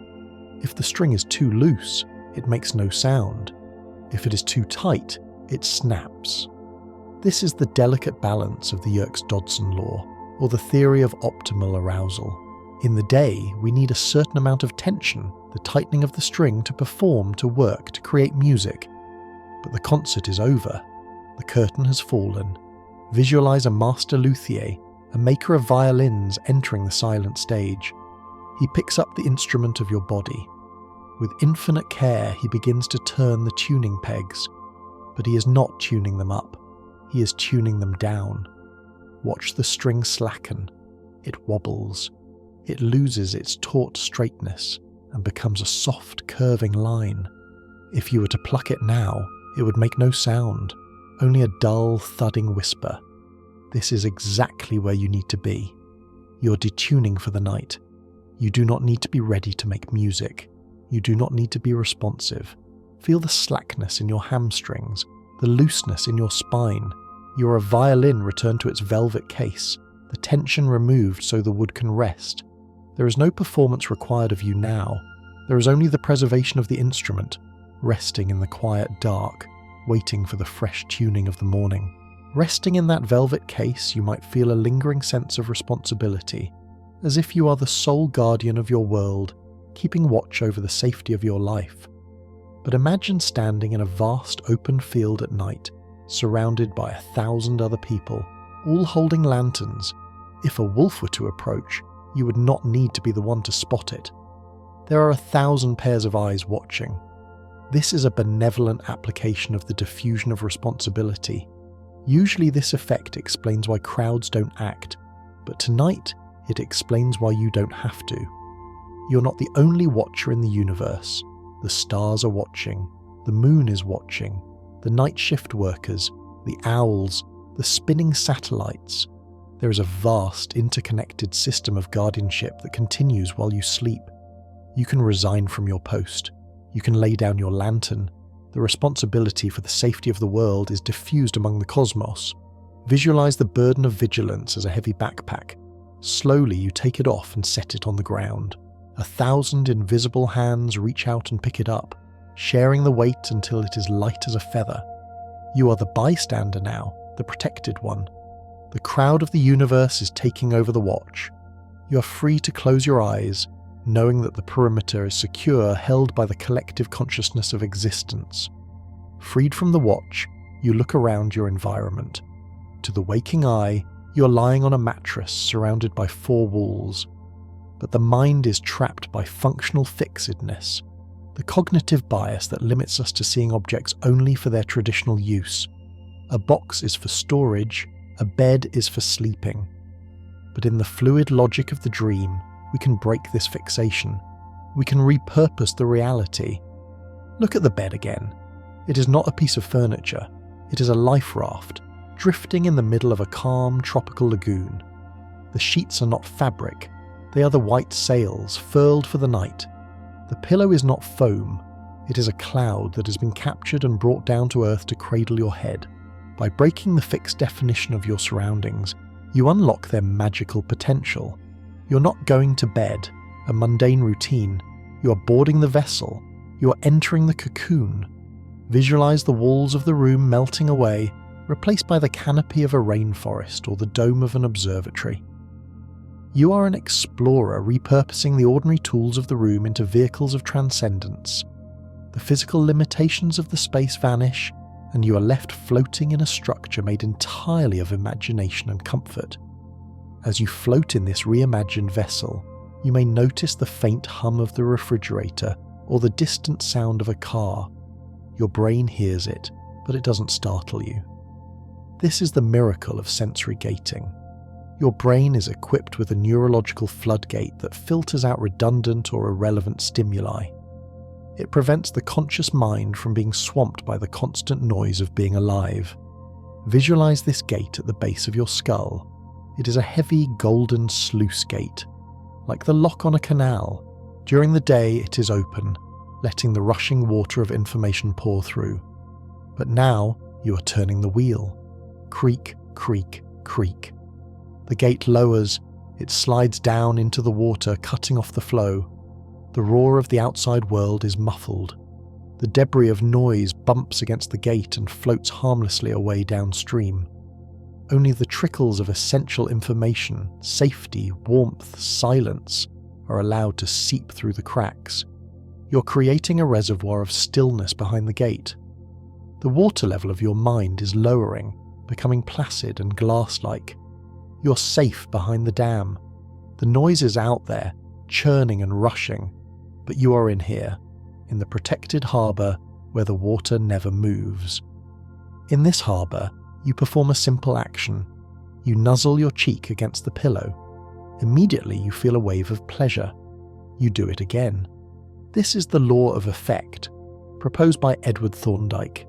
If the string is too loose, it makes no sound. If it is too tight, it snaps. This is the delicate balance of the Yerkes-Dodson law, or the theory of optimal arousal. In the day, we need a certain amount of tension, the tightening of the string, to perform, to work, to create music. But the concert is over. The curtain has fallen. Visualize a master luthier, a maker of violins entering the silent stage. He picks up the instrument of your body. With infinite care, he begins to turn the tuning pegs, but he is not tuning them up. He is tuning them down. Watch the string slacken. It wobbles. It loses its taut straightness and becomes a soft, curving line. If you were to pluck it now, it would make no sound, only a dull, thudding whisper. This is exactly where you need to be. You're detuning for the night. You do not need to be ready to make music. You do not need to be responsive. Feel the slackness in your hamstrings, the looseness in your spine. You're a violin returned to its velvet case, the tension removed so the wood can rest. There is no performance required of you now. There is only the preservation of the instrument, resting in the quiet dark, waiting for the fresh tuning of the morning. Resting in that velvet case, you might feel a lingering sense of responsibility, as if you are the sole guardian of your world, keeping watch over the safety of your life. But imagine standing in a vast open field at night, surrounded by 1,000 other people, all holding lanterns. If a wolf were to approach, you would not need to be the one to spot it. There are 1,000 pairs of eyes watching. This is a benevolent application of the diffusion of responsibility. Usually this effect explains why crowds don't act, but tonight it explains why you don't have to. You're not the only watcher in the universe. The stars are watching, the moon is watching, the night shift workers, the owls, the spinning satellites. There is a vast interconnected system of guardianship that continues while you sleep. You can resign from your post. You can lay down your lantern. The responsibility for the safety of the world is diffused among the cosmos. Visualize the burden of vigilance as a heavy backpack. Slowly you take it off and set it on the ground. 1,000 invisible hands reach out and pick it up, sharing the weight until it is light as a feather. You are the bystander now, the protected one. The crowd of the universe is taking over the watch. You are free to close your eyes, knowing that the perimeter is secure, held by the collective consciousness of existence. Freed from the watch, you look around your environment. To the waking eye, you're lying on a mattress surrounded by 4 walls. But the mind is trapped by functional fixedness, the cognitive bias that limits us to seeing objects only for their traditional use. A box is for storage, a bed is for sleeping. But in the fluid logic of the dream, we can break this fixation. We can repurpose the reality. Look at the bed again. It is not a piece of furniture. It is a life raft, drifting in the middle of a calm tropical lagoon. The sheets are not fabric. They are the white sails furled for the night. The pillow is not foam. It is a cloud that has been captured and brought down to earth to cradle your head. By breaking the fixed definition of your surroundings, you unlock their magical potential. You're not going to bed, a mundane routine. You are boarding the vessel. You are entering the cocoon. Visualize the walls of the room melting away, replaced by the canopy of a rainforest or the dome of an observatory. You are an explorer repurposing the ordinary tools of the room into vehicles of transcendence. The physical limitations of the space vanish, and you are left floating in a structure made entirely of imagination and comfort. As you float in this reimagined vessel, you may notice the faint hum of the refrigerator or the distant sound of a car. Your brain hears it, but it doesn't startle you. This is the miracle of sensory gating. Your brain is equipped with a neurological floodgate that filters out redundant or irrelevant stimuli. It prevents the conscious mind from being swamped by the constant noise of being alive. Visualize this gate at the base of your skull. It is a heavy golden sluice gate, like the lock on a canal. During the day it is open, letting the rushing water of information pour through. But now you are turning the wheel. Creak, creak, creak. The gate lowers, it slides down into the water, cutting off the flow. The roar of the outside world is muffled. The debris of noise bumps against the gate and floats harmlessly away downstream. Only the trickles of essential information, safety, warmth, silence, are allowed to seep through the cracks. You're creating a reservoir of stillness behind the gate. The water level of your mind is lowering, becoming placid and glass-like. You're safe behind the dam. The noise is out there, churning and rushing, but you are in here, in the protected harbour where the water never moves. In this harbour, you perform a simple action. You nuzzle your cheek against the pillow. Immediately you feel a wave of pleasure. You do it again. This is the law of effect, proposed by Edward Thorndike.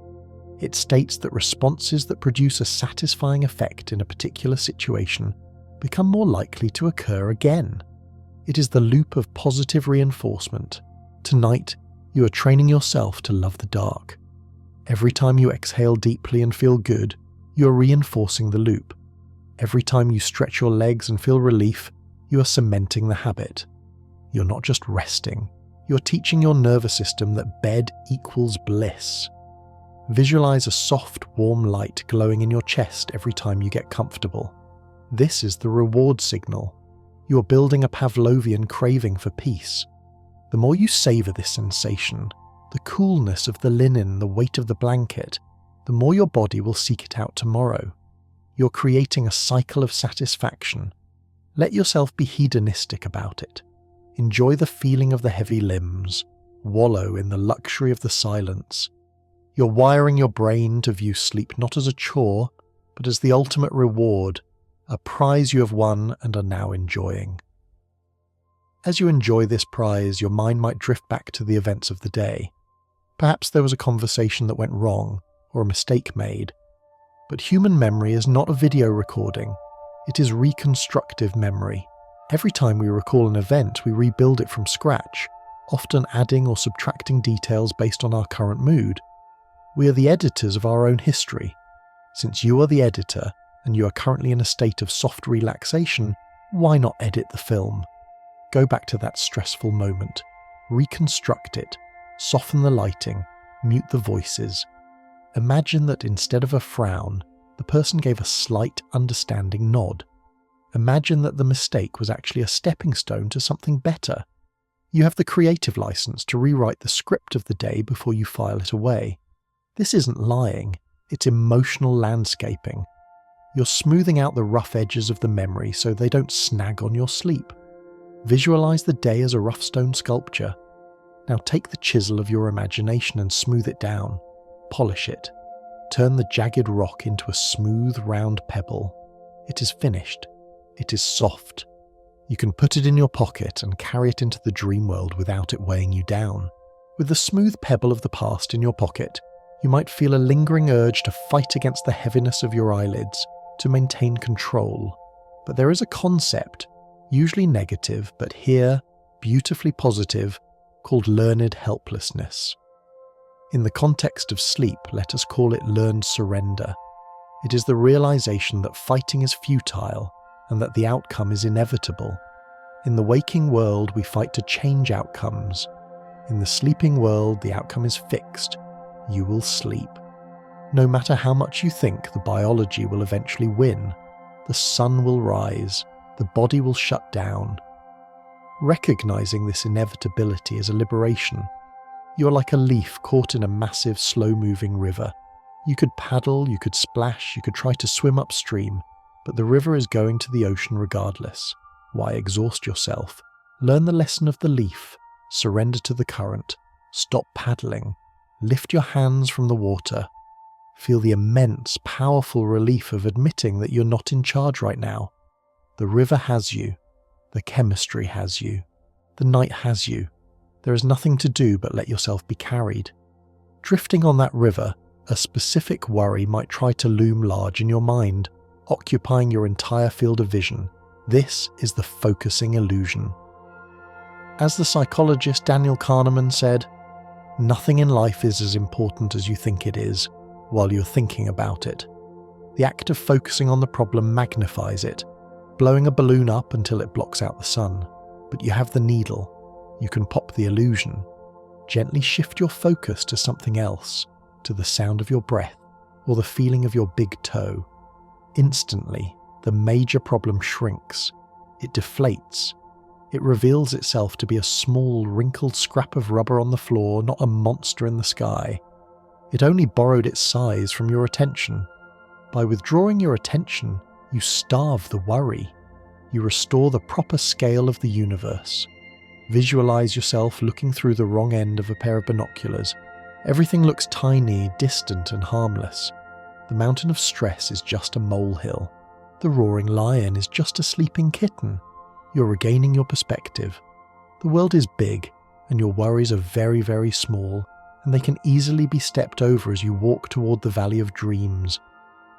It states that responses that produce a satisfying effect in a particular situation become more likely to occur again. It is the loop of positive reinforcement. Tonight, you are training yourself to love the dark. Every time you exhale deeply and feel good, you are reinforcing the loop. Every time you stretch your legs and feel relief, you are cementing the habit. You're not just resting, you're teaching your nervous system that bed equals bliss. Visualize a soft, warm light glowing in your chest every time you get comfortable. This is the reward signal. You're building a Pavlovian craving for peace. The more you savor this sensation, the coolness of the linen, the weight of the blanket, the more your body will seek it out tomorrow. You're creating a cycle of satisfaction. Let yourself be hedonistic about it. Enjoy the feeling of the heavy limbs. Wallow in the luxury of the silence. You're wiring your brain to view sleep not as a chore, but as the ultimate reward, a prize you have won and are now enjoying. As you enjoy this prize, your mind might drift back to the events of the day. Perhaps there was a conversation that went wrong, or a mistake made. But human memory is not a video recording. It is reconstructive memory. Every time we recall an event, we rebuild it from scratch, often adding or subtracting details based on our current mood. We are the editors of our own history. Since you are the editor, and you are currently in a state of soft relaxation, why not edit the film? Go back to that stressful moment. Reconstruct it. Soften the lighting. Mute the voices. Imagine that instead of a frown, the person gave a slight, understanding nod. Imagine that the mistake was actually a stepping stone to something better. You have the creative license to rewrite the script of the day before you file it away. This isn't lying, it's emotional landscaping. You're smoothing out the rough edges of the memory so they don't snag on your sleep. Visualize the day as a rough stone sculpture. Now take the chisel of your imagination and smooth it down. Polish it. Turn the jagged rock into a smooth, round pebble. It is finished. It is soft. You can put it in your pocket and carry it into the dream world without it weighing you down. With the smooth pebble of the past in your pocket, you might feel a lingering urge to fight against the heaviness of your eyelids, to maintain control. But there is a concept, usually negative, but here, beautifully positive, called learned helplessness. In the context of sleep, let us call it learned surrender. It is the realization that fighting is futile and that the outcome is inevitable. In the waking world, we fight to change outcomes. In the sleeping world, the outcome is fixed. You will sleep. No matter how much you think the biology will eventually win, the sun will rise, the body will shut down. Recognizing this inevitability is a liberation. You're like a leaf caught in a massive, slow-moving river. You could paddle, you could splash, you could try to swim upstream, but the river is going to the ocean regardless. Why exhaust yourself? Learn the lesson of the leaf. Surrender to the current. Stop paddling. Lift your hands from the water. Feel the immense, powerful relief of admitting that you're not in charge right now. The river has you. The chemistry has you. The night has you. There is nothing to do but let yourself be carried. Drifting on that river, a specific worry might try to loom large in your mind, occupying your entire field of vision. This is the focusing illusion. As the psychologist Daniel Kahneman said, nothing in life is as important as you think it is while you're thinking about it. The act of focusing on the problem magnifies it, blowing a balloon up until it blocks out the sun. But you have the needle. You can pop the illusion. Gently shift your focus to something else, to the sound of your breath or the feeling of your big toe. Instantly, the major problem shrinks. It deflates. It reveals itself to be a small, wrinkled scrap of rubber on the floor, not a monster in the sky. It only borrowed its size from your attention. By withdrawing your attention, you starve the worry. You restore the proper scale of the universe. Visualize yourself looking through the wrong end of a pair of binoculars. Everything looks tiny, distant, and harmless. The mountain of stress is just a molehill. The roaring lion is just a sleeping kitten. You're regaining your perspective. The world is big, and your worries are very, very small, and they can easily be stepped over as you walk toward the valley of dreams.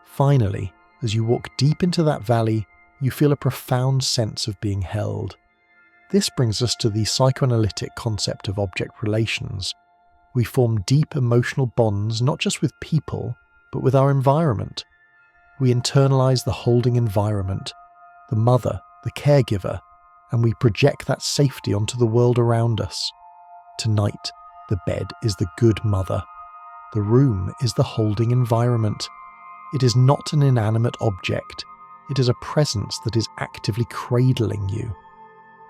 Finally, as you walk deep into that valley, you feel a profound sense of being held. This brings us to the psychoanalytic concept of object relations. We form deep emotional bonds not just with people, but with our environment. We internalize the holding environment, the mother, the caregiver, and we project that safety onto the world around us. Tonight, the bed is the good mother. The room is the holding environment. It is not an inanimate object. It is a presence that is actively cradling you.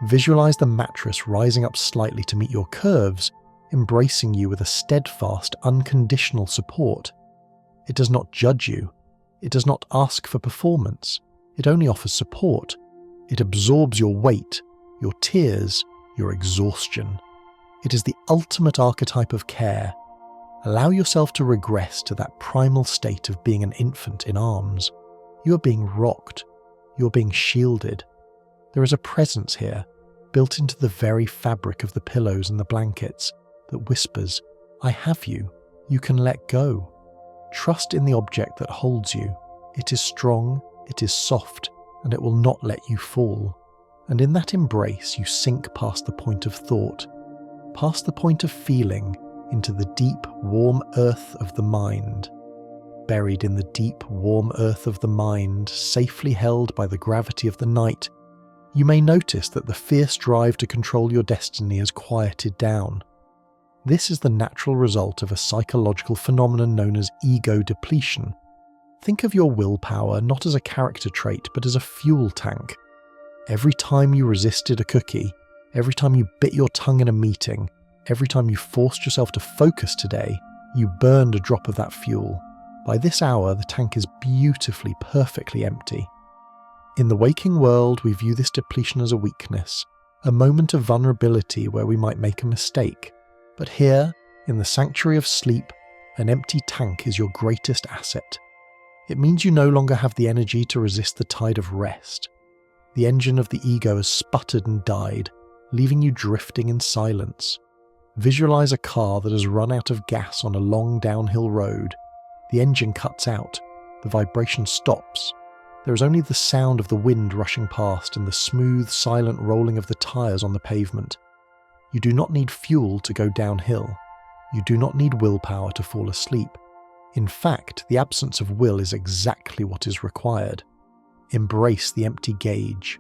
Visualize the mattress rising up slightly to meet your curves, embracing you with a steadfast, unconditional support. It does not judge you. It does not ask for performance. It only offers support. It absorbs your weight, your tears, your exhaustion. It is the ultimate archetype of care. Allow yourself to regress to that primal state of being an infant in arms. You are being rocked. You are being shielded. There is a presence here, built into the very fabric of the pillows and the blankets, that whispers, "I have you. You can let go." Trust in the object that holds you. It is strong, it is soft, and it will not let you fall. And in that embrace, you sink past the point of thought, past the point of feeling, into the deep, warm earth of the mind. Buried in the deep, warm earth of the mind, safely held by the gravity of the night, you may notice that the fierce drive to control your destiny has quieted down. This is the natural result of a psychological phenomenon known as ego depletion. Think of your willpower not as a character trait, but as a fuel tank. Every time you resisted a cookie, every time you bit your tongue in a meeting, every time you forced yourself to focus today, you burned a drop of that fuel. By this hour, the tank is beautifully, perfectly empty. In the waking world, we view this depletion as a weakness, a moment of vulnerability where we might make a mistake. But here, in the sanctuary of sleep, an empty tank is your greatest asset. It means you no longer have the energy to resist the tide of rest. The engine of the ego has sputtered and died, leaving you drifting in silence. Visualize a car that has run out of gas on a long downhill road. The engine cuts out, the vibration stops. There is only the sound of the wind rushing past and the smooth, silent rolling of the tires on the pavement. You do not need fuel to go downhill. You do not need willpower to fall asleep. In fact, the absence of will is exactly what is required. Embrace the empty gauge.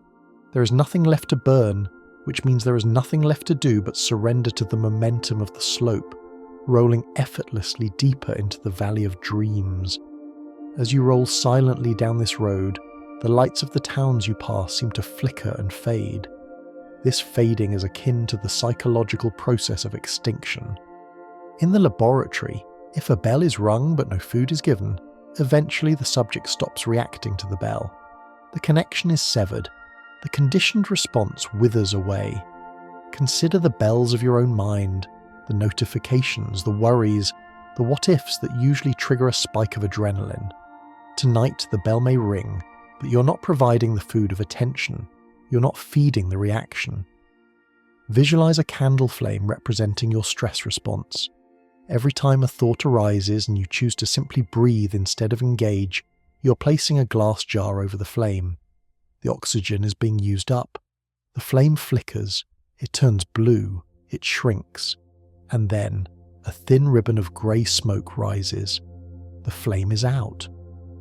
There is nothing left to burn, which means there is nothing left to do but surrender to the momentum of the slope, rolling effortlessly deeper into the valley of dreams. As you roll silently down this road, the lights of the towns you pass seem to flicker and fade. This fading is akin to the psychological process of extinction. In the laboratory, if a bell is rung but no food is given, eventually the subject stops reacting to the bell. The connection is severed. The conditioned response withers away. Consider the bells of your own mind, the notifications, the worries, the what-ifs that usually trigger a spike of adrenaline. Tonight, the bell may ring, but you're not providing the food of attention. You're not feeding the reaction. Visualize a candle flame representing your stress response. Every time a thought arises and you choose to simply breathe instead of engage, you're placing a glass jar over the flame. The oxygen is being used up. The flame flickers, it turns blue, it shrinks, and then a thin ribbon of grey smoke rises. The flame is out.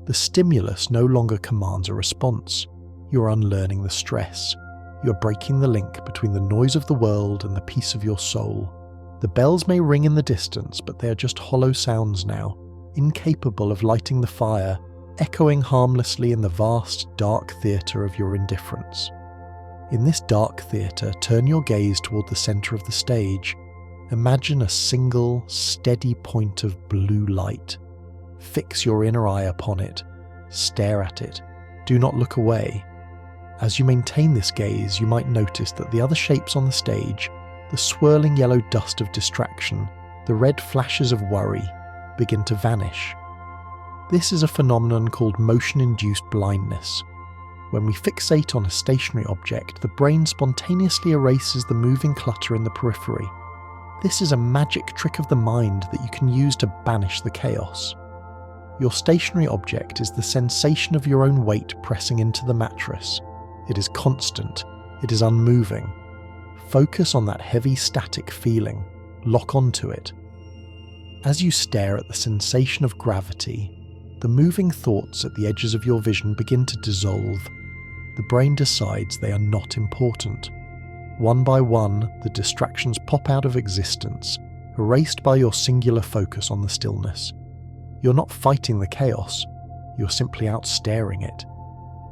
The stimulus no longer commands a response. You're unlearning the stress. You're breaking the link between the noise of the world and the peace of your soul. The bells may ring in the distance, but they are just hollow sounds now, incapable of lighting the fire, echoing harmlessly in the vast, dark theatre of your indifference. In this dark theatre, turn your gaze toward the centre of the stage. Imagine a single, steady point of blue light. Fix your inner eye upon it. Stare at it. Do not look away. As you maintain this gaze, you might notice that the other shapes on the stage, the swirling yellow dust of distraction, the red flashes of worry, begin to vanish. This is a phenomenon called motion-induced blindness. When we fixate on a stationary object, the brain spontaneously erases the moving clutter in the periphery. This is a magic trick of the mind that you can use to banish the chaos. Your stationary object is the sensation of your own weight pressing into the mattress. It is constant. It is unmoving. Focus on that heavy static feeling. Lock onto it. As you stare at the sensation of gravity, the moving thoughts at the edges of your vision begin to dissolve. The brain decides they are not important. One by one, the distractions pop out of existence, erased by your singular focus on the stillness. You're not fighting the chaos, you're simply out staring it.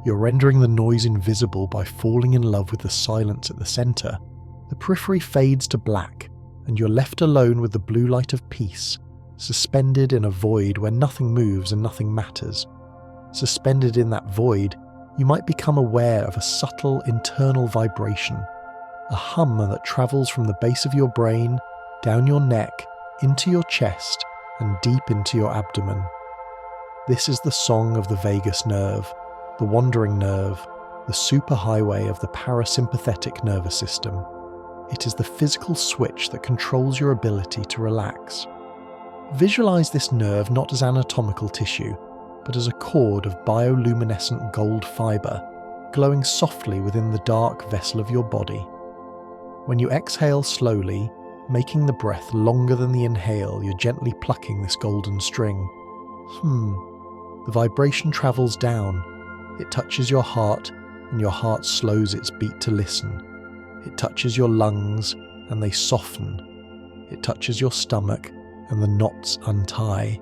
You're rendering the noise invisible by falling in love with the silence at the centre. The periphery fades to black, and you're left alone with the blue light of peace, suspended in a void where nothing moves and nothing matters. Suspended in that void, you might become aware of a subtle internal vibration, a hum that travels from the base of your brain, down your neck, into your chest, and deep into your abdomen. This is the song of the vagus nerve, the wandering nerve, the superhighway of the parasympathetic nervous system. It is the physical switch that controls your ability to relax. Visualize this nerve not as anatomical tissue, but as a cord of bioluminescent gold fibre, glowing softly within the dark vessel of your body. When you exhale slowly, making the breath longer than the inhale, you're gently plucking this golden string. The vibration travels down. It touches your heart, and your heart slows its beat to listen. It touches your lungs, and they soften. It touches your stomach, and the knots untie.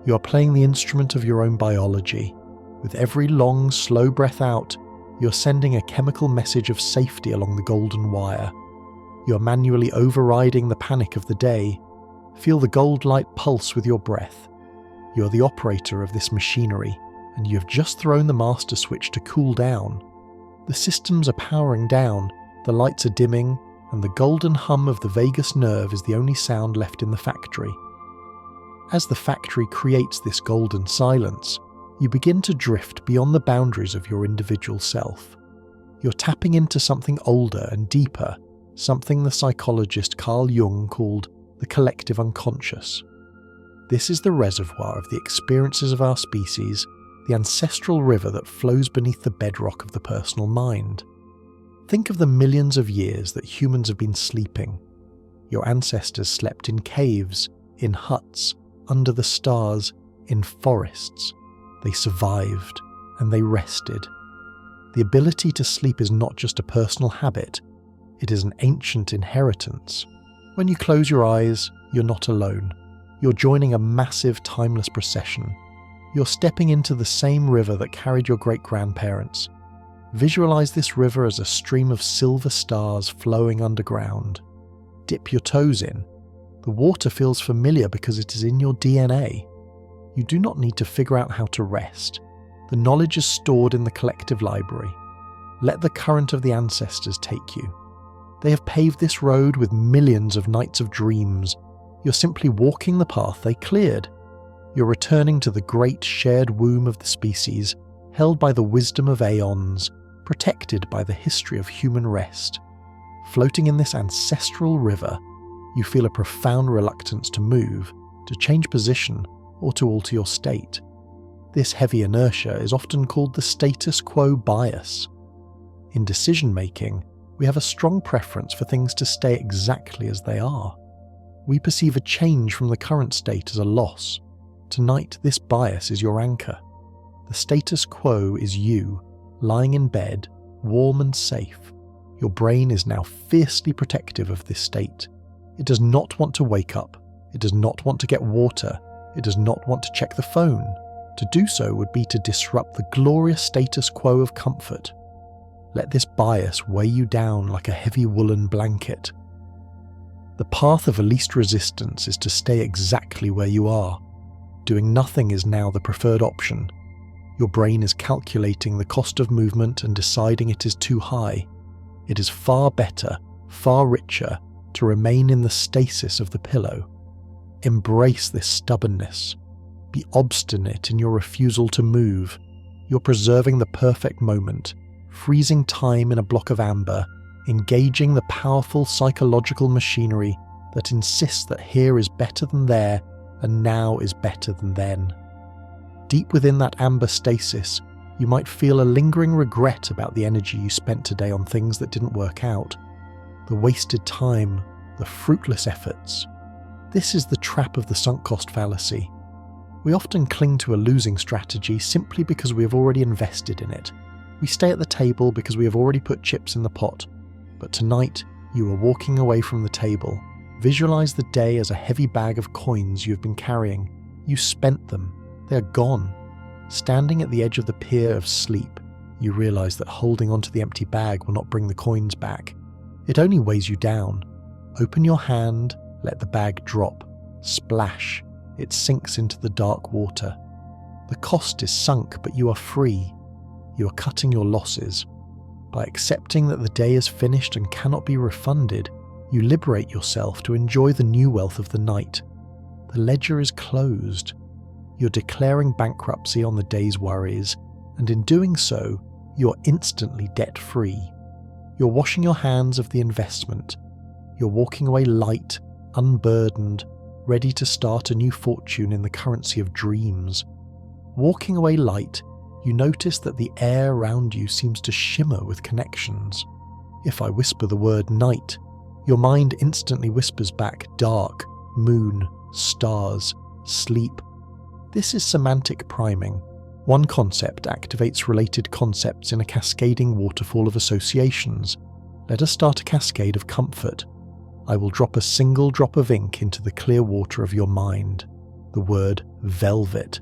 You are playing the instrument of your own biology. With every long, slow breath out, you're sending a chemical message of safety along the golden wire. You're manually overriding the panic of the day. Feel the gold light pulse with your breath. You're the operator of this machinery, and you have just thrown the master switch to cool down. The systems are powering down, the lights are dimming, and the golden hum of the vagus nerve is the only sound left in the factory. As the factory creates this golden silence, you begin to drift beyond the boundaries of your individual self. You're tapping into something older and deeper, something the psychologist Carl Jung called the collective unconscious. This is the reservoir of the experiences of our species, the ancestral river that flows beneath the bedrock of the personal mind. Think of the millions of years that humans have been sleeping. Your ancestors slept in caves, in huts, under the stars, in forests. They survived, and they rested. The ability to sleep is not just a personal habit, it is an ancient inheritance. When you close your eyes, you're not alone. You're joining a massive, timeless procession. You're stepping into the same river that carried your great-grandparents. Visualize this river as a stream of silver stars flowing underground. Dip your toes in. The water feels familiar because it is in your DNA. You do not need to figure out how to rest. The knowledge is stored in the collective library. Let the current of the ancestors take you. They have paved this road with millions of nights of dreams. You're simply walking the path they cleared. You're returning to the great shared womb of the species, held by the wisdom of aeons, protected by the history of human rest. Floating in this ancestral river, you feel a profound reluctance to move, to change position, or to alter your state. This heavy inertia is often called the status quo bias. In decision-making, we have a strong preference for things to stay exactly as they are. We perceive a change from the current state as a loss. Tonight, this bias is your anchor. The status quo is you, lying in bed, warm and safe. Your brain is now fiercely protective of this state. It does not want to wake up. It does not want to get water. It does not want to check the phone. To do so would be to disrupt the glorious status quo of comfort. Let this bias weigh you down like a heavy woolen blanket. The path of least resistance is to stay exactly where you are. Doing nothing is now the preferred option. Your brain is calculating the cost of movement and deciding it is too high. It is far better, far richer, to remain in the stasis of the pillow. Embrace this stubbornness. Be obstinate in your refusal to move. You're preserving the perfect moment, freezing time in a block of amber, engaging the powerful psychological machinery that insists that here is better than there and now is better than then. Deep within that amber stasis, you might feel a lingering regret about the energy you spent today on things that didn't work out. The wasted time, the fruitless efforts. This is the trap of the sunk cost fallacy. We often cling to a losing strategy simply because we have already invested in it. We stay at the table because we have already put chips in the pot. But tonight, you are walking away from the table. Visualize the day as a heavy bag of coins you have been carrying. You spent them. They are gone. Standing at the edge of the pier of sleep, you realize that holding onto the empty bag will not bring the coins back. It only weighs you down. Open your hand, let the bag drop. Splash. It sinks into the dark water. The cost is sunk, but you are free. You are cutting your losses. By accepting that the day is finished and cannot be refunded, you liberate yourself to enjoy the new wealth of the night. The ledger is closed. You're declaring bankruptcy on the day's worries, and in doing so, you're instantly debt-free. You're washing your hands of the investment. You're walking away light, unburdened, ready to start a new fortune in the currency of dreams. Walking away light, you notice that the air around you seems to shimmer with connections. If I whisper the word night, your mind instantly whispers back dark, moon, stars, sleep. This is semantic priming. One concept activates related concepts in a cascading waterfall of associations. Let us start a cascade of comfort. I will drop a single drop of ink into the clear water of your mind. The word velvet.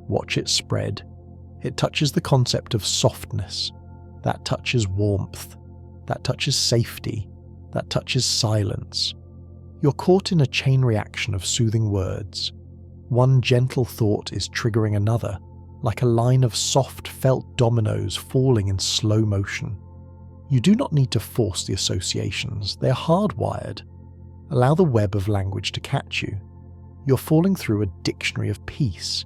Watch it spread. It touches the concept of softness. That touches warmth. That touches safety. That touches silence. You're caught in a chain reaction of soothing words. One gentle thought is triggering another, like a line of soft felt dominoes falling in slow motion. You do not need to force the associations, they are hardwired. Allow the web of language to catch you. You're falling through a dictionary of peace.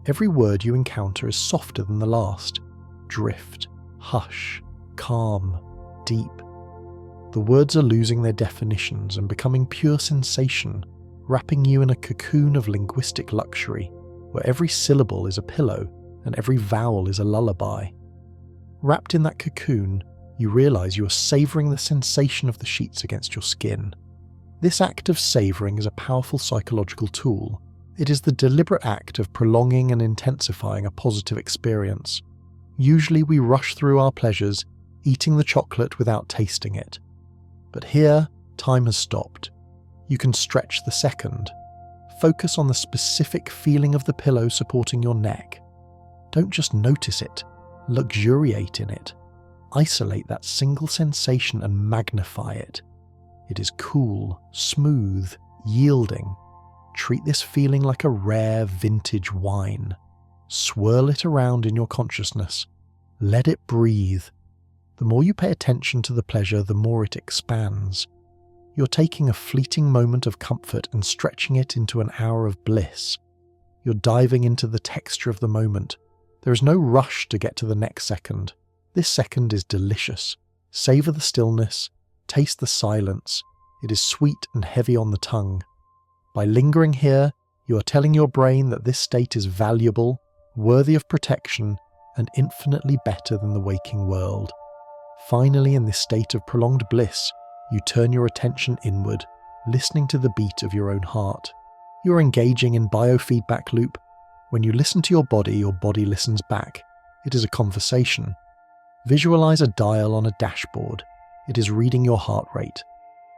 Every word you encounter is softer than the last. Drift, hush, calm, deep. The words are losing their definitions and becoming pure sensation, wrapping you in a cocoon of linguistic luxury, where every syllable is a pillow and every vowel is a lullaby. Wrapped in that cocoon, you realize you are savoring the sensation of the sheets against your skin. This act of savoring is a powerful psychological tool. It is the deliberate act of prolonging and intensifying a positive experience. Usually we rush through our pleasures, eating the chocolate without tasting it. But here, time has stopped. You can stretch the second. Focus on the specific feeling of the pillow supporting your neck. Don't just notice it, luxuriate in it. Isolate that single sensation and magnify it. It is cool, smooth, yielding. Treat this feeling like a rare vintage wine. Swirl it around in your consciousness. Let it breathe. The more you pay attention to the pleasure, the more it expands. You're taking a fleeting moment of comfort and stretching it into an hour of bliss. You're diving into the texture of the moment. There is no rush to get to the next second. This second is delicious. Savor the stillness, taste the silence. It is sweet and heavy on the tongue. By lingering here, you are telling your brain that this state is valuable, worthy of protection, and infinitely better than the waking world. Finally, in this state of prolonged bliss, you turn your attention inward, listening to the beat of your own heart. You are engaging in biofeedback loop. When you listen to your body listens back. It is a conversation. Visualize a dial on a dashboard. It is reading your heart rate.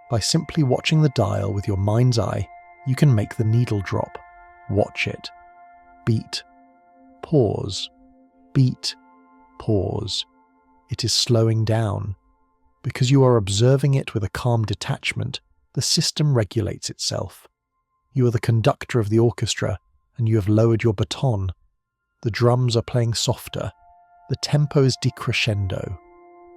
By simply watching the dial with your mind's eye, you can make the needle drop. Watch it. Beat. Pause. Beat. Pause. It is slowing down. Because you are observing it with a calm detachment, the system regulates itself. You are the conductor of the orchestra, and you have lowered your baton. The drums are playing softer. The tempo is decrescendo.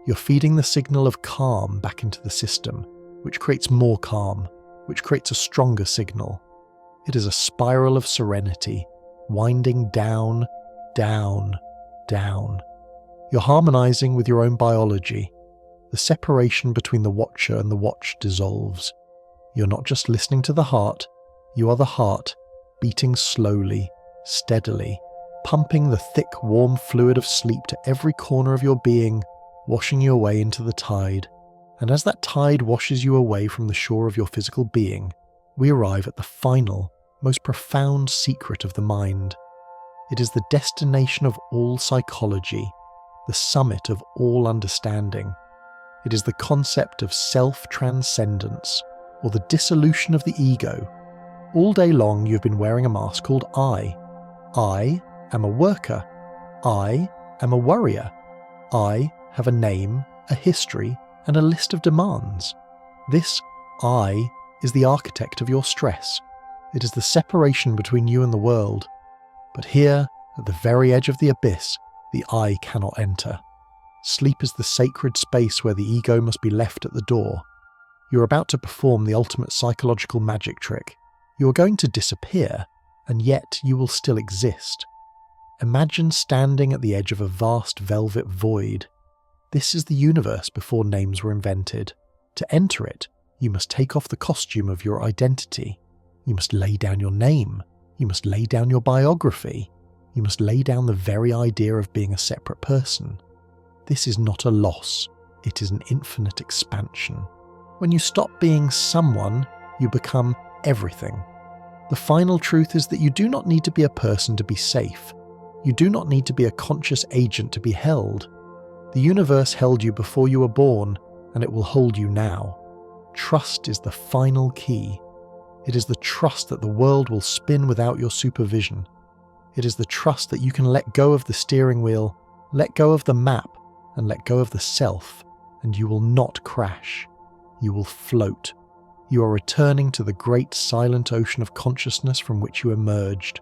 You're feeding the signal of calm back into the system, which creates more calm, which creates a stronger signal. It is a spiral of serenity, winding down, down, down. You're harmonizing with your own biology. The separation between the watcher and the watched dissolves. You're not just listening to the heart, you are the heart, beating slowly, steadily, pumping the thick, warm fluid of sleep to every corner of your being, washing you away into the tide. And as that tide washes you away from the shore of your physical being, we arrive at the final, most profound secret of the mind. It is the destination of all psychology, the summit of all understanding. It is the concept of self-transcendence, or the dissolution of the ego. All day long you've been wearing a mask called I. I am a worker. I am a worrier. I have a name, a history, and a list of demands. This I is the architect of your stress. It is the separation between you and the world. But here, at the very edge of the abyss, the I cannot enter. Sleep is the sacred space where the ego must be left at the door. You are about to perform the ultimate psychological magic trick. You are going to disappear, and yet you will still exist. Imagine standing at the edge of a vast velvet void. This is the universe before names were invented. To enter it, you must take off the costume of your identity. You must lay down your name. You must lay down your biography. You must lay down the very idea of being a separate person. This is not a loss, it is an infinite expansion. When you stop being someone, you become everything. The final truth is that you do not need to be a person to be safe. You do not need to be a conscious agent to be held. The universe held you before you were born, and it will hold you now. Trust is the final key. It is the trust that the world will spin without your supervision. It is the trust that you can let go of the steering wheel, let go of the map, and let go of the self, and you will not crash. You will float. You are returning to the great silent ocean of consciousness from which you emerged.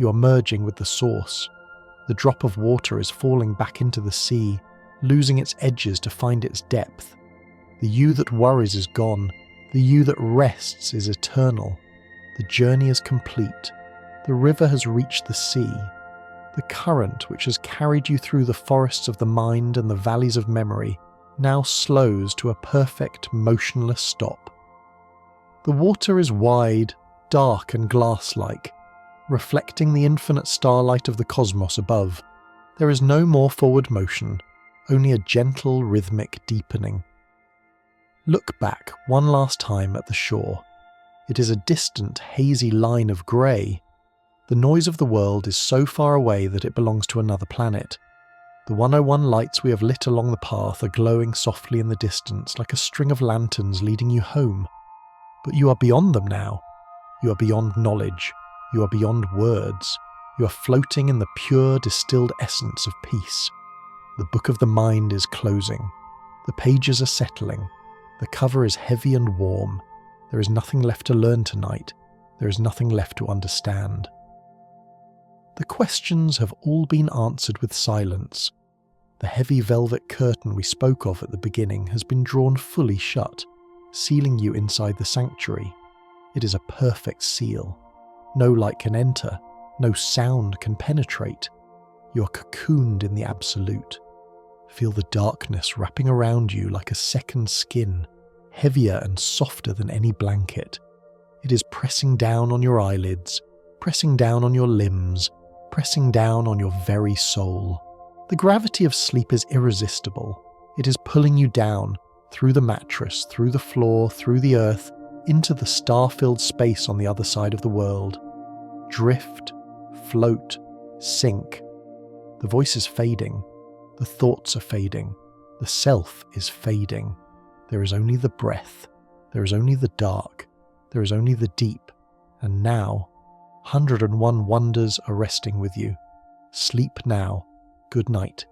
You are merging with the source. The drop of water is falling back into the sea, losing its edges to find its depth. The you that worries is gone. The you that rests is eternal. The journey is complete. The river has reached the sea. The current which has carried you through the forests of the mind and the valleys of memory now slows to a perfect, motionless stop. The water is wide, dark and glass-like, reflecting the infinite starlight of the cosmos above. There is no more forward motion, only a gentle, rhythmic deepening. Look back one last time at the shore. It is a distant, hazy line of grey. The noise of the world is so far away that it belongs to another planet. The 101 lights we have lit along the path are glowing softly in the distance like a string of lanterns leading you home. But you are beyond them now. You are beyond knowledge. You are beyond words. You are floating in the pure, distilled essence of peace. The book of the mind is closing. The pages are settling. The cover is heavy and warm. There is nothing left to learn tonight. There is nothing left to understand. The questions have all been answered with silence. The heavy velvet curtain we spoke of at the beginning has been drawn fully shut, sealing you inside the sanctuary. It is a perfect seal. No light can enter, no sound can penetrate. You are cocooned in the absolute. Feel the darkness wrapping around you like a second skin, heavier and softer than any blanket. It is pressing down on your eyelids, pressing down on your limbs, pressing down on your very soul. The gravity of sleep is irresistible. It is pulling you down, through the mattress, through the floor, through the earth, into the star-filled space on the other side of the world. Drift, float, sink. The voice is fading. The thoughts are fading. The self is fading. There is only the breath. There is only the dark. There is only the deep. And now, 101 wonders are resting with you. Sleep now. Good night.